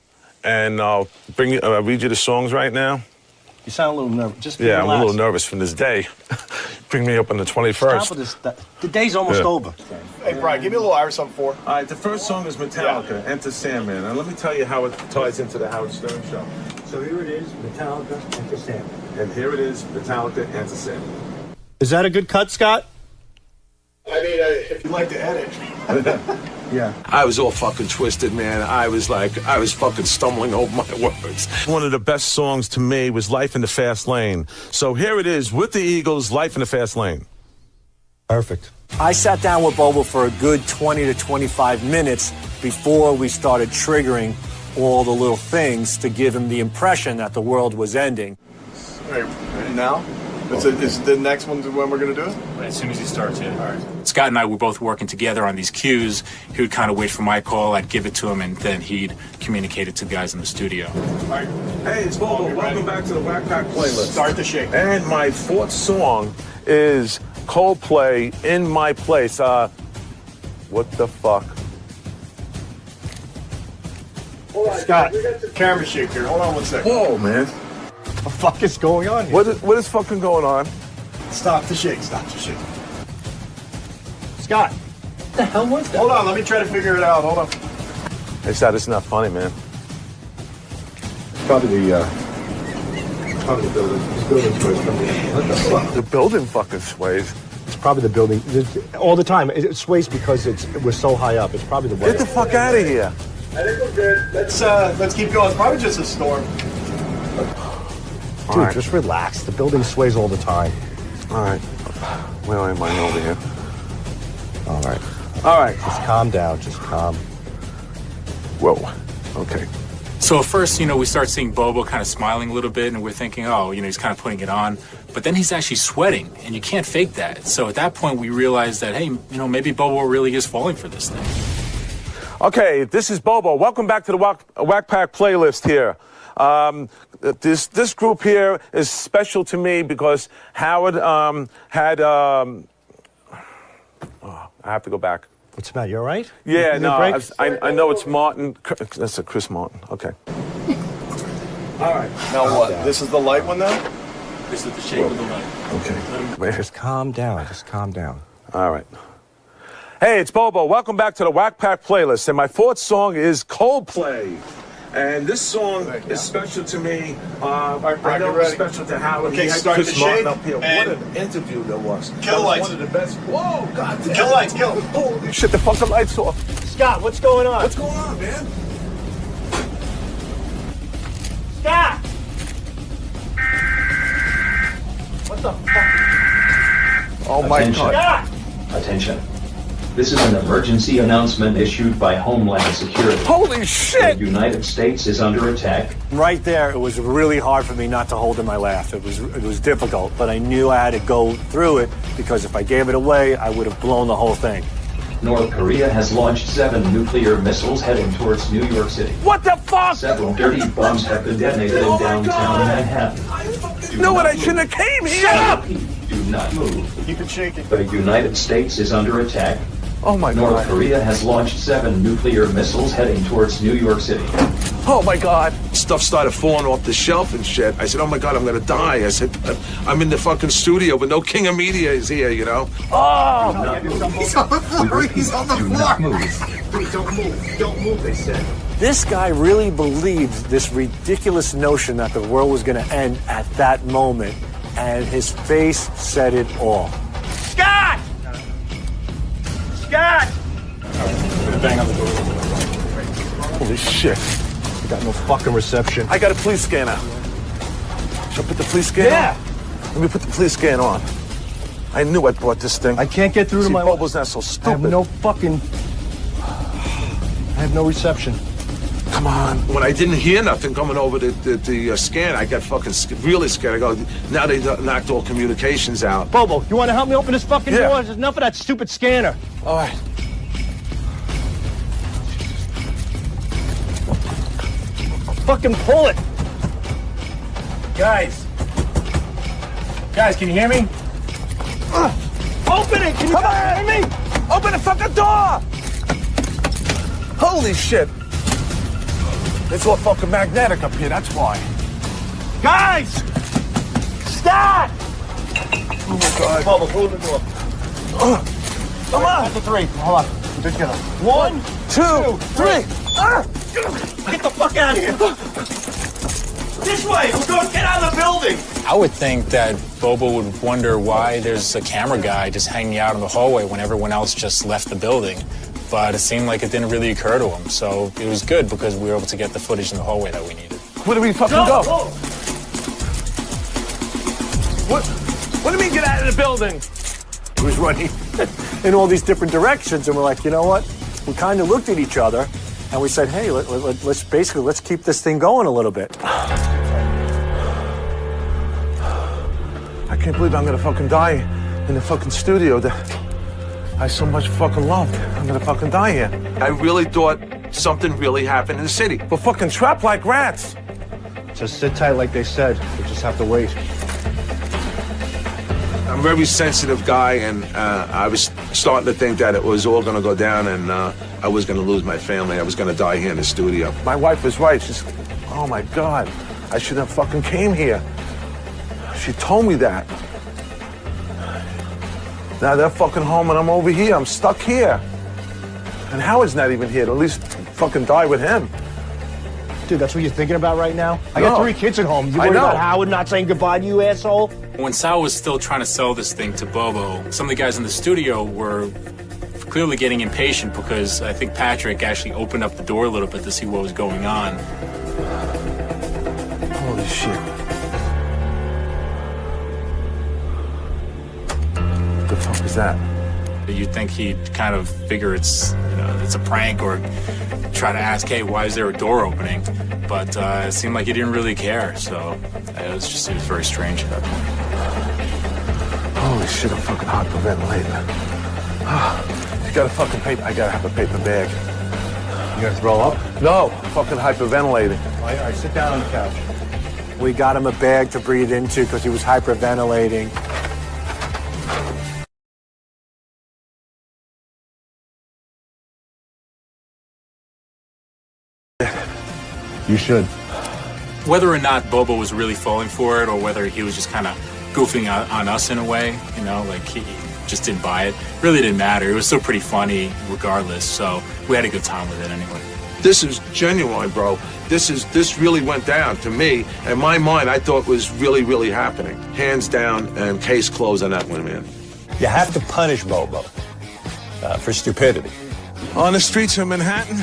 and I'll read you the songs right now. You sound a little nervous. Just Yeah, relax. I'm a little nervous from this day. Bring me up on the 21st. Stop with this. The day's almost over. Hey, Brian, give me a little Irish on 4. All right, the first song is Metallica, Enter Sandman. And let me tell you how it ties into the Howard Stern show. So here it is, Metallica, Enter Sandman. And here it is, Metallica, Enter Sandman. Is that a good cut, Scott? I mean, if you'd like to edit. Yeah. I was all fucking twisted, man. I was fucking stumbling over my words. One of the best songs to me was Life in the Fast Lane. So here it is with the Eagles, Life in the Fast Lane. Perfect. I sat down with Bobo for a good 20 to 25 minutes before we started triggering all the little things to give him the impression that the world was ending. All right, ready now? Is the next one when we're going to do it? As soon as he starts, yeah. All right. Scott and I were both working together on these cues. He would kind of wait for my call, I'd give it to him, and then he'd communicate it to the guys in the studio. All right. Hey, it's Bobo. Welcome back to the Whack Pack playlist. Start the shake. And my fourth song is Coldplay, In My Place. What the fuck? Scott, camera shake here. Hold on one second. Whoa, man. What the fuck is going on here? What is fucking going on? Stop the shake. Stop the shake. Scott, what the hell was that? Hold on. Let me try to figure it out. Hold on. Hey, Scott, it's not funny, man. Probably the building. This building sways coming in. What the fuck? The building fucking sways. It's probably the building. All the time. It sways because we're so high up. It's probably the weather. Get the fuck out of here. I think we're good. Let's keep going. It's probably just a storm. Dude, right. Just relax. The building sways all the time. All right. Where am I over here? All right. All right. Just calm down. Just calm. Whoa. Okay. So at first, we start seeing Bobo kind of smiling a little bit, and we're thinking, oh, he's kind of putting it on. But then he's actually sweating, and you can't fake that. So at that point, we realized that, hey, maybe Bobo really is falling for this thing. Okay, this is Bobo. Welcome back to the Whack Pack playlist here. This group here is special to me because Howard had. I have to go back. What's the matter? You all right? Yeah, no, I know it's Martin. That's a Chris Martin. Okay. All right. Now what? This is the light one now? This is the shape of the light. Okay. Just calm down. Just calm down. All right. Hey, it's Bobo. Welcome back to the Whack Pack playlist. And my fourth song is Coldplay. And this song is special to me. I know it's special to Howard. Okay, start Chris the Martin shake. up here. What an interview there was. Kill the lights. One of the best. Whoa, God damn. Kill the lights. Kill them. Holy shit, the fucking lights off. Scott, what's going on? What's going on, man? Scott! What the fuck? Oh, my Attention. God. Attention. This is an emergency announcement issued by Homeland Security. Holy shit! The United States is under attack. Right there, it was really hard for me not to hold in my laugh. It was difficult, but I knew I had to go through it because if I gave it away, I would have blown the whole thing. North Korea has launched 7 nuclear missiles heading towards New York City. What the fuck? Several dirty bombs have been detonated in downtown Manhattan. You know what? I shouldn't have came here. Shut up! Do not move. Keep it shaking. The United States is under attack. Oh my God. North Korea has launched 7 nuclear missiles heading towards New York City. Oh my God. Stuff started falling off the shelf and shit. I said, oh my God, I'm gonna die. I said, I'm in the fucking studio, but no king of media is here, Oh! He's on the floor. He's on the floor. Please don't move. Don't move, they said. This guy really believed this ridiculous notion that the world was going to end at that moment, and his face said it all. Scott! Scott! Bang on the door. Holy shit. We got no fucking reception. I got a police scanner. Should I put the police scanner on? Let me put the police scanner on. I knew I bought this thing. I can't get through to my... Bobo's not so stupid. I have no fucking... I have no reception. Come on. When I didn't hear nothing coming over the scan, I got fucking really scared. I go, now they knocked all communications out. Bobo, you want to help me open this fucking door? There's enough of that stupid scanner. All right. Fucking pull it. Guys, can you hear me? Open it! Can you hear me? Open the fucking door! Holy shit. It's all fucking magnetic up here, that's why. Guys! that? Oh my God. Bubba, close the door. Come on. Count to three. Hold on. Just get up. 1, 2, 3. Get the fuck out of here. This way. We're going to get out of the building. I would think that Bobo would wonder why there's a camera guy just hanging out in the hallway when everyone else just left the building. But it seemed like it didn't really occur to him. So it was good because we were able to get the footage in the hallway that we needed. Where do we fucking go? What do you mean get out of the building? He was running in all these different directions, and we're like, you know what? We kind of looked at each other, and we said, hey, let's keep this thing going a little bit. I can't believe I'm gonna fucking die in the fucking studio that I so much fucking loved. I'm gonna fucking die here. I really thought something really happened in the city. We're fucking trapped like rats. Just sit tight like they said. We just have to wait. I'm a very sensitive guy, and I was starting to think that it was all going to go down, and I was going to lose my family. I was going to die here in the studio. My wife was right. She's, oh my God, I should have fucking came here. She told me that. Now they're fucking home, and I'm over here. I'm stuck here. And Howard's not even here to at least fucking die with him. Dude, that's what you're thinking about right now? I got 3 kids at home. You worried about Howard not saying goodbye to you, asshole? When Sal was still trying to sell this thing to Bobo, some of the guys in the studio were clearly getting impatient because I think Patrick actually opened up the door a little bit to see what was going on. Holy shit. What the fuck is that? You'd think he'd kind of figure it's a prank or try to ask, hey, why is there a door opening? But it seemed like he didn't really care, so it was very strange at that point. Holy shit, I'm fucking hyperventilating. You got a fucking paper? I gotta have a paper bag. You gonna throw up? No, I'm fucking hyperventilating. All right, sit down on the couch. We got him a bag to breathe into because he was hyperventilating. You should. Whether or not Bobo was really falling for it or whether he was just kind of goofing on us in a way, like he just didn't buy it, really didn't matter. It was still pretty funny regardless, so we had a good time with it anyway. This is genuine, bro. This really went down to me. In my mind, I thought it was really, really happening. Hands down and case closed on that one, man. You have to punish Bobo for stupidity. On the streets of Manhattan,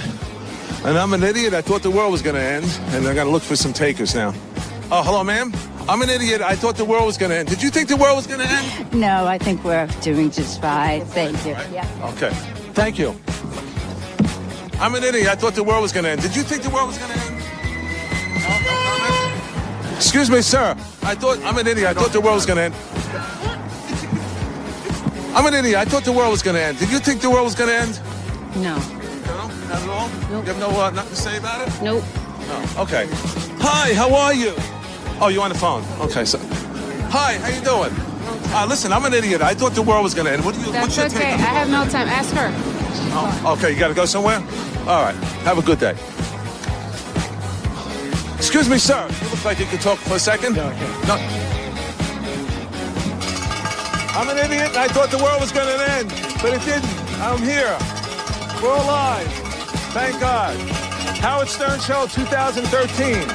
and I'm an idiot. I thought the world was going to end, and I got to look for some takers now. Oh, hello, ma'am. I'm an idiot. I thought the world was going to end. Did you think the world was going to end? No, I think we're doing just fine. Thank you. Right? Yeah. Okay. Thank you. I'm an idiot. I thought the world was going to end. Did you think the world was going to end? No? Excuse me, sir. I'm an idiot. I thought the world was going to end. I'm an idiot. I thought the world was going to end. Did you think the world was going to end? No. No? Not at all? Nope. You have no nothing to say about it? Nope. Oh, okay. Hi, how are you? Oh, you on the phone? Okay, so. Hi, how you doing? Listen, I'm an idiot. I thought the world was going to end. What's your That's take okay. on I it? have no time. Ask her. Oh, okay, you got to go somewhere? All right. Have a good day. Excuse me, sir. You look like you could talk for a second. No, I can't. No. I'm an idiot, and I thought the world was going to end, but it didn't. I'm here. We're alive. Thank God. Howard Stern Show 2013.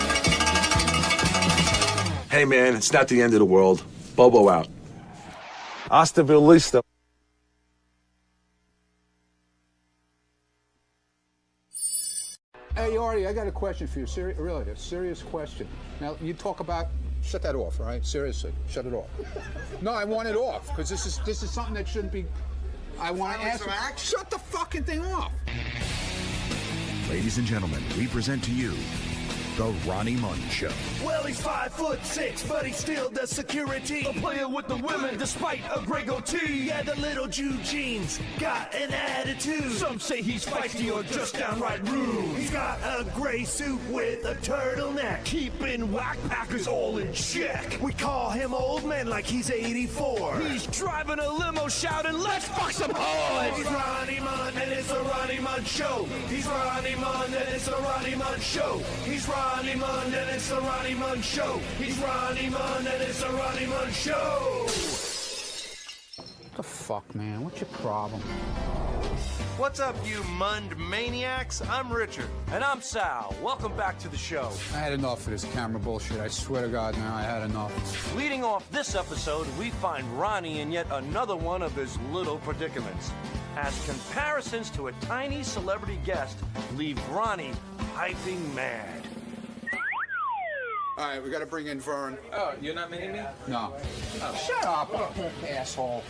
Hey, man, it's not the end of the world. Bobo out. Hasta vista. Hey, Artie, I got a question for you. Really, a serious question. Now, you talk about... Shut that off, all right? Seriously, shut it off. No, I want it off, because this is something that shouldn't be... I want to ask... Shut the fucking thing off! Ladies and gentlemen, we present to you The Ronnie Munn Show. Well, he's 5'6", but he still does security. A player with the women, despite a gray goatee. Yeah, the little Jew jeans got an attitude. Some say he's feisty or just downright rude. He's got a gray suit with a turtleneck, keeping whack packers all in check. We call him old man like he's 84. He's driving a limo shouting, "Let's fuck some hoes!" He's Ronnie Munn, and it's a Ronnie Munn Show. He's Ronnie Munn, and it's a Ronnie Munn Show. He's Ronnie Ronnie Mund and it's the Ronnie Mund Show. He's Ronnie Mund and it's the Ronnie Mund Show. What the fuck, man? What's your problem? What's up, you Mund maniacs? I'm Richard. And I'm Sal. Welcome back to the show. I had enough of this camera bullshit. I swear to God, now I had enough. Leading off this episode, we find Ronnie in yet another one of his little predicaments, as comparisons to a tiny celebrity guest leave Ronnie piping mad. All right, we got to bring in Vern. Oh, you're not meeting me? No. Oh. Shut up, asshole.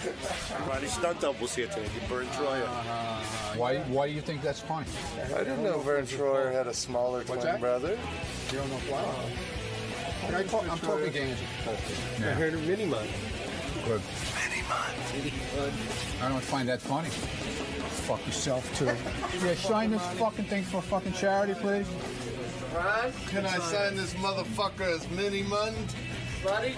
Ronnie Stunt Double's here today. Vern Troyer. Why do you think that's funny? I didn't know Vern Troyer had a smaller twin brother. You don't know why? I'm talking games. I heard of Mini Mund. Good. Mini Mund. I don't find that funny. Fuck yourself, too. Yeah, sign this fucking thing for fucking charity, please. Ron? Can I sign this motherfucker as Mini Mund? Buddy?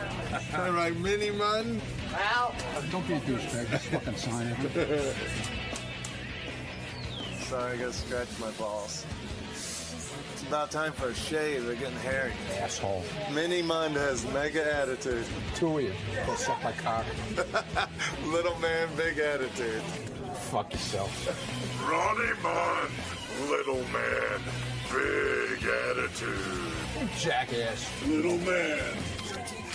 All right, Mini Mund. Al? Don't be a douchebag. Just fucking sign it. Sorry, I gotta scratch my balls. It's about time for a shave. They're getting hairy. Asshole. Mini Mund has mega attitude. Two of you. Go suck my cock. Little man, big attitude. Fuck yourself. Ronnie Mund, little man, big attitude. You jackass. Little man,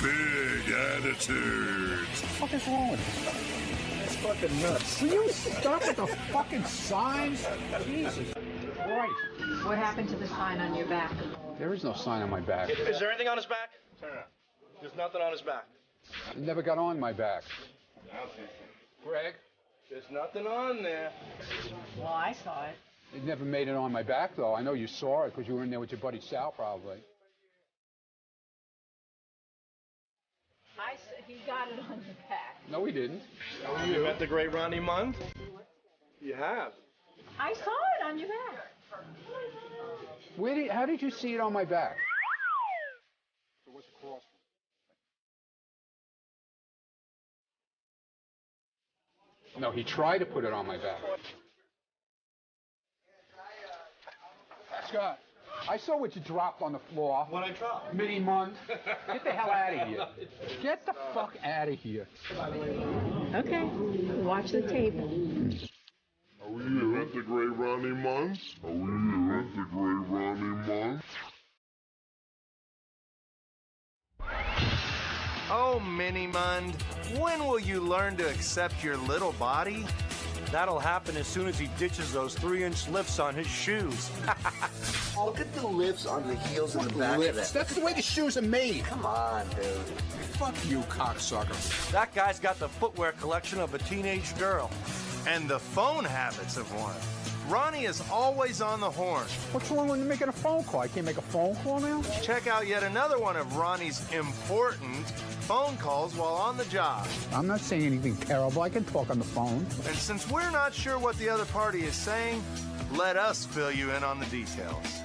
big attitude. What the fuck is wrong with you? That's fucking nuts. Will you stop with the fucking signs? Jesus Christ. What happened to the sign on your back? There is no sign on my back. Is there anything on his back? Turn around. There's nothing on his back. It never got on my back. Greg? There's nothing on there. Well, I saw it. It never made it on my back, though. I know you saw it because you were in there with your buddy Sal, probably. He got it on the back. No, he didn't. Oh, you met the great Ronnie Mund? You have. I saw it on your back. How did you see it on my back? There was a cross. No, he tried to put it on my back. Scott, I saw what you dropped on the floor. What I dropped? Mini Mund. Get the hell out of here. Get the fuck out of here. Okay, watch the tape. Are we here at the great Ronnie Mund? Are we here at the great Ronnie Mund? Oh, Mini Mund, when will you learn to accept your little body? That'll happen as soon as he ditches those 3-inch lifts on his shoes. Look at the lifts on the heels and the back of that. That's the way the shoes are made. Come on, dude. Fuck you, cocksucker. That guy's got the footwear collection of a teenage girl. And the phone habits of one. Ronnie is always on the horn. What's wrong with making a phone call? I can't make a phone call now? Check out yet another one of Ronnie's important phone calls while on the job. I'm not saying anything terrible. I can talk on the phone. And since we're not sure what the other party is saying, let us fill you in on the details.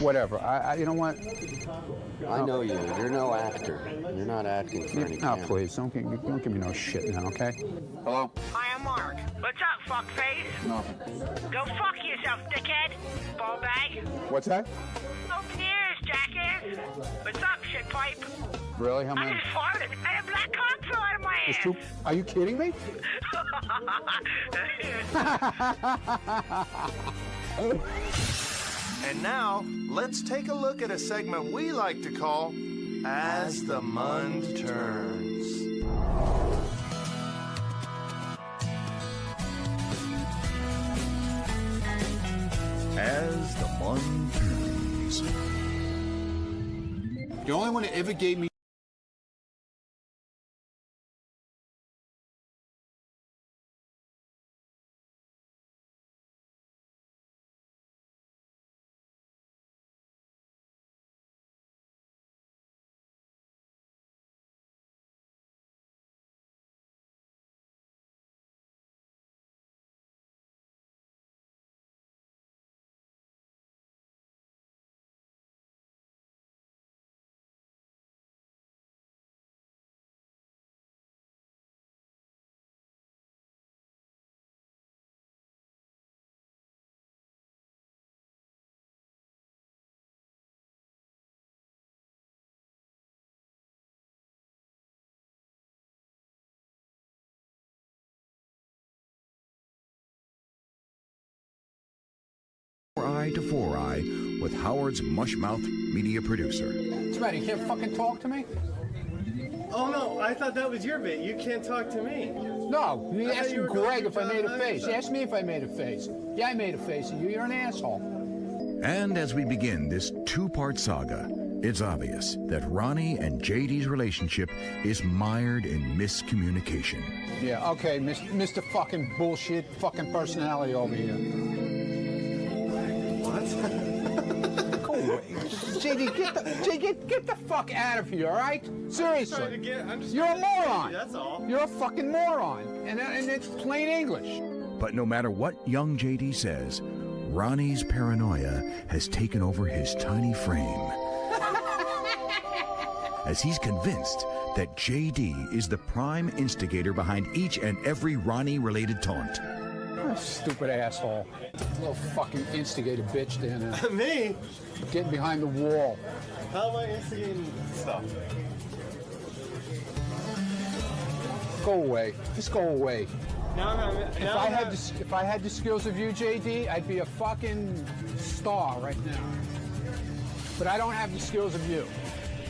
Whatever. You know what? I know you. You're no actor. You're not acting for any camera. Please, don't give me no shit now, okay? Hello? Hi, I'm Mark. What's up, fuckface? Nothing. Go fuck yourself, dickhead. Ball bag. What's that? Open ears, jackass. What's up, shitpipe? Really? How I many? just farted. I have black cock fell out of my ass. Are you kidding me? And now, let's take a look at a segment we like to call As the Mund Turns. As the Mund Turns. The only one that ever gave me eye to four eye with Howard's mushmouth media producer. What's the matter? You can't fucking talk to me? Oh no, I thought that was your bit. You can't talk to me. No, you asked Greg if I made a face. Ask me if I made a face. Yeah, I made a face at you. You're an asshole. And as we begin this two-part saga, it's obvious that Ronnie and JD's relationship is mired in miscommunication. Yeah, okay, Mr. fucking bullshit fucking personality over here. What? Go away. JD, get the fuck out of here, all right? Seriously. You're a moron. That's all. You're a fucking moron. And it's plain English. But no matter what young JD says, Ronnie's paranoia has taken over his tiny frame. As he's convinced that JD is the prime instigator behind each and every Ronnie-related taunt. Oh, stupid asshole. Little fucking instigator bitch down there. Me? Getting behind the wall. How am I instigating stuff? Go away. Just go away. If I had the skills of you, JD, I'd be a fucking star right now. But I don't have the skills of you.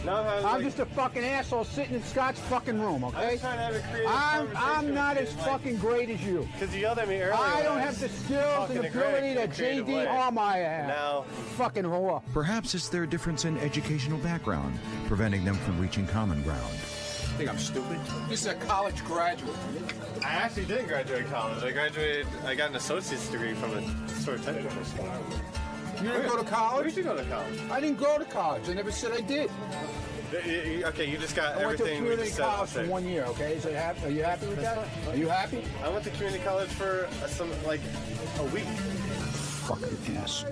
I'm just a fucking asshole sitting in Scott's fucking room, okay? I'm just trying to have a creative conversation. I'm not as fucking great as you. Because you yelled at me earlier. I don't have the skills and ability that JD Harmeyer has. No. Fucking whore. Perhaps it's their difference in educational background, preventing them from reaching common ground. Think I'm stupid? This is a college graduate. I actually didn't graduate college. I got an associate's degree from a sort of technical school. You didn't go to college? Where'd you go to college? I didn't go to college. I never said I did. Okay, you just got I went to everything we community just said. college for 1 year, okay? Are you happy with that? Are you happy? I went to community college for a week. Fucking ass.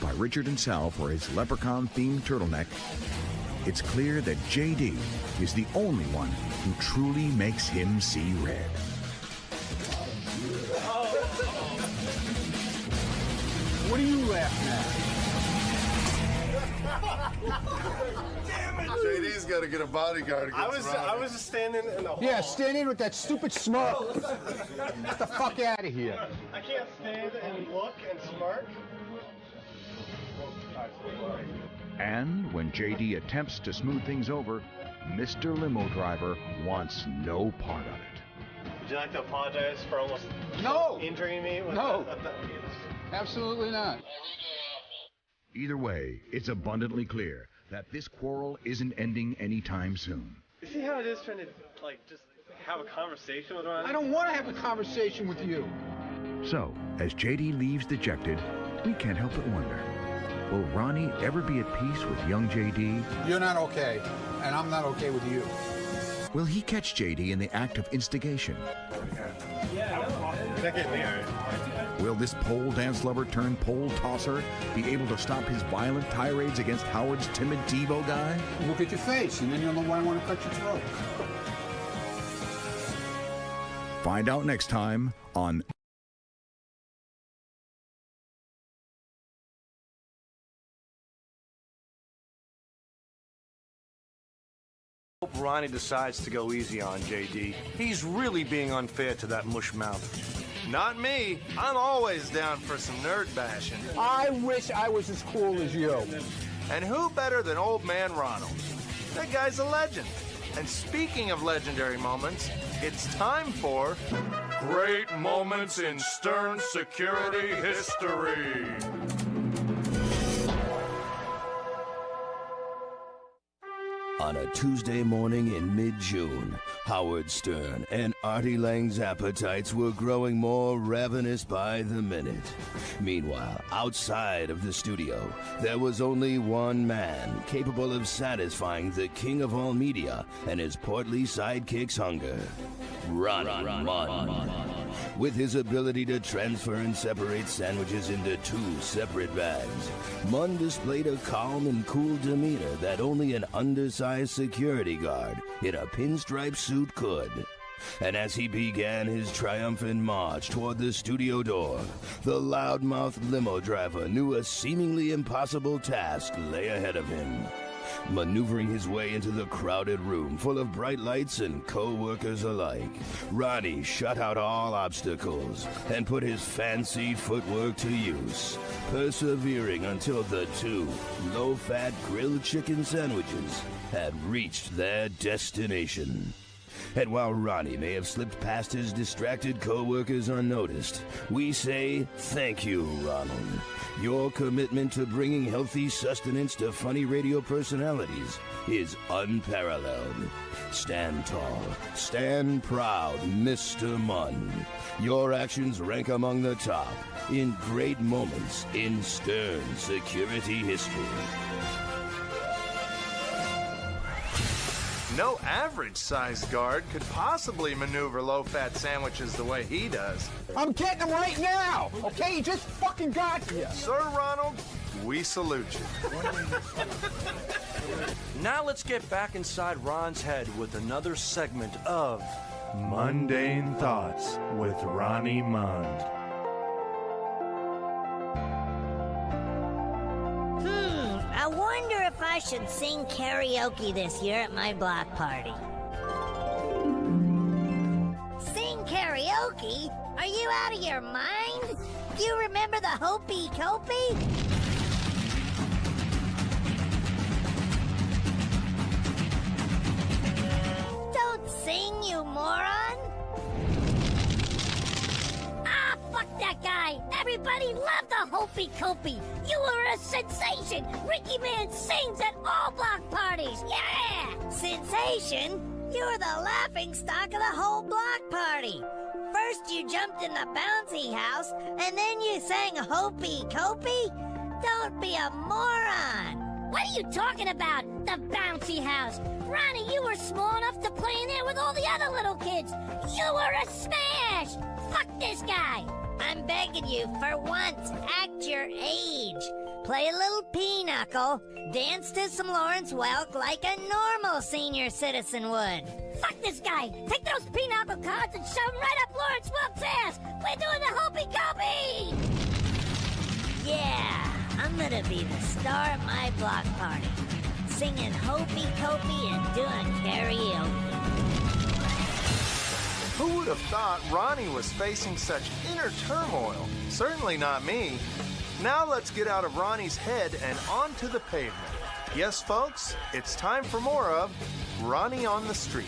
By Richard and Sal for his leprechaun-themed turtleneck, it's clear that JD is the only one who truly makes him see red. What are you laughing at? Damn it! JD's got to get a bodyguard. I was just standing in the hall. Yeah, standing with that stupid smirk. Get the fuck out of here. I can't stand and look and smirk. And when JD attempts to smooth things over, Mr. Limo Driver wants no part of it. Would you like to apologize for almost injuring me? Absolutely not. Either way, it's abundantly clear that this quarrel isn't ending anytime soon. You see how it is trying to, just have a conversation with Ronnie? I don't want to have a conversation with you. So, as JD leaves dejected, we can't help but wonder, will Ronnie ever be at peace with young JD? You're not okay, and I'm not okay with you. Will he catch JD in the act of instigation? Will this pole dance lover turned pole tosser be able to stop his violent tirades against Howard's timid TiVo guy? Look at your face, and then you'll know why I want to cut your throat. Find out next time on Hope Ronnie decides to go easy on JD. He's really being unfair to that mushmouth. Not me. I'm always down for some nerd bashing. I wish I was as cool as you. And who better than old man Ronald? That guy's a legend. And speaking of legendary moments, it's time for Great Moments in Stern Security History. On a Tuesday morning in mid-June, Howard Stern and Artie Lang's appetites were growing more ravenous by the minute. Meanwhile, outside of the studio, there was only one man capable of satisfying the king of all media and his portly sidekick's hunger. Ronnie Munn. With his ability to transfer and separate sandwiches into two separate bags, Munn displayed a calm and cool demeanor that only an undersized security guard in a pinstripe suit could. And as he began his triumphant march toward the studio door, the loudmouthed limo driver knew a seemingly impossible task lay ahead of him. Maneuvering his way into the crowded room full of bright lights and co-workers alike, Ronnie shut out all obstacles and put his fancy footwork to use, persevering until the two low-fat grilled chicken sandwiches had reached their destination. And while Ronnie may have slipped past his distracted co-workers unnoticed, we say thank you, Ronald. Your commitment to bringing healthy sustenance to funny radio personalities is unparalleled. Stand tall, stand proud, Mr. Munn. Your actions rank among the top in great moments in Stern security history. No average-sized guard could possibly maneuver low-fat sandwiches the way he does. I'm getting them right now, okay? You just fucking got here. Sir Ronald, we salute you. Now let's get back inside Ron's head with another segment of Mundane Thoughts with Ronnie Mund. I wonder if I should sing karaoke this year at my block party. Sing karaoke? Are you out of your mind? Do you remember the Hopey Copey? Don't sing, you moron! Ah, fuck that guy! Everybody loved the Hopey Copey! You were a sensation! Ricky Man sings at all block parties! Yeah! Sensation? You were the laughing stock of the whole block party! First you jumped in the bouncy house, and then you sang Hopey Copey? Don't be a moron! What are you talking about, the bouncy house? Ronnie, you were small enough to play in there with all the other little kids! You were a smash! Fuck this guy! I'm begging you, for once, act your age. Play a little pinochle, dance to some Lawrence Welk like a normal senior citizen would. Fuck this guy! Take those pinochle cards and shove them right up Lawrence Welk's ass! We're doing the Hopey Copey! Yeah, I'm gonna be the star at my block party, singing Hopey Copey and doing karaoke. Who would have thought Ronnie was facing such inner turmoil? Certainly not me. Now let's get out of Ronnie's head and onto the pavement. Yes, folks, it's time for more of Ronnie on the Street.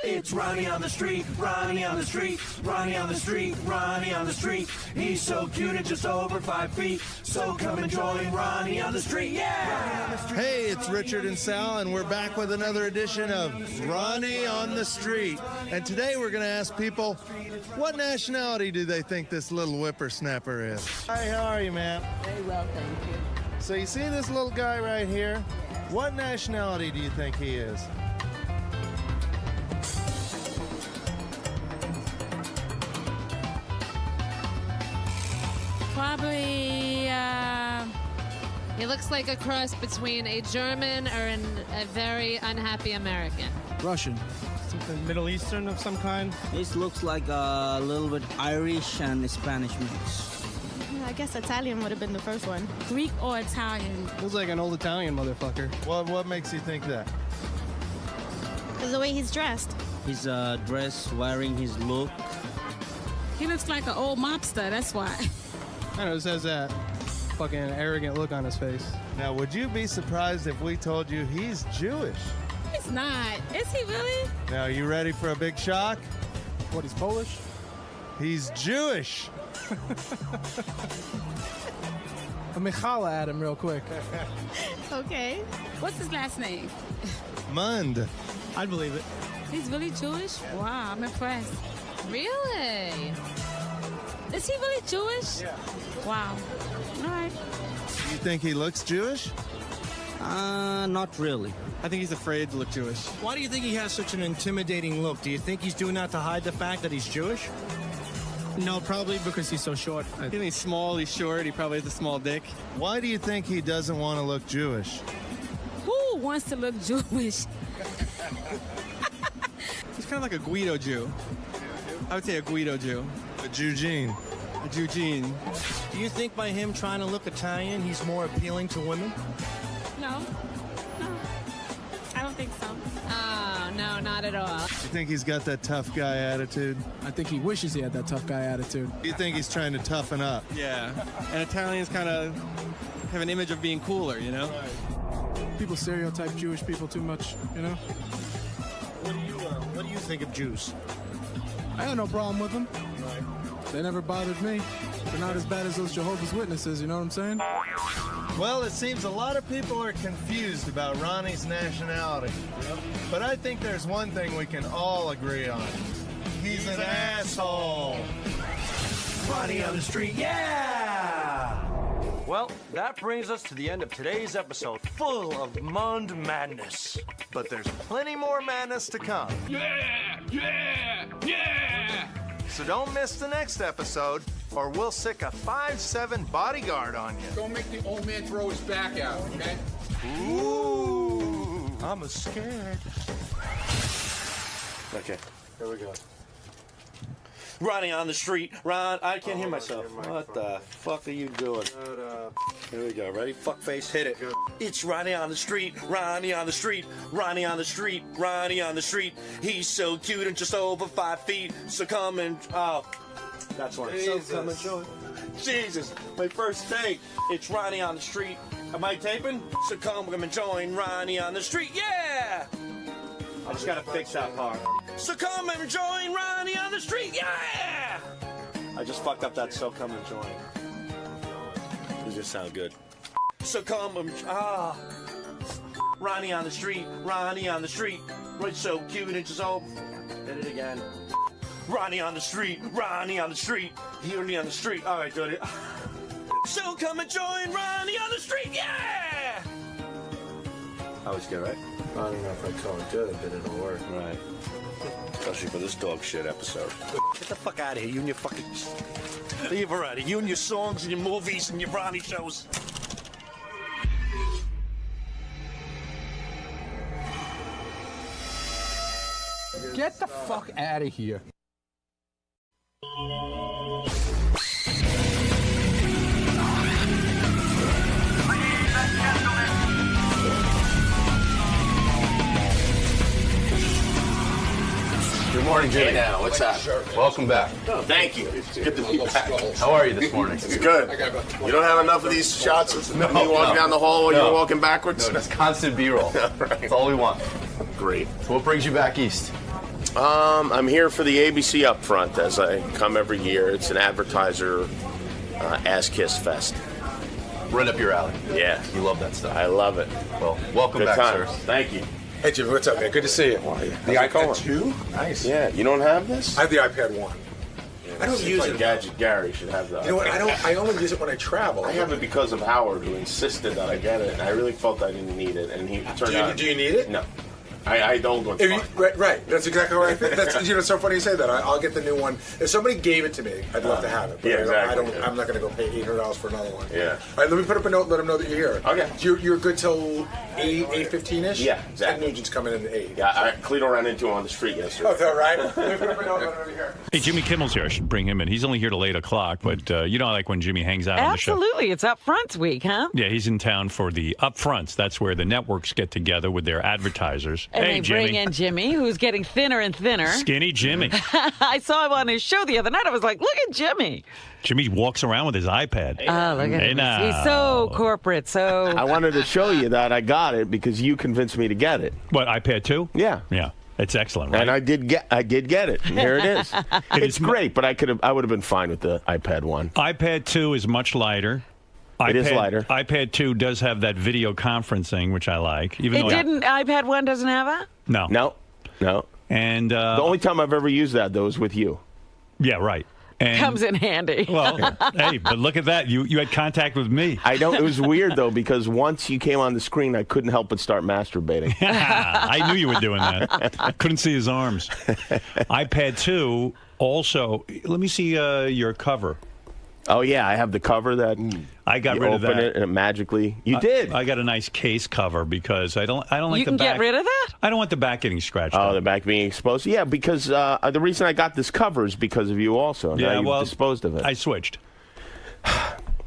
It's Ronnie on the street, Ronnie on the street, Ronnie on the street, Ronnie on the street. He's so cute and just over 5 feet. So come and join Ronnie on the street, yeah! Hey, it's Richard and Sal, and we're back with another edition of Ronnie on the Street. And today we're going to ask people, what nationality do they think this little whippersnapper is? Hi, how are you, ma'am? Very well, thank you. So you see this little guy right here? What nationality do you think he is? Probably, he looks like a cross between a German or a very unhappy American. Russian. Something Middle Eastern of some kind. This looks like a little bit Irish and Spanish mix. I guess Italian would have been the first one. Greek or Italian. Looks like an old Italian motherfucker. What makes you think that? Because the way he's dressed. His dress, wearing his look. He looks like an old mobster, that's why. I know, it has that fucking arrogant look on his face. Now, would you be surprised if we told you he's Jewish? not. Is he really? Now, you ready for a big shock? What, he's Polish? He's Jewish. Let me holla at him real quick. Okay. What's his last name? Mund. I'd believe it. He's really Jewish? Wow, I'm impressed. Really? Is he really Jewish? Yeah. Wow. All right. You think he looks Jewish? Not really. I think he's afraid to look Jewish. Why do you think he has such an intimidating look? Do you think he's doing that to hide the fact that he's Jewish? No, probably because he's so short. He's small, he's short, he probably has a small dick. Why do you think he doesn't want to look Jewish? Who wants to look Jewish? He's kind of like a Guido Jew. I would say a Guido Jew. A Jew-gene. A Jew-gene. Do you think by him trying to look Italian, he's more appealing to women? No. I don't think so. Oh, no, not at all. You think he's got that tough guy attitude? I think he wishes he had that tough guy attitude. You think he's trying to toughen up? Yeah. And Italians kind of have an image of being cooler, you know? Right. People stereotype Jewish people too much, you know? What do you think of Jews? I have no problem with them. Right. They never bothered me. They're not as bad as those Jehovah's Witnesses, you know what I'm saying? Well, it seems a lot of people are confused about Ronnie's nationality. Yep. But I think there's one thing we can all agree on. He's an asshole. Ronnie on the street, yeah! Well, that brings us to the end of today's episode, full of Mund madness. But there's plenty more madness to come. Yeah! Yeah! Yeah! So don't miss the next episode, or we'll sick a 5'7" bodyguard on you. Don't make the old man throw his back out, okay? Ooh. I'm scared. Okay, here we go. Ronnie on the street. Ron, I can't hear myself. What the fuck are you doing? Here we go. Ready? Fuckface, hit it. It's Ronnie on the street. Ronnie on the street. Ronnie on the street. Ronnie on the street. He's so cute and just over 5 feet. So come and that's one. So come and join. Jesus, my first take. It's Ronnie on the street. Am I taping? So come and join Ronnie on the street. Yeah. I just gotta fix that part. So come and join Ronnie on the street, yeah! I just fucked up that so come and join. Does this sound good? So come and, Ronnie on the street, Ronnie on the street. Right, so cute and just all, hit it again. Ronnie on the street, Ronnie on the street. Ronnie on the street, all right, do it. So come and join Ronnie on the street, yeah! That was good, right? I don't know if I'd call it good, but it'll work. Right. Especially for this dog shit episode. Get the fuck out of here, you and your fucking... Leave her out of here. You and your songs and your movies and your Ronnie shows. Get the fuck out of here. Good morning, Jimmy. Hey now, what's up? Welcome back. Oh, thank you. It's good to be back. How are you this morning? It's good. You don't have enough of these shots of me walking down the hall while you're walking backwards? No, that's constant B-roll. Right. That's all we want. Great. So what brings you back east? I'm here for the ABC Upfront, as I come every year. It's an advertiser ass-kiss fest. Right up your alley. Yeah. You love that stuff. I love it. Well, welcome good back, times. sir. Thank you. Hey, Jimmy, what's up, man? Good to see you. The iPad 2? Nice. Yeah, you don't have this? I have the iPad 1. I don't use it. Gadget Gary should have that. You know what? I only use it when I travel. I have it because of Howard, who insisted that I get it, and I really felt I didn't need it, and he turned out. Do you need it? No. I don't go. Right. That's exactly what I think. That's, it's so funny you say that. I'll get the new one. If somebody gave it to me, I'd love to have it. But yeah, exactly. I'm not going to go pay $800 for another one. Yeah. All right, let me put up a note and let them know that you're here. Okay. You're good till 8:15ish? Yeah, exactly. Ted Nugent's coming in at 8. Yeah, Cleto ran into him on the street yesterday. Oh, is that right? Let me put up a note and let him know here. Hey, Jimmy Kimmel's here. I should bring him in. He's only here till 8 o'clock, but you know, like when Jimmy hangs out on the show. Absolutely. It's Upfronts week, huh? Yeah, he's in town for the Upfronts. That's where the networks get together with their advertisers And Hey, they bring Jimmy. in Jimmy, who's getting thinner and thinner. Skinny Jimmy. I saw him on his show the other night. I was like, look at Jimmy. Jimmy walks around with his iPad. Oh, look at Hey, him. now. He's so corporate, so... I wanted to show you that I got it because you convinced me to get it. What, iPad 2? Yeah. Yeah. It's excellent, right? And I did get it. And here it is. It's great, but I would have been fine with the iPad 1. iPad 2 is much lighter. It is lighter. iPad 2 does have that video conferencing, which I like. Even though iPad 1 doesn't have that? No. No. And the only time I've ever used that, though, is with you. Yeah, right. And, comes in handy. Well, hey, but look at that. You had contact with me. I don't. It was weird, though, because once you came on the screen, I couldn't help but start masturbating. I knew you were doing that. I couldn't see his arms. iPad 2 also, let me see your cover. Oh, yeah, I have the cover that I got you rid of that. open it and it magically. You did. I got a nice case cover because I don't like You the back. can get rid of that? I don't want the back getting scratched. Oh, the back being exposed? Yeah, because the reason I got this cover is because of you also. Yeah, now you've well, disposed of it. I switched.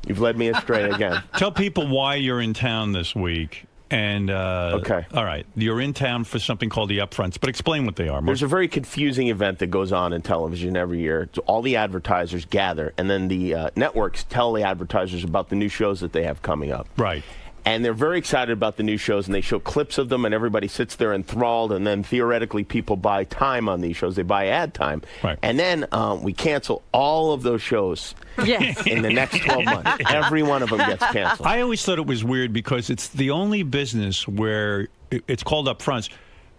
You've led me astray again. Tell people why you're in town this week. And okay. All right. You're in town for something called the Upfronts, but explain what they are. There's a very confusing event that goes on in television every year. So all the advertisers gather, and then the networks tell the advertisers about the new shows that they have coming up. Right. And they're very excited about the new shows, and they show clips of them, and everybody sits there enthralled, and then theoretically people buy time on these shows. They buy ad time. Right. And then we cancel all of those shows in the next 12 months. Every one of them gets canceled. I always thought it was weird because it's the only business where it's called Upfronts,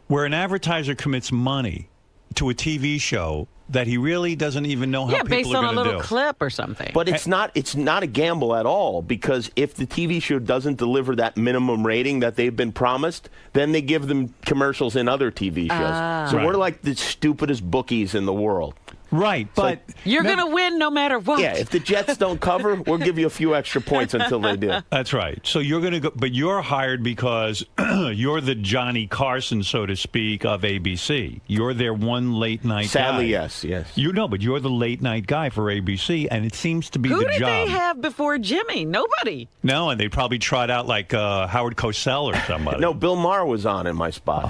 where an advertiser commits money to a TV show that he really doesn't even know how people based are on a going to little do. clip or something. But it's not a gamble at all, because if the TV show doesn't deliver that minimum rating that they've been promised, then they give them commercials in other TV shows. So Right. we're like the stupidest bookies in the world. Right, but you're going to win no matter what. Yeah, if the Jets don't cover, we'll give you a few extra points until they do. That's right. So you're going to go, but you're hired because you're the Johnny Carson, so to speak, of ABC. You're their one late night Sadly, guy. yes. You know, but you're the late night guy for ABC, and it seems to be Who the did job. they have before Jimmy? Nobody. No, and they probably tried out like Howard Cosell or somebody. No, Bill Maher was on in my spot.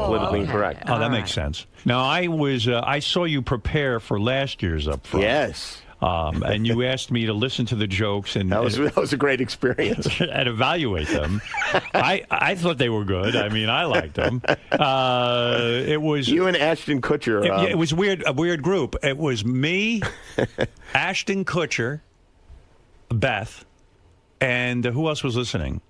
Politically incorrect. Oh, that makes sense. Now, I saw you prepare for last year's Up Front. Yes. And you asked me to listen to the jokes and that was a great experience and evaluate them. I thought they were good. I mean, I liked them. It was you and Ashton Kutcher. It was weird. A weird group. It was me, Ashton Kutcher, Beth, and who else was listening?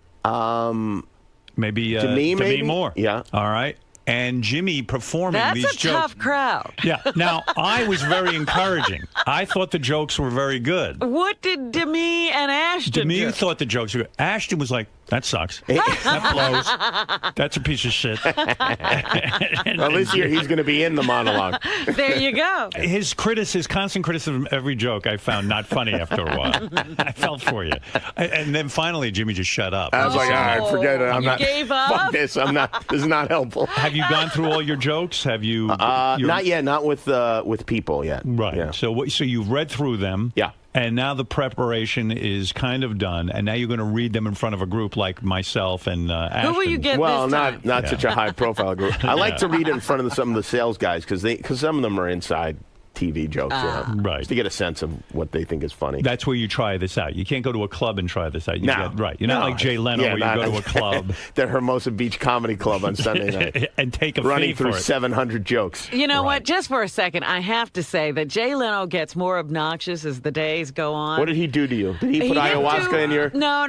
Maybe Demi Moore. Yeah. All right. And Jimmy performing That's these a jokes. tough crowd. Yeah. Now, I was very encouraging. I thought the jokes were very good. What did Demi and Ashton do? Demi thought the jokes were good. Ashton was like, that sucks. That blows. That's a piece of shit. Well, this year he's going to be in the monologue. There you go. His constant criticism of every joke I found not funny after a while. I felt for you. And then finally, Jimmy just shut up. I was like, all right, forget it. I'm You not. gave up? Fuck this. I'm not. This is not helpful. Have you gone through all your jokes? Have you? Not yet. Not with people yet. Right. Yeah. So you've read through them. Yeah. And now the preparation is kind of done, and now you're going to read them in front of a group like myself and Ashton. Who will you get Well, this time? not such a high-profile group. I like to read it in front of some of the sales guys because some of them are inside TV jokes, right? Just to get a sense of what they think is funny. That's where you try this out. You can't go to a club and try this out. No. Right. You're not like Jay Leno where you go to a club. The Hermosa Beach Comedy Club on Sunday night. And take a running fee for through it. 700 jokes. You know what? Just for a second, I have to say that Jay Leno gets more obnoxious as the days go on. What did he do to you? Did he put didn't ayahuasca in your... No.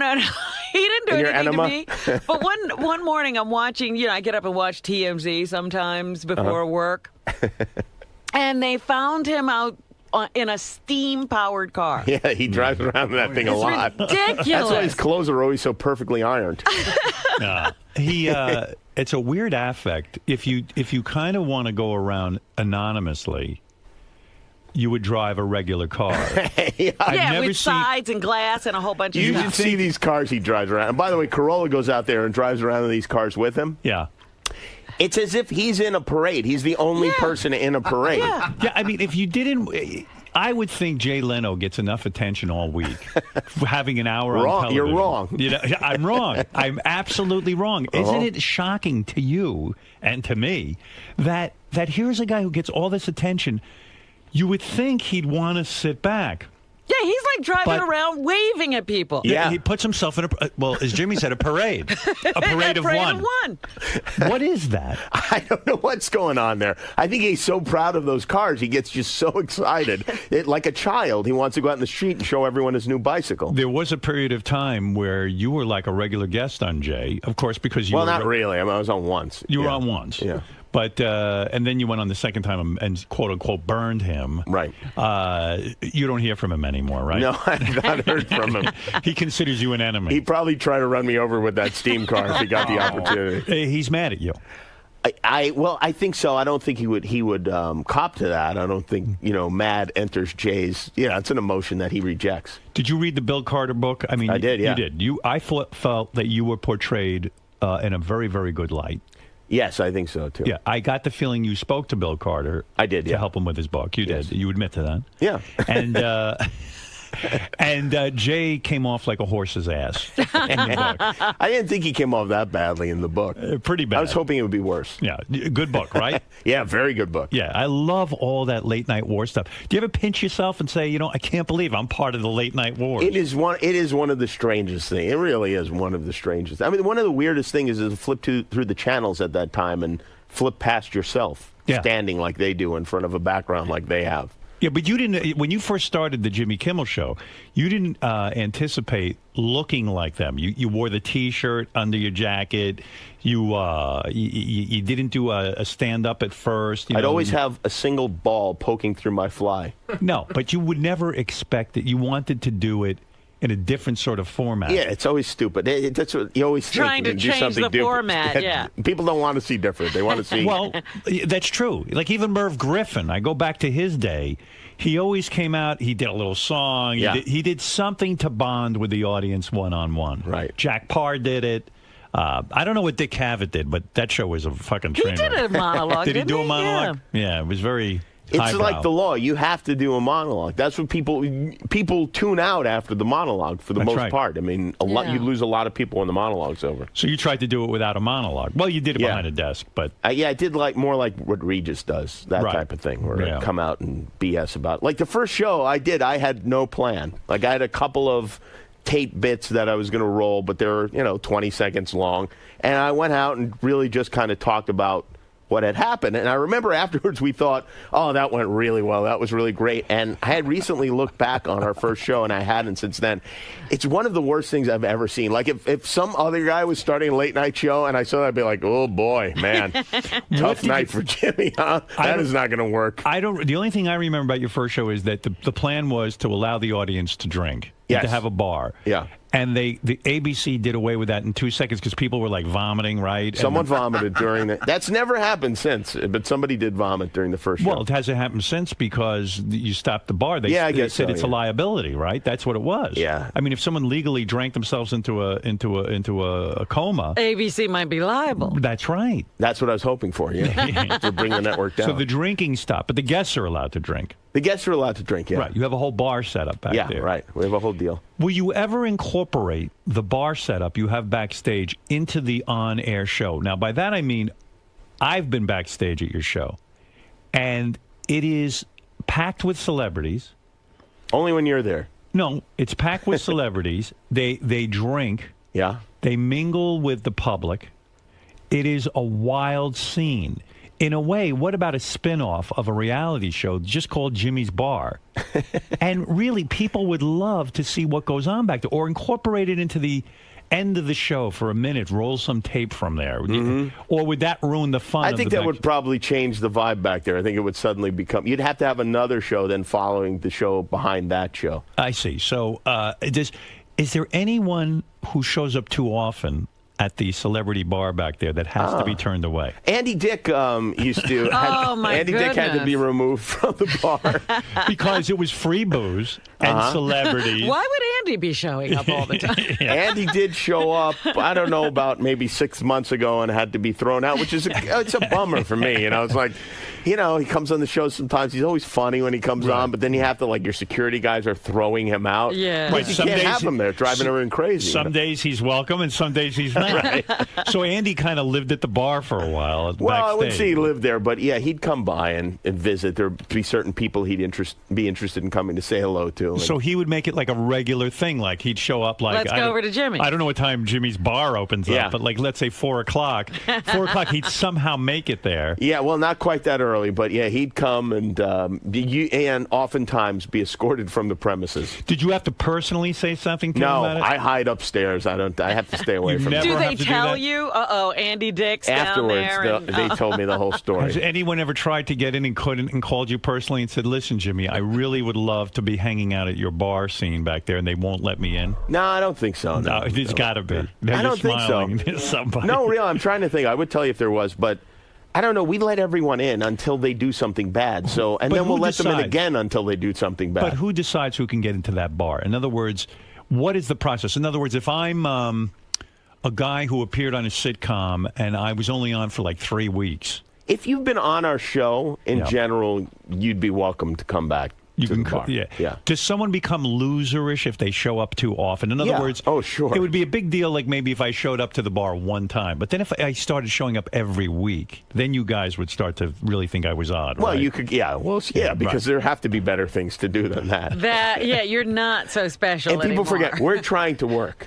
He didn't do in your anything enema? to me. But one morning I'm watching, I get up and watch TMZ sometimes before work. And they found him out in a steam-powered car. Yeah, he drives around in that thing a lot. Ridiculous. That's why his clothes are always so perfectly ironed. It's a weird affect. If you kind of want to go around anonymously, you would drive a regular car. Yeah, with sides and glass and a whole bunch of You stuff. should see these cars he drives around. And by the way, Corolla goes out there and drives around in these cars with him. Yeah. It's as if he's in a parade. He's the only person in a parade. Yeah, I mean, if you didn't... I would think Jay Leno gets enough attention all week for having an hour on television. You're wrong. You know, I'm wrong. I'm absolutely wrong. Isn't it shocking to you and to me that here's a guy who gets all this attention? You would think he'd want to sit back. Yeah, he's like driving around waving at people. Yeah, he puts himself in as Jimmy said, a parade. A parade of one. What is that? I don't know what's going on there. I think he's so proud of those cars. He gets just so excited. Like a child, he wants to go out in the street and show everyone his new bicycle. There was a period of time where you were like a regular guest on Jay, of course, because you were... Well, not really. I mean, I was on once. You were on once. Yeah. But and then you went on the second time and quote unquote burned him. Right. You don't hear from him anymore, right? No, I've not heard from him. He considers you an enemy. He'd probably try to run me over with that steam car if he got the opportunity. He's mad at you. I think so. I don't think he would cop to that. I don't think mad enters Jay's. Yeah, it's an emotion that he rejects. Did you read the Bill Carter book? I mean, I did. Yeah, you did. I felt that you were portrayed in a very, very good light. Yes, I think so, too. Yeah, I got the feeling you spoke to Bill Carter. I did, to help him with his book. You did. You admit to that. Yeah. And Jay came off like a horse's ass in the book. I didn't think he came off that badly in the book. Pretty bad. I was hoping it would be worse. Yeah, good book, right? Yeah, very good book. Yeah, I love all that late night war stuff. Do you ever pinch yourself and say, I can't believe I'm part of the late night wars? It is one of the strangest things. It really is one of the strangest. I mean, one of the weirdest things is to flip through the channels at that time and flip past yourself, standing like they do in front of a background like they have. Yeah, but you didn't. When you first started the Jimmy Kimmel Show, you didn't anticipate looking like them. You wore the T-shirt under your jacket. You didn't do a stand-up at first. I'd always have a single ball poking through my fly. No, but you would never expect it. You wanted to do it in a different sort of format. Yeah, it's always stupid. That's what you always trying think. to change the format. Yeah, people don't want to see different. They want to see. Well, that's true. Like even Merv Griffin. I go back to his day. He always came out. He did a little song. Yeah. He did something to bond with the audience one-on-one. Right. Jack Parr did it. I don't know what Dick Cavett did, but that show was a fucking train wreck. He did a monologue. Did he do a monologue? Yeah, it was very. It's highbrow. like the law. You have to do a monologue. That's what people tune out after the monologue for the most part. I mean, you lose a lot of people when the monologue's over. So you tried to do it without a monologue. Well, you did it behind a desk, but I did more like what Regis does, that type of thing, where I come out and BS about. Like the first show I did, I had no plan. Like I had a couple of tape bits that I was going to roll, but they were 20 seconds long, and I went out and really just kind of talked about what had happened. And I remember afterwards we thought, oh, that went really well. That was really great. And I had recently looked back on our first show, and I hadn't since then. It's one of the worst things I've ever seen. Like if some other guy was starting a late night show and I saw that, I'd be like, oh, boy, man. Tough night for Jimmy, huh? That is not going to work. The only thing I remember about your first show is that the plan was to allow the audience to drink. Yes. To have a bar. Yeah. And the ABC did away with that in 2 seconds because people were like vomiting, right? Someone vomited during that. That's never happened since, but somebody did vomit during the first show. Well, it hasn't happened since because you stopped the bar. They said so, it's a liability, right? That's what it was. Yeah. I mean, if someone legally drank themselves into a coma, ABC might be liable. That's right. That's what I was hoping for. Yeah. To bring the network down. So the drinking stopped, but the guests are allowed to drink. The guests are allowed to drink, yeah. Right. You have a whole bar set up back there. Yeah, right. We have a whole deal. Will you ever incorporate the bar setup you have backstage into the on-air show? Now, by that I mean I've been backstage at your show, and it is packed with celebrities. Only when you're there. No, it's packed with celebrities. They drink. Yeah. They mingle with the public. It is a wild scene. In a way, what about a spin-off of a reality show just called Jimmy's Bar? And really, people would love to see what goes on back there, or incorporate it into the end of the show for a minute, roll some tape from there. Mm-hmm. Or would that ruin the fun? I think that would probably change the vibe back there. I think it would suddenly become... You'd have to have another show then following the show behind that show. I see. So is there anyone who shows up too often at the celebrity bar back there that has to be turned away? Andy Dick used to. Andy Dick had to be removed from the bar because it was free booze and celebrities. Why would Andy be showing up all the time? Andy did show up. I don't know, about maybe 6 months ago, and had to be thrown out, which is it's a bummer for me. It's like he comes on the show sometimes. He's always funny when he comes on, but then you have to, like, your security guys are throwing him out. Yeah. Right, you can't have him there driving everyone crazy. Some days he's welcome and some days he's not. Right. So Andy kind of lived at the bar for a while. Well, I wouldn't backstage. say he lived there, but yeah, he'd come by and visit. There'd be certain people he'd be interested in coming to say hello to. So he would make it like a regular thing. Like he'd show up like... Let's go over to Jimmy. I don't know what time Jimmy's bar opens up, but like let's say 4 o'clock. 4 o'clock, he'd somehow make it there. Yeah, well, not quite that early, but yeah, he'd come and oftentimes be escorted from the premises. Did you have to personally say something to him No, about it? I hide upstairs. I have to stay away from. Do they tell you? Andy Dick's afterwards? down there. They told me the whole story. Has anyone ever tried to get in and couldn't and called you personally and said, "Listen, Jimmy, I really would love to be hanging out at your bar scene back there, and they won't let me in"? No, I don't think so. No, there's got to be. I don't think so. Somebody. No, really, I'm trying to think. I would tell you if there was, but I don't know. We let everyone in until they do something bad. So, and then we'll let them in again until they do something bad. But who decides who can get into that bar? In other words, what is the process? In other words, if I'm a guy who appeared on a sitcom and I was only on for like 3 weeks. If you've been on our show, in general, you'd be welcome to come back. You can yeah. Does someone become loserish if they show up too often? In other words, sure. It would be a big deal, like maybe if I showed up to the bar one time. But then if I started showing up every week, then you guys would start to really think I was odd. Well, right? you could, because there have to be better things to do than that. You're not so special and people anymore. forget we're trying to work.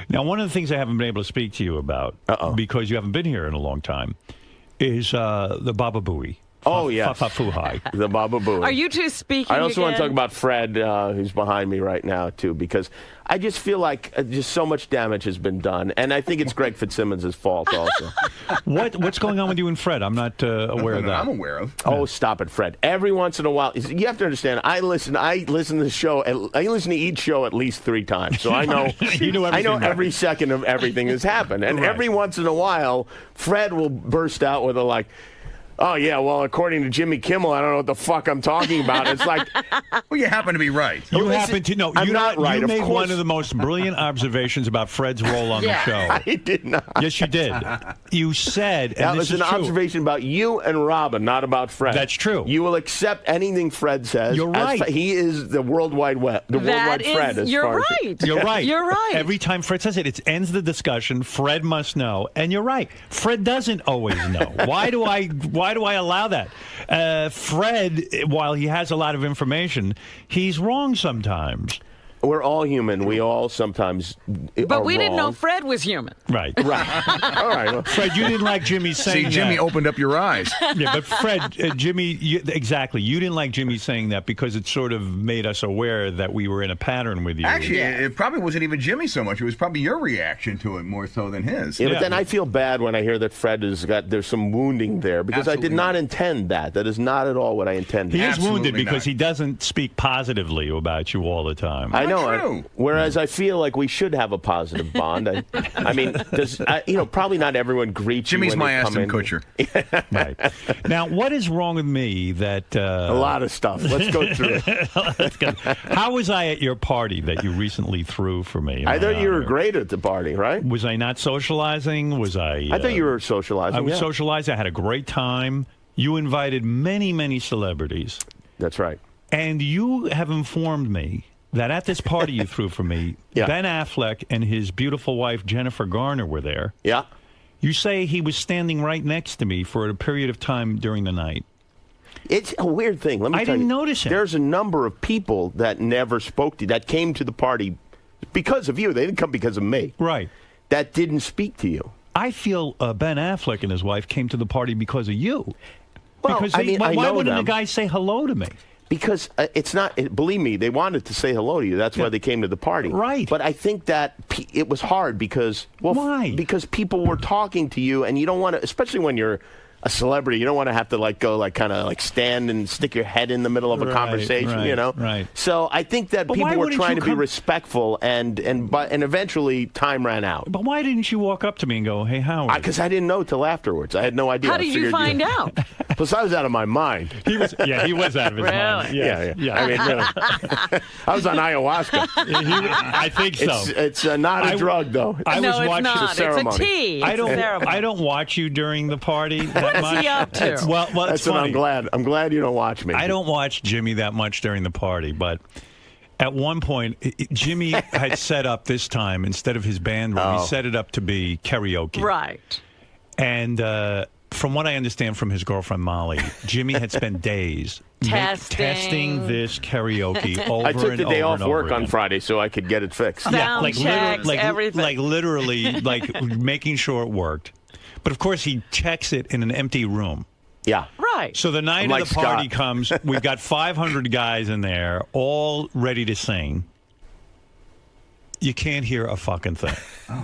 Now, one of the things I haven't been able to speak to you about because you haven't been here in a long time is the Baba Booey. Oh, yes. The Baba Booey. Are you two speaking I also want to again? talk about Fred, who's behind me right now, too, because I just feel like just so much damage has been done, and I think it's Greg Fitzsimmons' fault also. What's going on with you and Fred? I'm not aware of that. I'm aware of. Oh, stop it, Fred. Every once in a while, you have to understand, I listen to the show, I listen to each show at least 3 times, so I know, I know every second of everything that's happened, and every once in a while, Fred will burst out with a oh, yeah, well, according to Jimmy Kimmel, I don't know what the fuck I'm talking about. It's like... Well, you happen to be right. You happen to know. I'm not right, You of made course. one of the most brilliant observations about Fred's role on the show. I did not. Yes, you did. You said... That was an observation about you and Robin, not about Fred. That's true. You will accept anything Fred says. You're right. He is the worldwide web, the worldwide Fred. You're right. You're right. You're right. Every time Fred says it ends the discussion. Fred must know, and you're right. Fred doesn't always know. Why do I allow that? Fred, while he has a lot of information, he's wrong sometimes. We're all human. We all sometimes But we didn't know Fred was human. Right. Right. All right. Well. Fred, you didn't like Jimmy saying that. See, Jimmy opened up your eyes. Yeah, but Fred, Jimmy, exactly. You didn't like Jimmy saying that because it sort of made us aware that we were in a pattern with you. Actually, it probably wasn't even Jimmy so much. It was probably your reaction to it more so than his. Yeah, but then I feel bad when I hear that Fred there's some wounding there because I did not intend that. That is not at all what I intended. He is wounded because he doesn't speak positively about you all the time. I know. Whereas I feel like we should have a positive bond. I mean, probably not everyone greets Jimmy's you when my they come Aston in. Kutcher. Right. Now, what is wrong with me that... a lot of stuff. Let's go through it. How was I at your party that you recently threw for me? I thought you were great at the party, right? Was I not socializing? Was I... I thought you were socializing. I was socializing. I had a great time. You invited many, many celebrities. That's right. And you have informed me that at this party you threw for me, Ben Affleck and his beautiful wife, Jennifer Garner, were there. Yeah. You say he was standing right next to me for a period of time during the night. It's a weird thing. Let me tell you. I didn't notice it. There's a number of people that never spoke to you, that came to the party because of you. They didn't come because of me. Right. That didn't speak to you. I feel Ben Affleck and his wife came to the party because of you. Well, because why wouldn't them. the guy say hello to me? Because it's not, believe me, they wanted to say hello to you. That's why they came to the party. Right. But I think that it was hard because, why? Because people were talking to you and you don't want to, especially when you're a celebrity, you don't want to have to go kind of stand and stick your head in the middle of a conversation, you know? Right. So I think that people were trying to be respectful and eventually time ran out. But why didn't you walk up to me and go, "Hey, Howard"? Because I didn't know till afterwards. I had no idea. How did you find out? Plus, I was out of my mind. He was out of his mind. Yes. Yeah. I mean, really. I was on ayahuasca. I think so. It's not a drug, though. I was watching not. The ceremony. It's a tea. I don't watch you during the party. What is he up to? Well, That's it's what funny. I'm glad. I'm glad you don't watch me. I don't watch Jimmy that much during the party, but at one point, Jimmy had set up this time, instead of his band room, he set it up to be karaoke. Right. And from what I understand from his girlfriend, Molly, Jimmy had spent days testing this karaoke over I took and the day over off and work over on again. Friday so I could get it fixed. Sound checks, everything. Like literally, like making sure it worked. But of course, he checks it in an empty room. Yeah. Right. So the night of the party comes, we've got 500 guys in there, all ready to sing. You can't hear a fucking thing.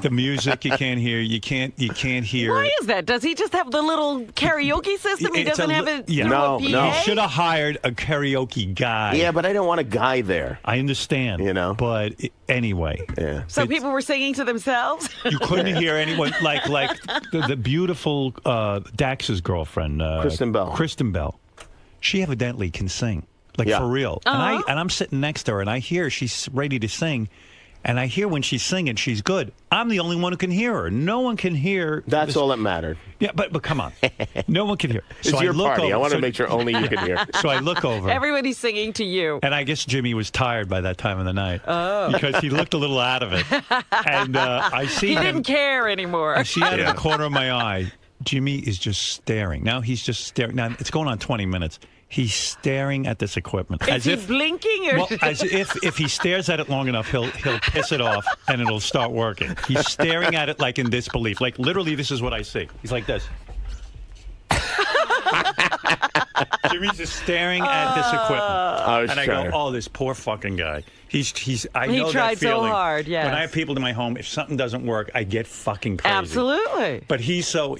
The music you can't hear. You can't hear. Why is that? Does he just have the little karaoke system? He doesn't have it through a PA? No. Should have hired a karaoke guy. Yeah, but I don't want a guy there. I understand. But anyway. Yeah. So people were singing to themselves? You couldn't hear anyone like the beautiful Dax's girlfriend, Kristen Bell. Kristen Bell. She evidently can sing, for real. Uh-huh. And I'm sitting next to her, and I hear she's ready to sing. And I hear when she's singing, she's good. I'm the only one who can hear her. No one can hear. That's all that mattered. Yeah, but come on. No one can hear. It's your party. I want to make sure only you can hear. So I look over. Everybody's singing to you. And I guess Jimmy was tired by that time of the night. Oh. Because he looked a little out of it. And I see he him. didn't care anymore. I see out of the corner of my eye, Jimmy is just staring. Now he's just staring. Now it's going on 20 minutes. He's staring at this equipment. Is he blinking? Or as if he stares at it long enough, he'll piss it off and it'll start working. He's staring at it like in disbelief. Like literally, this is what I see. He's like this. Jimmy's just staring at this equipment, and I go, "Oh, this poor fucking guy." I know tried that feeling. so hard. Yes. When I have people in my home, if something doesn't work, I get fucking crazy. Absolutely. But he's so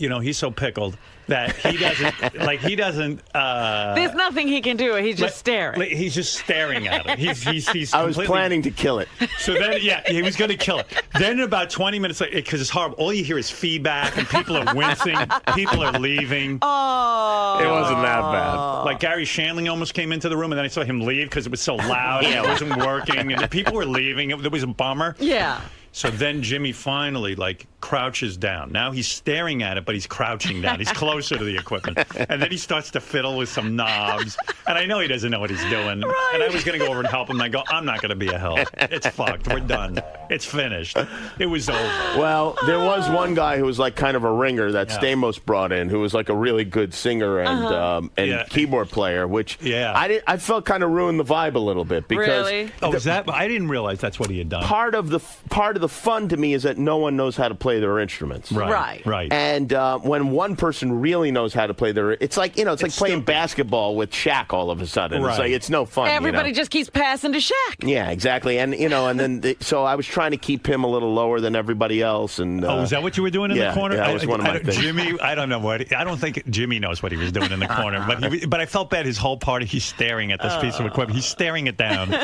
pickled that he doesn't. There's nothing he can do. He's just staring. He's just staring at it. He's I was planning to kill it. So then, he was going to kill it. Then about 20 minutes later, because it's horrible, all you hear is feedback and people are wincing. People are leaving. Oh. It wasn't that bad. Like Gary Shandling almost came into the room, and then I saw him leave because it was so loud and it wasn't working, and the people were leaving. It was a bummer. Yeah. So then Jimmy finally crouches down. Now he's staring at it, but he's crouching down. He's closer to the equipment. And then he starts to fiddle with some knobs. And I know he doesn't know what he's doing. Right. And I was going to go over and help him. I go, I'm not going to be a help. It's fucked. We're done. It's finished. It was over. Well, there was one guy who was kind of a ringer that Stamos brought in, who was a really good singer and keyboard player, which I felt kind of ruined the vibe a little bit because really? Is that? I didn't realize that's what he had done. Part of the fun to me is that no one knows how to play their instruments. Right. And when one person really knows how to play it's like playing basketball with Shaq all of a sudden. Right. It's no fun. Everybody just keeps passing to Shaq. Yeah, exactly. And and then so I was trying to keep him a little lower than everybody else. And is that what you were doing in the corner? Yeah, that was one of my things. Jimmy, I don't know I don't think Jimmy knows what he was doing in the corner, but I felt bad. His whole party, he's staring at this piece of equipment. He's staring it down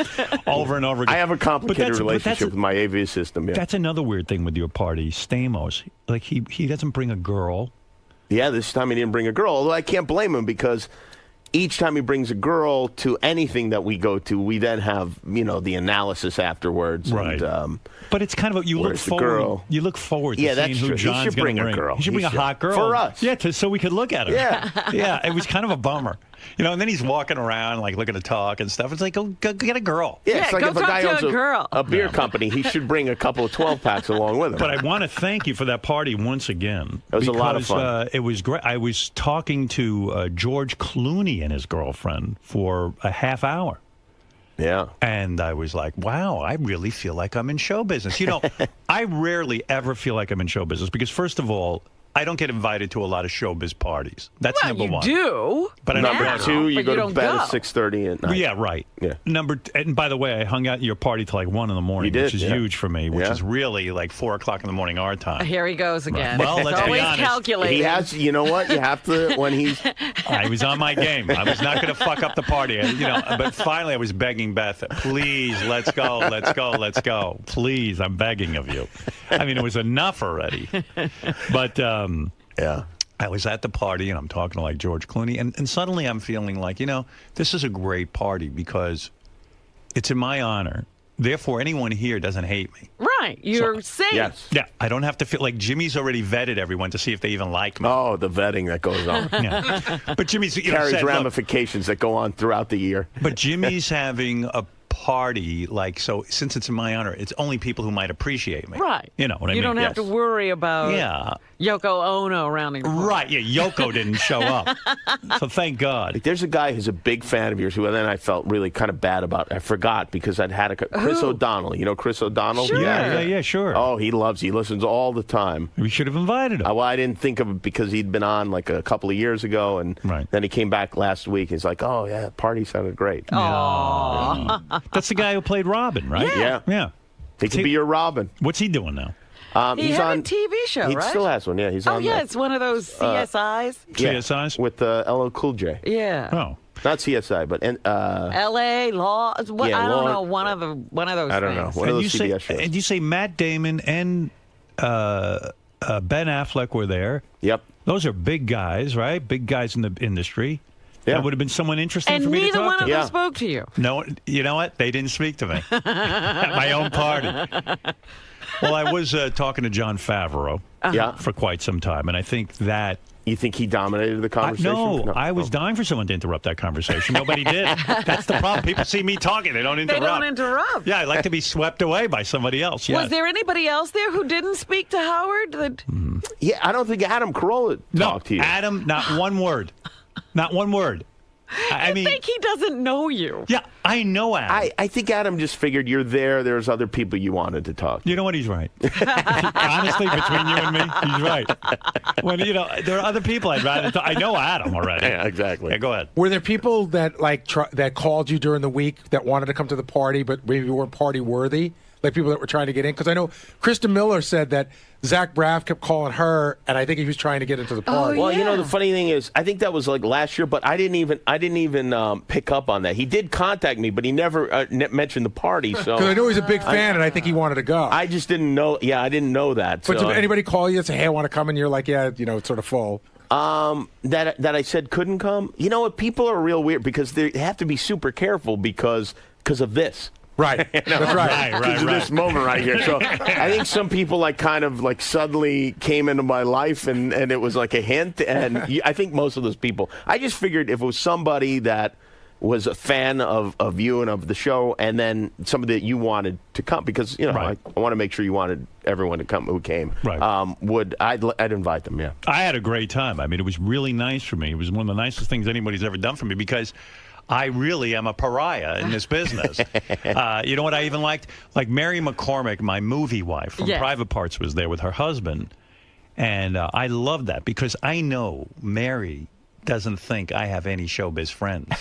over and over again. I have a complicated relationship with my AV system. Yeah. That's another weird thing with your party, Stamos. He doesn't bring a girl. Yeah, this time he didn't bring a girl. Although I can't blame him because each time he brings a girl to anything that we go to, we then have the analysis afterwards. Right. And, but it's kind of you look forward. Girl? You look forward to seeing that's who true. John's he should going bring to bring. a girl. He should bring a hot girl for us. Yeah, so we could look at her. Yeah. Yeah. It was kind of a bummer. And then he's walking around looking to talk and stuff. It's like, go get a girl. Yeah, it's like go if a talk guy to owns a girl. a beer company, he should bring a couple of 12-packs along with him. But I want to thank you for that party once again. It was a lot of fun. It was great. I was talking to George Clooney and his girlfriend for a half hour. Yeah. And I was like, wow, I really feel like I'm in show business. I rarely ever feel like I'm in show business because, first of all, I don't get invited to a lot of showbiz parties. That's number one. You do. But number two, you go to bed at 6:30 at night. Yeah, right. Yeah. And by the way, I hung out at your party till 1 in the morning, which is huge for me, which Yeah. is really 4 o'clock in the morning our time. Here he goes again. Well, It's let's be always honest. calculating. He has, you know what? You have to, when he's... I was on my game. I was not going to fuck up the party. But finally I was begging Beth, please, let's go. Please, I'm begging of you. I mean, it was enough already. But, yeah. I was at the party, and I'm talking to George Clooney, and suddenly I'm feeling this is a great party because it's in my honor. Therefore, anyone here doesn't hate me. Right. You're safe. Yes. Yeah, I don't have to feel like Jimmy's already vetted everyone to see if they even like me. Oh, the vetting that goes on. Yeah. But Jimmy's carries said, ramifications that go on throughout the year. But Jimmy's having a party, so since it's in my honor, it's only people who might appreciate me. Right. You know what I mean? You don't have to worry about Yoko Ono rounding the corner. Right, yeah, Yoko didn't show up. So thank God. Like, there's a guy who's a big fan of yours who then I felt really kind of bad about. I forgot because I'd had Chris O'Donnell. You know Chris O'Donnell? Sure. Yeah, sure. Oh, he listens all the time. We should have invited him. Well, I didn't think of it because he'd been on like a couple of years ago, and then he came back last week. He's like, oh, yeah, the party sounded great. Aww. That's the guy who played Robin, right? Yeah. He could be your Robin. What's he doing now? He he's had on a TV show, he right? still has one, yeah. He's on it's one of those CSIs. CSIs? With LL Cool J. Yeah. Oh. Not CSI, but L.A. Law. I don't know. One of those. I don't know. One of those CBS shows. And you say Matt Damon and Ben Affleck were there. Yep. Those are big guys, right? Big guys in the industry. Yeah. That would have been someone interesting And for me to neither talk one to. of them spoke to you. No, you know what? They didn't speak to me at my own party. Well, I was talking to Jon Favreau for quite some time, and I think that... You think he dominated the conversation? No, I was dying for someone to interrupt that conversation. Nobody did. That's the problem. People see me talking. They don't interrupt. They don't interrupt. Yeah, I like to be swept away by somebody else. Yes. Was there anybody else there who didn't speak to Howard? Yeah, I don't think Adam Carolla talked to you. Adam, not one word. Not one word. I mean, think he doesn't know you. Yeah, I know Adam. I think Adam just figured you're there. There's other people you wanted to talk to. You know what? He's right. Honestly, between you and me, he's right. When there are other people I'd rather talk. I know Adam already. Yeah, exactly. Yeah, go ahead. Were there people that that called you during the week that wanted to come to the party, but maybe weren't party worthy? Like people that were trying to get in? Because I know Krista Miller said that Zach Braff kept calling her, and I think he was trying to get into the party. Well, you know, the funny thing is, I think that was like last year, but I didn't even pick up on that. He did contact me, but he never mentioned the party. So because I know he's a big fan, and I think he wanted to go. I just didn't know. Yeah, I didn't know that. But so. did anybody call you and say, "Hey, I want to come," and you're like, "Yeah, it's sort of full." That I said couldn't come. You know what? People are real weird because they have to be super careful because of this. Right. That's right. Because of this moment right here. So I think some people kind of suddenly came into my life and it was like a hint. And I think most of those people, I just figured if it was somebody that was a fan of you and of the show, and then somebody that you wanted to come, because I want to make sure you wanted everyone to come who came. Right. I'd invite them. Yeah. I had a great time. I mean, it was really nice for me. It was one of the nicest things anybody's ever done for me because I really am a pariah in this business. You know what I even liked? Like Mary McCormick, my movie wife from Private Parts, was there with her husband. And I love that because I know Mary doesn't think I have any showbiz friends,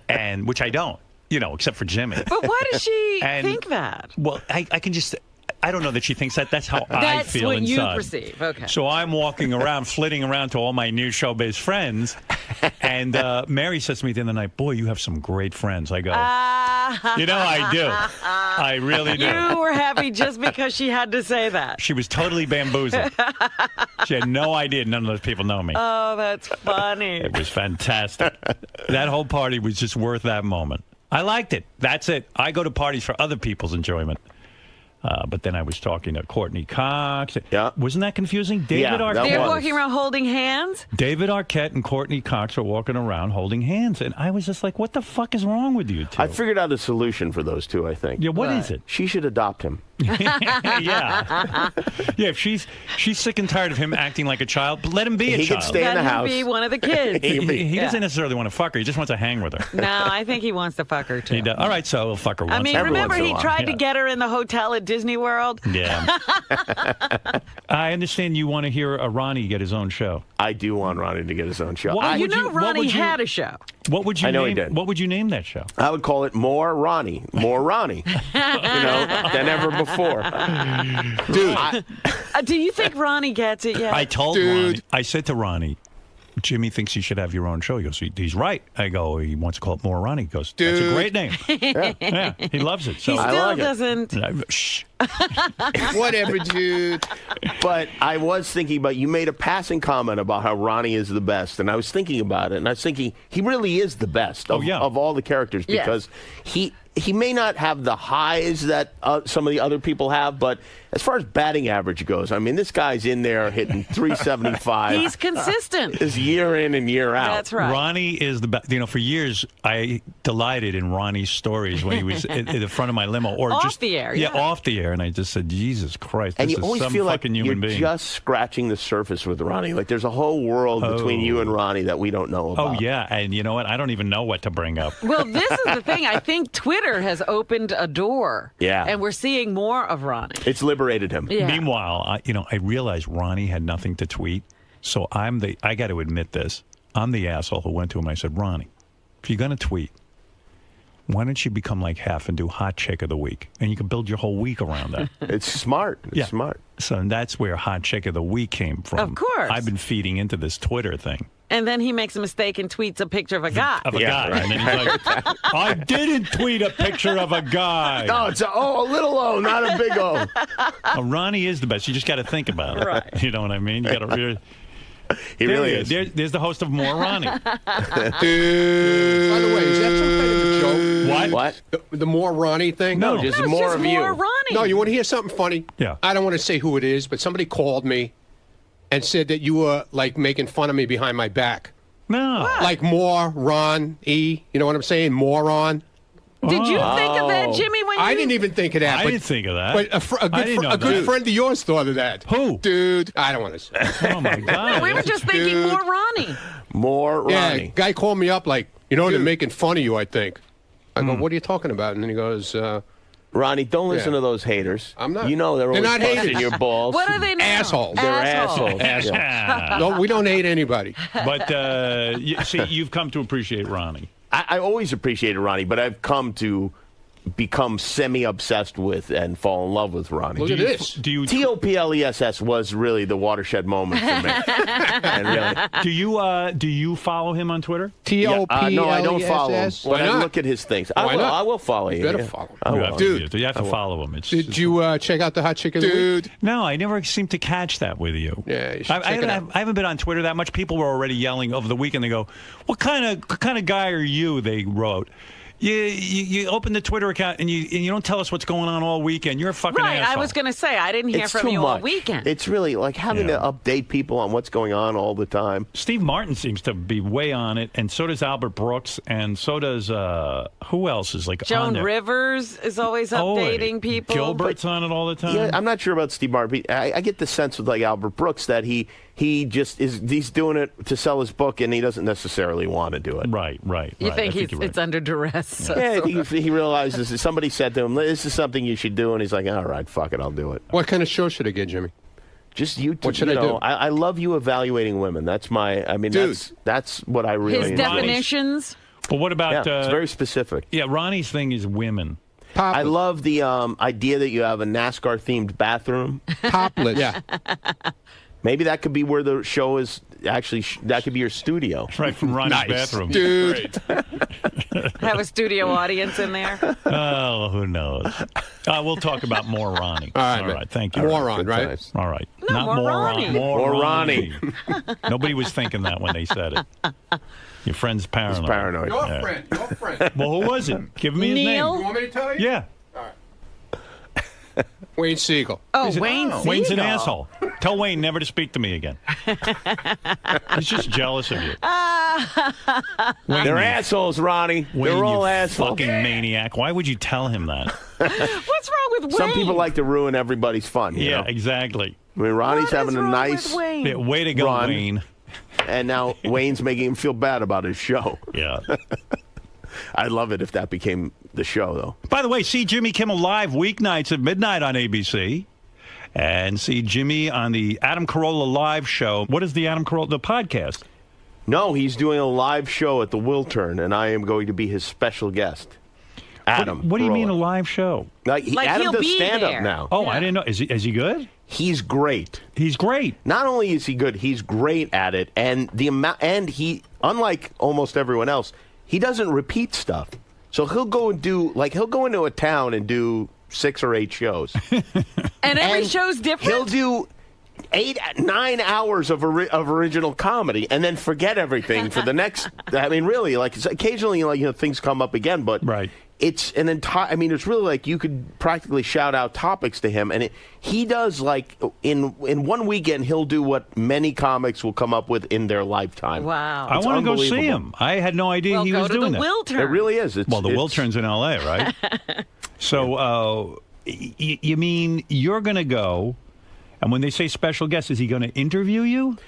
and which I don't, except for Jimmy. But why does she think that? Well, I can just... I don't know that she thinks that. That's how I feel inside. That's what you perceive. Okay. So I'm walking around, flitting around to all my new showbiz friends, and Mary says to me the other night, "Boy, you have some great friends." I go, I do. I really do. You were happy just because she had to say that. She was totally bamboozled. She had no idea none of those people know me. Oh, that's funny. It was fantastic. That whole party was just worth that moment. I liked it. That's it. I go to parties for other people's enjoyment. But then I was talking to Courtney Cox. Yeah. Wasn't that confusing? David Arquette. They're walking around holding hands? David Arquette and Courtney Cox are walking around holding hands. And I was just like, what the fuck is wrong with you two? I figured out a solution for those two, I think. Yeah, what is it? She should adopt him. Yeah. Yeah, if she's sick and tired of him acting like a child, let him be a child. He can stay in the house. Let him be one of the kids. He doesn't necessarily want to fuck her. He just wants to hang with her. No, I think he wants to fuck her, too. He does. All right, so he'll fuck her once. I mean, remember he tried to get her in the hotel at Disney World? Yeah. I understand you want to hear Ronnie get his own show. I do want Ronnie to get his own show. Well, Ronnie had a show. What would you name? He did. What would you name that show? I would call it More Ronnie. More Ronnie. Than ever before. Dude. Do you think Ronnie gets it yet? I told Ronnie. I said to Ronnie, Jimmy thinks you should have your own show. He goes, he's right. I go, he wants to call it More Ronnie. He goes, that's a great name. Yeah, he loves it. So he still doesn't. Shh. Whatever, dude. But I was thinking about, you made a passing comment about how Ronnie is the best, and I was thinking about it, and I was thinking he really is the best of all the characters because he may not have the highs that some of the other people have, but as far as batting average goes, I mean, this guy's in there hitting 375. He's consistent. Is year in and year out. That's right. Ronnie is the best. You know, for years I delighted in Ronnie's stories when he was at the front of my limo, or Off just the air, yeah, yeah. off the air, and I just said, Jesus Christ, And this you is always some feel like fucking you're human being. just scratching the surface with Ronnie. Like there's a whole world between you and Ronnie that we don't know about. Oh yeah, and you know what? I don't even know what to bring up. Well, this is the thing. I think Twitter has opened a door. Yeah. And we're seeing more of Ronnie. It's liberated him. Yeah. Meanwhile, I realized Ronnie had nothing to tweet, so I got to admit this. I'm the asshole who went to him. I said, Ronnie, if you're going to tweet, why don't you become like Hef and do Hot Chick of the Week? And you can build your whole week around that. It's smart. It's smart. So that's where Hot Chick of the Week came from. Of course. I've been feeding into this Twitter thing. And then he makes a mistake and tweets a picture of a guy. Of a guy. Right. And then he's like, I didn't tweet a picture of a guy. No, it's a little O, not a big O. Ronnie is the best. You just got to think about it. Right. You know what I mean? You got to. He really is. There's the host of More Ronnie. Dude. By the way, is that some kind of a joke? What? The More Ronnie thing? No, just it's more just of more you. Ronnie. No, you want to hear something funny? Yeah. I don't want to say who it is, but somebody called me and said that you were, like, making fun of me behind my back. No. Like More Ron E. You know what I'm saying? Moron. Did you think of that, Jimmy? When I you... didn't even think of that. I but, didn't think of that. But I didn't know a good that. friend of yours thought of that. Who? Dude, I don't want to say. Oh, my God. We were just thinking Dude. more Ronnie. More Yeah, Ronnie. guy called me up like, they're making fun of you, I think. I go, what are you talking about? And then he goes, Ronnie, don't listen Yeah. to those haters. I'm not. You know they're always not busting haters. your balls. What are they now? Assholes. They're Assholes. assholes. Yeah. No, we don't hate anybody. But, see, you've come to appreciate Ronnie. I always appreciated Ronnie, but I've come to become semi-obsessed with and fall in love with Ronnie. Look at this. TOPLESS was really the watershed moment for me. And really, Do you follow him on Twitter? TOPLESS. no, I don't follow him. Why When I not? look at his things, Why not? I will follow you. You better yeah. follow him. I will. Dude. You have to follow him. Did you check out the Hot Chick of the Week? No, I never seem to catch that with you. Yeah, you should I check it out. haven't been on Twitter that much. People were already yelling over the weekend. They go, "What kind of guy are you?" They wrote. You open the Twitter account and you don't tell us what's going on all weekend. You're a fucking Right, asshole. I was going to say, I didn't hear It's from too you much. all weekend. It's really like having to update people on what's going on all the time. Steve Martin seems to be way on it, and so does Albert Brooks, and so does who else is like on Joan there? Rivers is always updating people. Gilbert's on it all the time. Yeah, I'm not sure about Steve Martin. I get the sense with like Albert Brooks that he just he's doing it to sell his book, and he doesn't necessarily want to do it. Right. You I think you're right. it's under duress. So Yeah, he realizes somebody said to him, "This is something you should do," and he's like, "All right, fuck it, I'll do it." What kind of show should I get, Jimmy? Just you. What should I do? I love you evaluating women. That's my. I mean, Dude. that's what I really. his enjoy. definitions. But what about? Yeah, it's very specific. Yeah, Ronnie's thing is women. Topless. I love the idea that you have a NASCAR themed bathroom. Topless. Yeah. Maybe that could be where the show is actually. That could be your studio. Right from Ronnie's bathroom. Dude. Have a studio audience in there. Oh, who knows? We'll talk about more Ronnie. All right, thank you. Moron, right? All right. No, Not more more Ronnie. More Ronnie. Nobody was thinking that when they said it. Your friend's paranoid. He's paranoid. Your friend. Well, who was it? Give me his Neil? name. You want me to tell you? Yeah. Wayne Siegel. Oh, He's Wayne Wayne's an Siegel. asshole. Tell Wayne never to speak to me again. He's just jealous of you. Wayne, They're you- assholes, Ronnie. Wayne, They're all you assholes. fucking maniac. Why would you tell him that? What's wrong with Wayne? Some people like to ruin everybody's fun. You Yeah, know? exactly. I mean, Ronnie's What having is a wrong nice with Wayne? Yeah, way to go, Run. Wayne. and now Wayne's making him feel bad about his show. Yeah. I'd love it if that became the show, though. By the way, see Jimmy Kimmel Live weeknights at midnight on ABC. And see Jimmy on the Adam Carolla Live show. What is the Adam Carolla, the podcast? No, he's doing a live show at the Wiltern, and I am going to be his special guest. Adam. What do you Carolla. mean a live show? Like Adam he'll does be stand-up there. now. Oh, I didn't know. Is he good? He's great. He's great. Not only is he good, he's great at it, and the amount, and he, unlike almost everyone else, he doesn't repeat stuff. So he'll go into a town and do 6 or 8 shows. And every show's different? He'll do 8-9 hours of original comedy and then forget everything for the next. I mean, really, like occasionally, things come up again, but right. it's an entire. I mean, it's really like you could practically shout out topics to him, and he does like in one weekend he'll do what many comics will come up with in their lifetime. Wow! I want to go see him. I had no idea he was doing that. Wiltern. It really is. Well, the Wiltern's in L.A., right? So you mean you're going to go, and when they say special guest, is he going to interview you?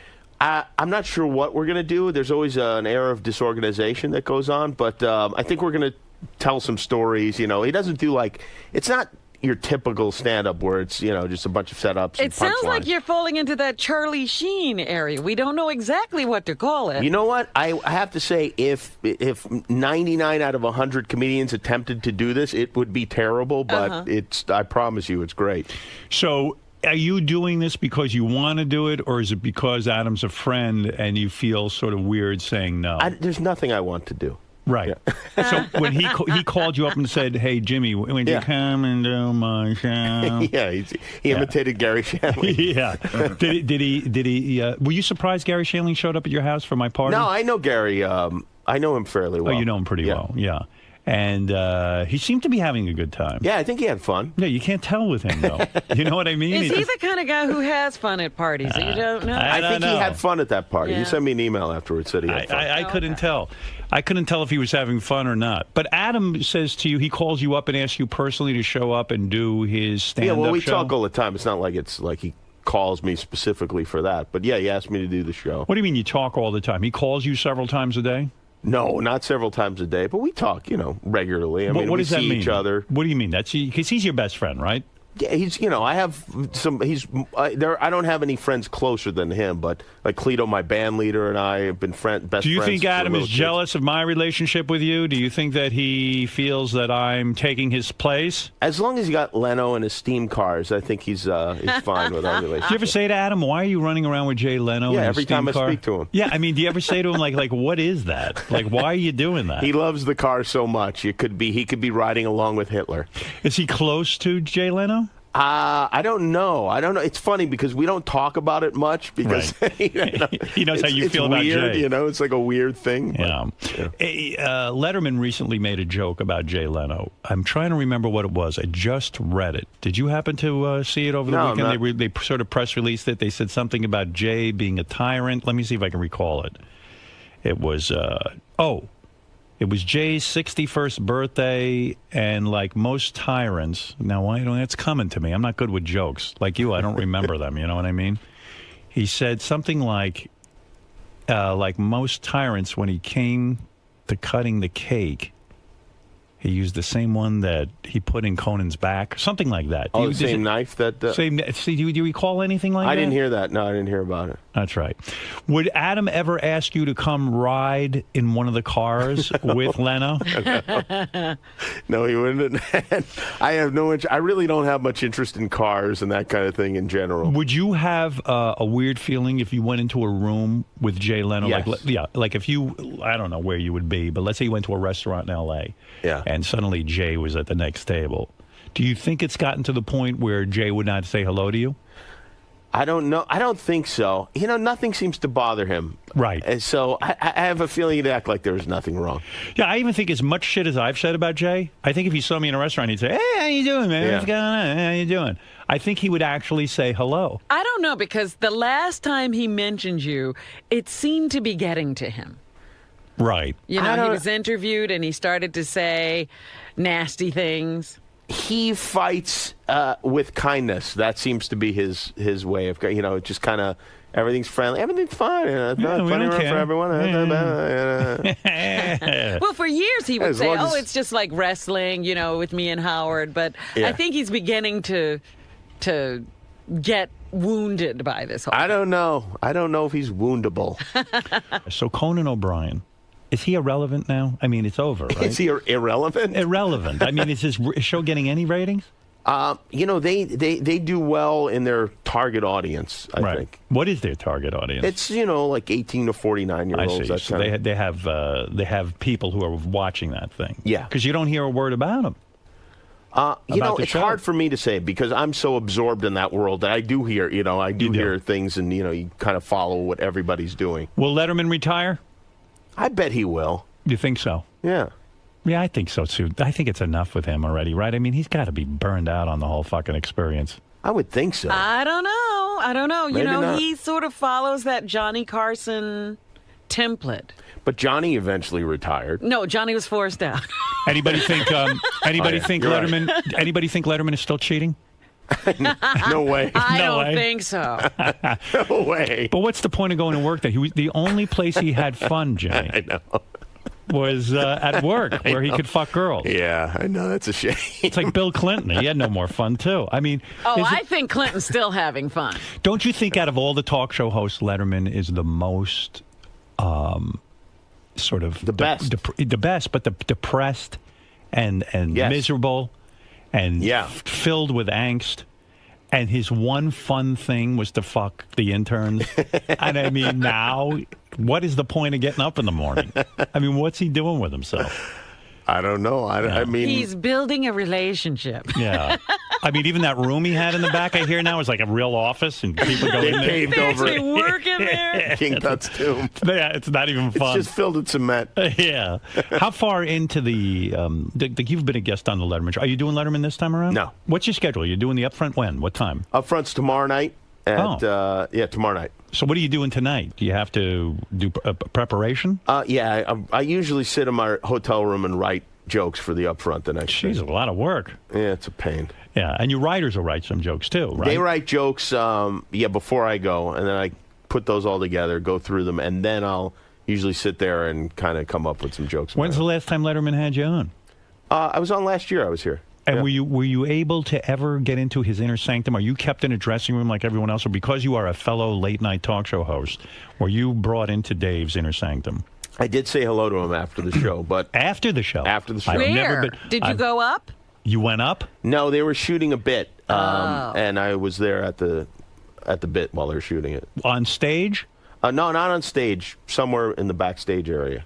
I'm not sure what we're going to do. There's always an air of disorganization that goes on, but I think we're going to tell some stories. You know, he doesn't do it's not your typical stand-up where it's, just a bunch of setups and It sounds like you're falling into that Charlie Sheen area. We don't know exactly what to call it. You know what? I have to say, if 99 out of 100 comedians attempted to do this, it would be terrible, but I promise you, it's great. So are you doing this because you want to do it, or is it because Adam's a friend and you feel sort of weird saying no? There's nothing I want to do. Right. Yeah. So when he called you up and said, "Hey, Jimmy, when you come and do my show?" Yeah, he imitated Gary Shandling. Yeah. Did he? Were you surprised Gary Shandling showed up at your house for my party? No, I know Gary. I know him fairly well. Oh, you know him pretty well. Yeah. And he seemed to be having a good time. Yeah, I think he had fun. Yeah, you can't tell with him, though. You know what I mean? Is he the kind of guy who has fun at parties? You don't know? I think he had fun at that party. Yeah. He sent me an email afterwards, said he had fun. I couldn't tell. I couldn't tell if he was having fun or not. But Adam says to you, he calls you up and asks you personally to show up and do his stand-up show? Yeah, well, we talk all the time. It's not like he calls me specifically for that. But, yeah, he asked me to do the show. What do you mean you talk all the time? He calls you several times a day? No, not several times a day, but we talk, regularly. I mean, what we does that see mean? each other. What do you mean? Because he's your best friend, right? Yeah, he's, I have some, I don't have any friends closer than him, but like Cleto, my band leader, and I have been best friends. Do you think Adam is kids. jealous of my relationship with you? Do you think that he feels that I'm taking his place? As long as you got Leno and his steam cars, I think he's fine with our relationship. Do you ever say to Adam, why are you running around with Jay Leno? Yeah, in every his steam time car? I speak to him. Yeah, I mean, do you ever say to him, like, what is that? Like, why are you doing that? He loves the car so much. He could be riding along with Hitler. Is he close to Jay Leno? I don't know. It's funny because we don't talk about it much because he knows how you feel about weird, Jay. It's like a weird thing. Yeah. Letterman recently made a joke about Jay Leno. I'm trying to remember what it was. I just read it. Did you happen to see it over the weekend? They sort of press released it. They said something about Jay being a tyrant. Let me see if I can recall it. It was it was Jay's 61st birthday, and like most tyrants, now that's coming to me. I'm not good with jokes. Like you, I don't remember them, you know what I mean? He said something like most tyrants, when he came to cutting the cake, he used the same one that he put in Conan's back, something like that. Oh, the same knife that... do you recall anything like that? I didn't hear that. No, I didn't hear about it. That's right. Would Adam ever ask you to come ride in one of the cars with Leno? No, he wouldn't. I have no interest. I really don't have much interest in cars and that kind of thing in general. Would you have a weird feeling if you went into a room with Jay Leno? Yes. Like if you, I don't know where you would be, but let's say you went to a restaurant in L.A. Yeah. And suddenly Jay was at the next table. Do you think it's gotten to the point where Jay would not say hello to you? I don't know. I don't think so. Nothing seems to bother him. Right. And so I have a feeling he'd act like there was nothing wrong. Yeah, I even think as much shit as I've said about Jay, I think if he saw me in a restaurant, he'd say, "Hey, how you doing, man? What's going on? How you doing?" I think he would actually say hello. I don't know, because the last time he mentioned you, it seemed to be getting to him. Right. He was interviewed and he started to say nasty things. He fights with kindness. That seems to be his way of, just kind of everything's friendly. Everything's fine. Funny for everyone. Well, for years he would say, it's just like wrestling, with me and Howard. But I think he's beginning to get wounded by this whole thing. I don't know. I don't know if he's woundable. So Conan O'Brien, is he irrelevant now? I mean, it's over, right? Is he irrelevant? Irrelevant. I mean, is his show getting any ratings? They do well in their target audience, I think. What is their target audience? It's, like 18 to 49-year-olds. I see. So they have people who are watching that thing. Yeah. Because you don't hear a word about them. It's hard for me to say because I'm so absorbed in that world that I do hear, hear things and, you kind of follow what everybody's doing. Will Letterman retire? I bet he will. You think so? Yeah. Yeah, I think so, too. I think it's enough with him already, right? I mean, he's got to be burned out on the whole fucking experience. I would think so. I don't know. Maybe not. He sort of follows that Johnny Carson template. But Johnny eventually retired. No, Johnny was forced out. Anybody think Letterman? Right. Anybody think Letterman is still cheating? No way. I No don't way. think so. No way. But what's the point of going to work? That he was the only place he had fun, Jimmy. I know. Was at work where he could fuck girls. Yeah, I know. That's a shame. It's like Bill Clinton. He had no more fun, too. I mean, I think Clinton's still having fun. Don't you think out of all the talk show hosts, Letterman is the most sort of the best, the best, but the depressed and Yes. miserable and filled with angst. And his one fun thing was to fuck the interns. And I mean, now, what is the point of getting up in the morning? I mean, what's he doing with himself? I don't know. I mean, He's building a relationship. Yeah. I mean, even that room he had in the back, I hear now, is like a real office, and people go They in there. paved over it. Work in there. King Tut's tomb. Yeah, it's not even fun. It's just filled with cement. Yeah. How far into the you've been a guest on the Letterman show. Are you doing Letterman this time around? No. What's your schedule? Are you doing the upfront when? What time? Upfront's tomorrow night. Tomorrow night. So what are you doing tonight? Do you have to do preparation? I usually sit in my hotel room and write jokes for the upfront the next day. Jeez, a lot of work. Yeah, it's a pain. Yeah, and your writers will write some jokes too, right? They write jokes, before I go, and then I put those all together, go through them, and then I'll usually sit there and kind of come up with some jokes. When's the last time Letterman had you on? I was on last year. I was here. And were you able to ever get into his inner sanctum? Are you kept in a dressing room like everyone else, or because you are a fellow late night talk show host, were you brought into Dave's inner sanctum? I did say hello to him after the show, but after the show. Where? Did you go up? You went up? No, they were shooting a bit, and I was there at the bit while they were shooting it. On stage? No, not on stage. Somewhere in the backstage area.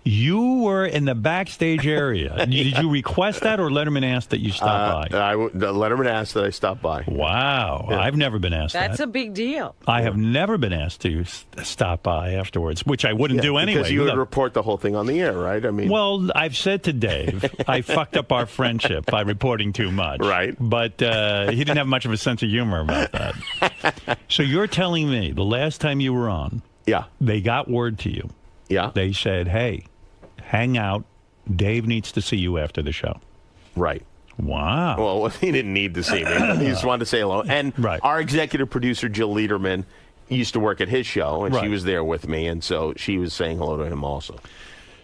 You were in the backstage area. Did you request that, or Letterman asked that you stop by? Letterman asked that I stop by. Wow. Yeah. I've never been asked That's that. a big deal. I have never been asked to stop by afterwards, which I wouldn't do anyway. Because you would report the whole thing on the air, right? I mean, well, I've said to Dave, I fucked up our friendship by reporting too much. Right. But he didn't have much of a sense of humor about that. So you're telling me the last time you were on, they got word to you. Yeah. They said, hey, hang out. Dave needs to see you after the show. Right. Wow. Well, he didn't need to see me. He just wanted to say hello. And our executive producer, Jill Lederman, used to work at his show, and she was there with me, and so she was saying hello to him also.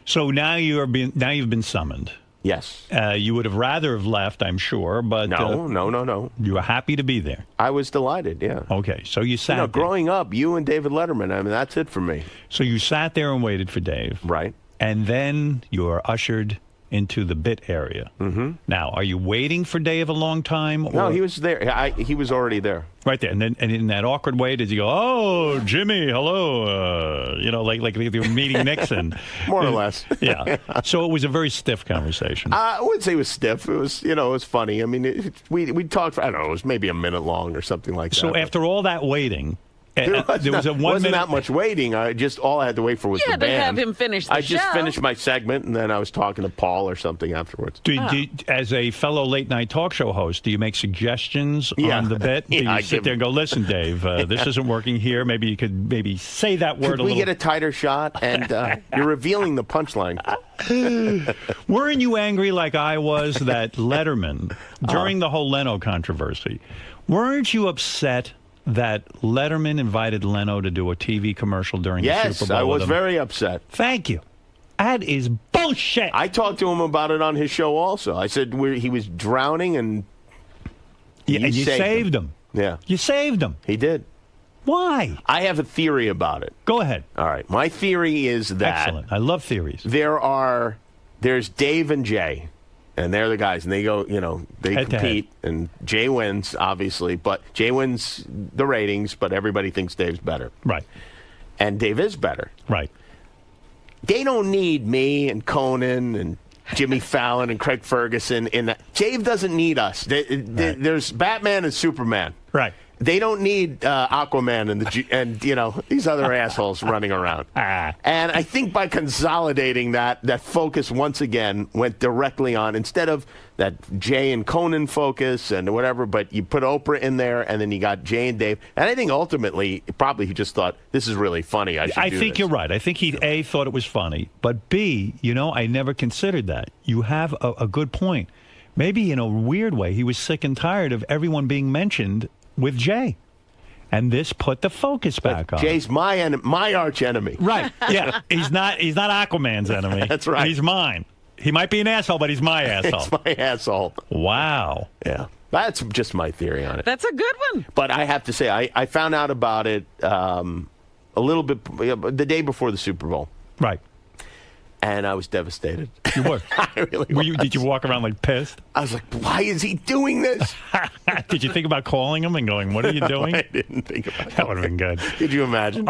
So now you've been summoned. Yes. You would have rather have left, I'm sure, but no. You were happy to be there. I was delighted. Yeah. Okay, so you sat. there. Growing up, you and David Letterman. I mean, that's it for me. So you sat there and waited for Dave. Right. And then you are ushered into the bit area. Mm-hmm. Now, are you waiting for Dave a long time? Or? No, he was there. He was already there. Right there. And then, and in that awkward way, did you go, oh, Jimmy, hello, like they were meeting Nixon? More or less. Yeah. So it was a very stiff conversation. I wouldn't say it was stiff. It was, it was funny. I mean, we talked for, I don't know, it was maybe a minute long or something like that. So after all that waiting, there wasn't that much waiting. All I had to wait for was the band. to have him finish the I show. just finished my segment, and then I was talking to Paul or something afterwards. As a fellow late-night talk show host, do you make suggestions on the bit? Do you sit there and go, listen, Dave, this isn't working here. Maybe you could say that word Could a we little. get a tighter shot? And you're revealing the punchline. Weren't you angry like I was that Letterman, during the whole Leno controversy, weren't you upset that Letterman invited Leno to do a TV commercial during the Super Bowl? Yes, I was very upset. Thank you. That is bullshit. I talked to him about it on his show also. I said he was drowning, and you saved him. Yeah. You saved him. He did. Why? I have a theory about it. Go ahead. All right. My theory is that... Excellent. I love theories. There's Dave and Jay. And they're the guys, and they go, they compete, and Jay wins, obviously, but Jay wins the ratings, but everybody thinks Dave's better. Right. And Dave is better. Right. They don't need me and Conan and Jimmy Fallon and Craig Ferguson. Dave doesn't need us. There's Batman and Superman. Right. They don't need Aquaman and you know these other assholes running around. And I think by consolidating that focus once again went directly on, instead of that Jay and Conan focus and whatever, but you put Oprah in there, and then you got Jay and Dave. And I think ultimately, probably he just thought, this is really funny. I think you're right. I think he, A, thought it was funny, but B, you know, I never considered that. You have a good point. Maybe in a weird way, he was sick and tired of everyone being mentioned with Jay. And this put the focus back on. Jay's my arch enemy. Right. Yeah. He's not Aquaman's enemy. That's right. He's mine. He might be an asshole, but he's my asshole. It's my asshole. Wow. Yeah. That's just my theory on it. That's a good one. But I have to say, I found out about it a little bit the day before the Super Bowl. Right. And I was devastated. You were? I really was. Did you walk around like pissed? I was like, why is he doing this? Did you think about calling him and going, what are you doing? I didn't think about it. That would have been good. Could you imagine?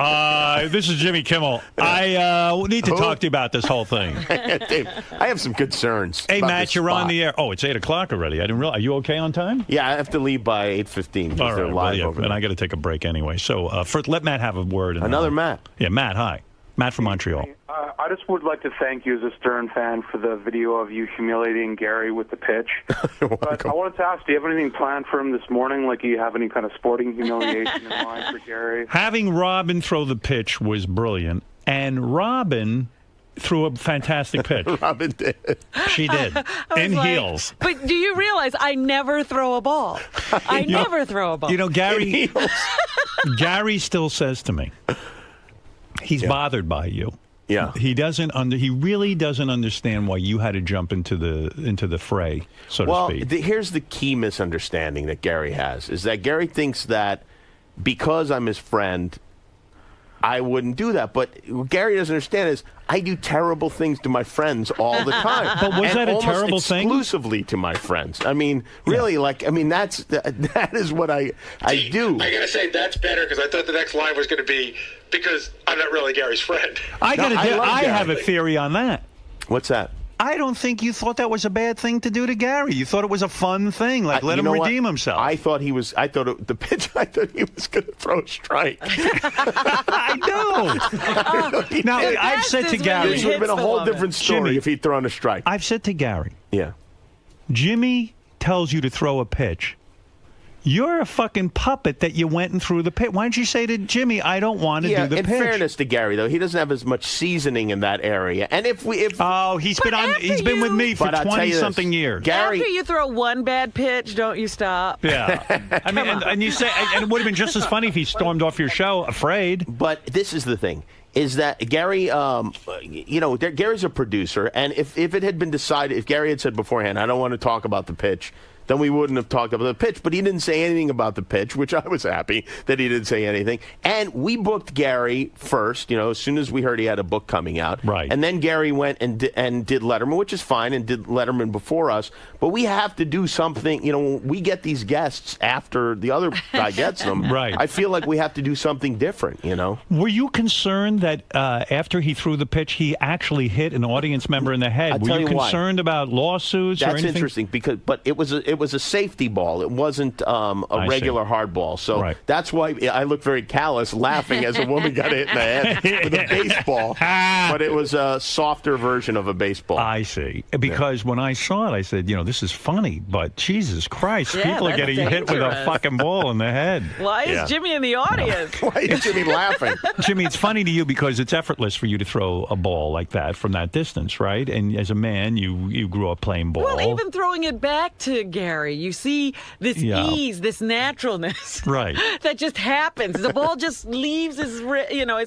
This is Jimmy Kimmel. I need to talk to you about this whole thing. Dave, I have some concerns. Hey, Matt, you're on the air. Oh, it's 8 o'clock already. I didn't realize. Are you okay on time? Yeah, I have to leave by 8:15 because they're live over and I got to take a break anyway. So first, let Matt have a word. Another Matt. Yeah, Matt, hi. Matt from Montreal. I just would like to thank you as a Stern fan for the video of you humiliating Gary with the pitch. But I wanted to ask, do you have anything planned for him this morning? Like, do you have any kind of sporting humiliation in mind for Gary? Having Robin throw the pitch was brilliant, and Robin threw a fantastic pitch. Robin did. She did. In heels. But do you realize I never throw a ball? I never throw a ball. You know, Gary still says to me, he's bothered by you. Yeah, he doesn't. He really doesn't understand why you had to jump into the fray, so to speak. Here's the key misunderstanding that Gary has: is that Gary thinks that because I'm his friend, I wouldn't do that. But what Gary doesn't understand is I do terrible things to my friends all the time. But was that a terrible thing? Exclusively to my friends. I mean, really, that is what I do. I gotta say that's better because I thought the next line was going to be because I'm not really Gary's friend. I have a theory on that. What's that? I don't think you thought that was a bad thing to do to Gary. You thought it was a fun thing, like let him redeem himself. I thought he was. I thought he was going to throw a strike. I know. Now I've said to Gary, this would have been a whole different story if he'd thrown a strike. I've said to Gary, yeah, Jimmy tells you to throw a pitch. You're a fucking puppet that you went and threw the pitch. Why don't you say to Jimmy, I don't want to do the pitch? In fairness to Gary, though, he doesn't have as much seasoning in that area. And if he's been with me for 20-something years. Gary, after you throw one bad pitch, don't you stop? Yeah. I mean, and you say, and it would have been just as funny if he stormed off your show afraid. But this is the thing. Is that Gary, Gary's a producer, and if it had been decided, if Gary had said beforehand, I don't want to talk about the pitch, then we wouldn't have talked about the pitch. But he didn't say anything about the pitch, which I was happy that he didn't say anything. And we booked Gary first, as soon as we heard he had a book coming out. Right. And then Gary went and did Letterman, which is fine, and did Letterman before us. But we have to do something. When we get these guests after the other guy gets them, right. I feel like we have to do something different, Were you concerned that after he threw the pitch, he actually hit an audience member in the head? Were you concerned about lawsuits or anything? That's interesting, but it was a safety ball. It wasn't a regular hard ball. So that's why I look very callous laughing as a woman got hit in the head with a baseball. But it was a softer version of a baseball. I see. Because when I saw it, I said, this is funny, but Jesus Christ, people are getting hit with a fucking ball in the head. Why is Jimmy in the audience? Why is Jimmy laughing? Jimmy, it's funny to you because it's effortless for you to throw a ball like that from that distance, right? And as a man, you grew up playing ball. Well, even throwing it back to Gary, you see this ease, this naturalness, right? That just happens. The ball just leaves his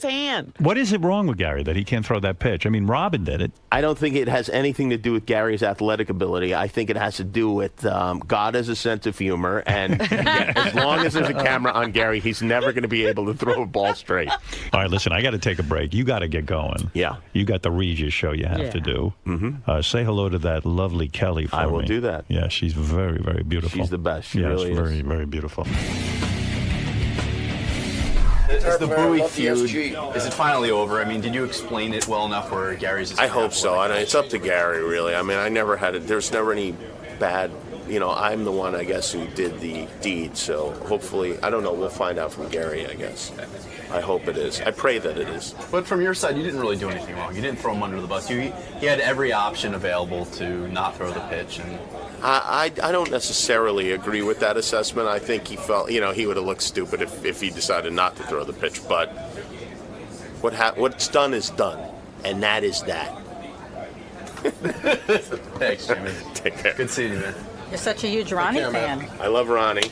hand. What is it wrong with Gary that he can't throw that pitch? I mean, Robin did it. I don't think it has anything to do with Gary's athletic ability. I think it has to do with God has a sense of humor, and as long as there's a camera on Gary, he's never going to be able to throw a ball straight. All right, listen, I got to take a break. You got to get going. Yeah. You got the Regis show you have to do. Mm-hmm. Say hello to that lovely Kelly for me. I will do that. Yeah, she's very, very beautiful. She's the best. She yes, really very, is. very beautiful. Is the Bowie feud, is it finally over? I mean, did you explain it well enough where Gary's... I hope so. It's up to Gary, really. I mean, there's never any bad I'm the one, I guess, who did the deed. So hopefully, I don't know. We'll find out from Gary, I guess. I hope it is. I pray that it is. But from your side, you didn't really do anything wrong. You didn't throw him under the bus. He had every option available to not throw the pitch. And I don't necessarily agree with that assessment. I think he felt, he would have looked stupid if he decided not to throw the pitch. But what's done is done, and that is that. Thanks, Jimmy. Take care. Good seeing you, man. You're such a huge Ronnie fan. I love Ronnie.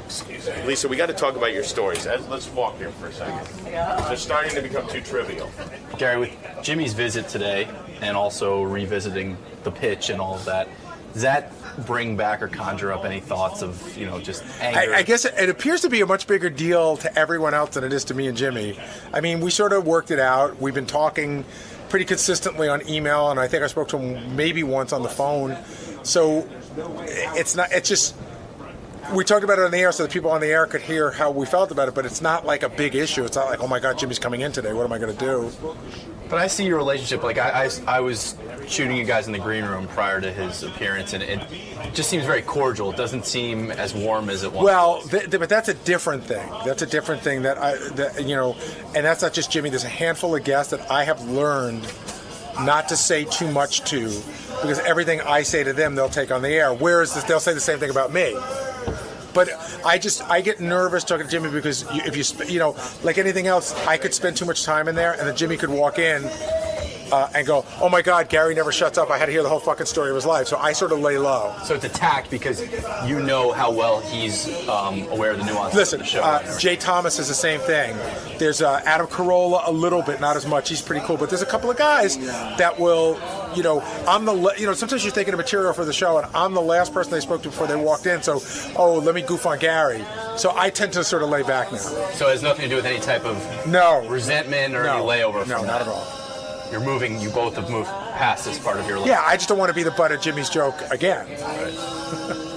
Excuse me. Lisa, we got to talk about your stories. Let's walk here for a second. They're starting to become too trivial. Gary, with Jimmy's visit today and also revisiting the pitch and all of that, does that bring back or conjure up any thoughts of, just anger? I guess it appears to be a much bigger deal to everyone else than it is to me and Jimmy. I mean, we sort of worked it out. We've been talking pretty consistently on email, and I think I spoke to him maybe once on the phone. So it's just, we talked about it on the air so that people on the air could hear how we felt about it, but it's not like a big issue. It's not like, oh my God, Jimmy's coming in today. What am I going to do? But I see your relationship. Like, I was shooting you guys in the green room prior to his appearance, and it just seems very cordial. It doesn't seem as warm as it was. Well, but that's a different thing. That's a different thing and that's not just Jimmy. There's a handful of guests that I have learned not to say too much to, because everything I say to them, they'll take on the air. Whereas they'll say the same thing about me. But I get nervous talking to Jimmy because if you like anything else, I could spend too much time in there, and then Jimmy could walk in and go, oh my God, Gary never shuts up. I had to hear the whole fucking story of his life. So I sort of lay low. So it's attacked because you know how well he's aware of the nuances of the show. Jay Thomas is the same thing. There's Adam Carolla a little bit, not as much. He's pretty cool. But there's a couple of guys that will, sometimes you're thinking of material for the show, and I'm the last person they spoke to before they walked in. So, let me goof on Gary. So I tend to sort of lay back now. So it has nothing to do with any type of resentment or any layover from not at all. You both have moved past this part of your life. Yeah, I just don't want to be the butt of Jimmy's joke again. Right.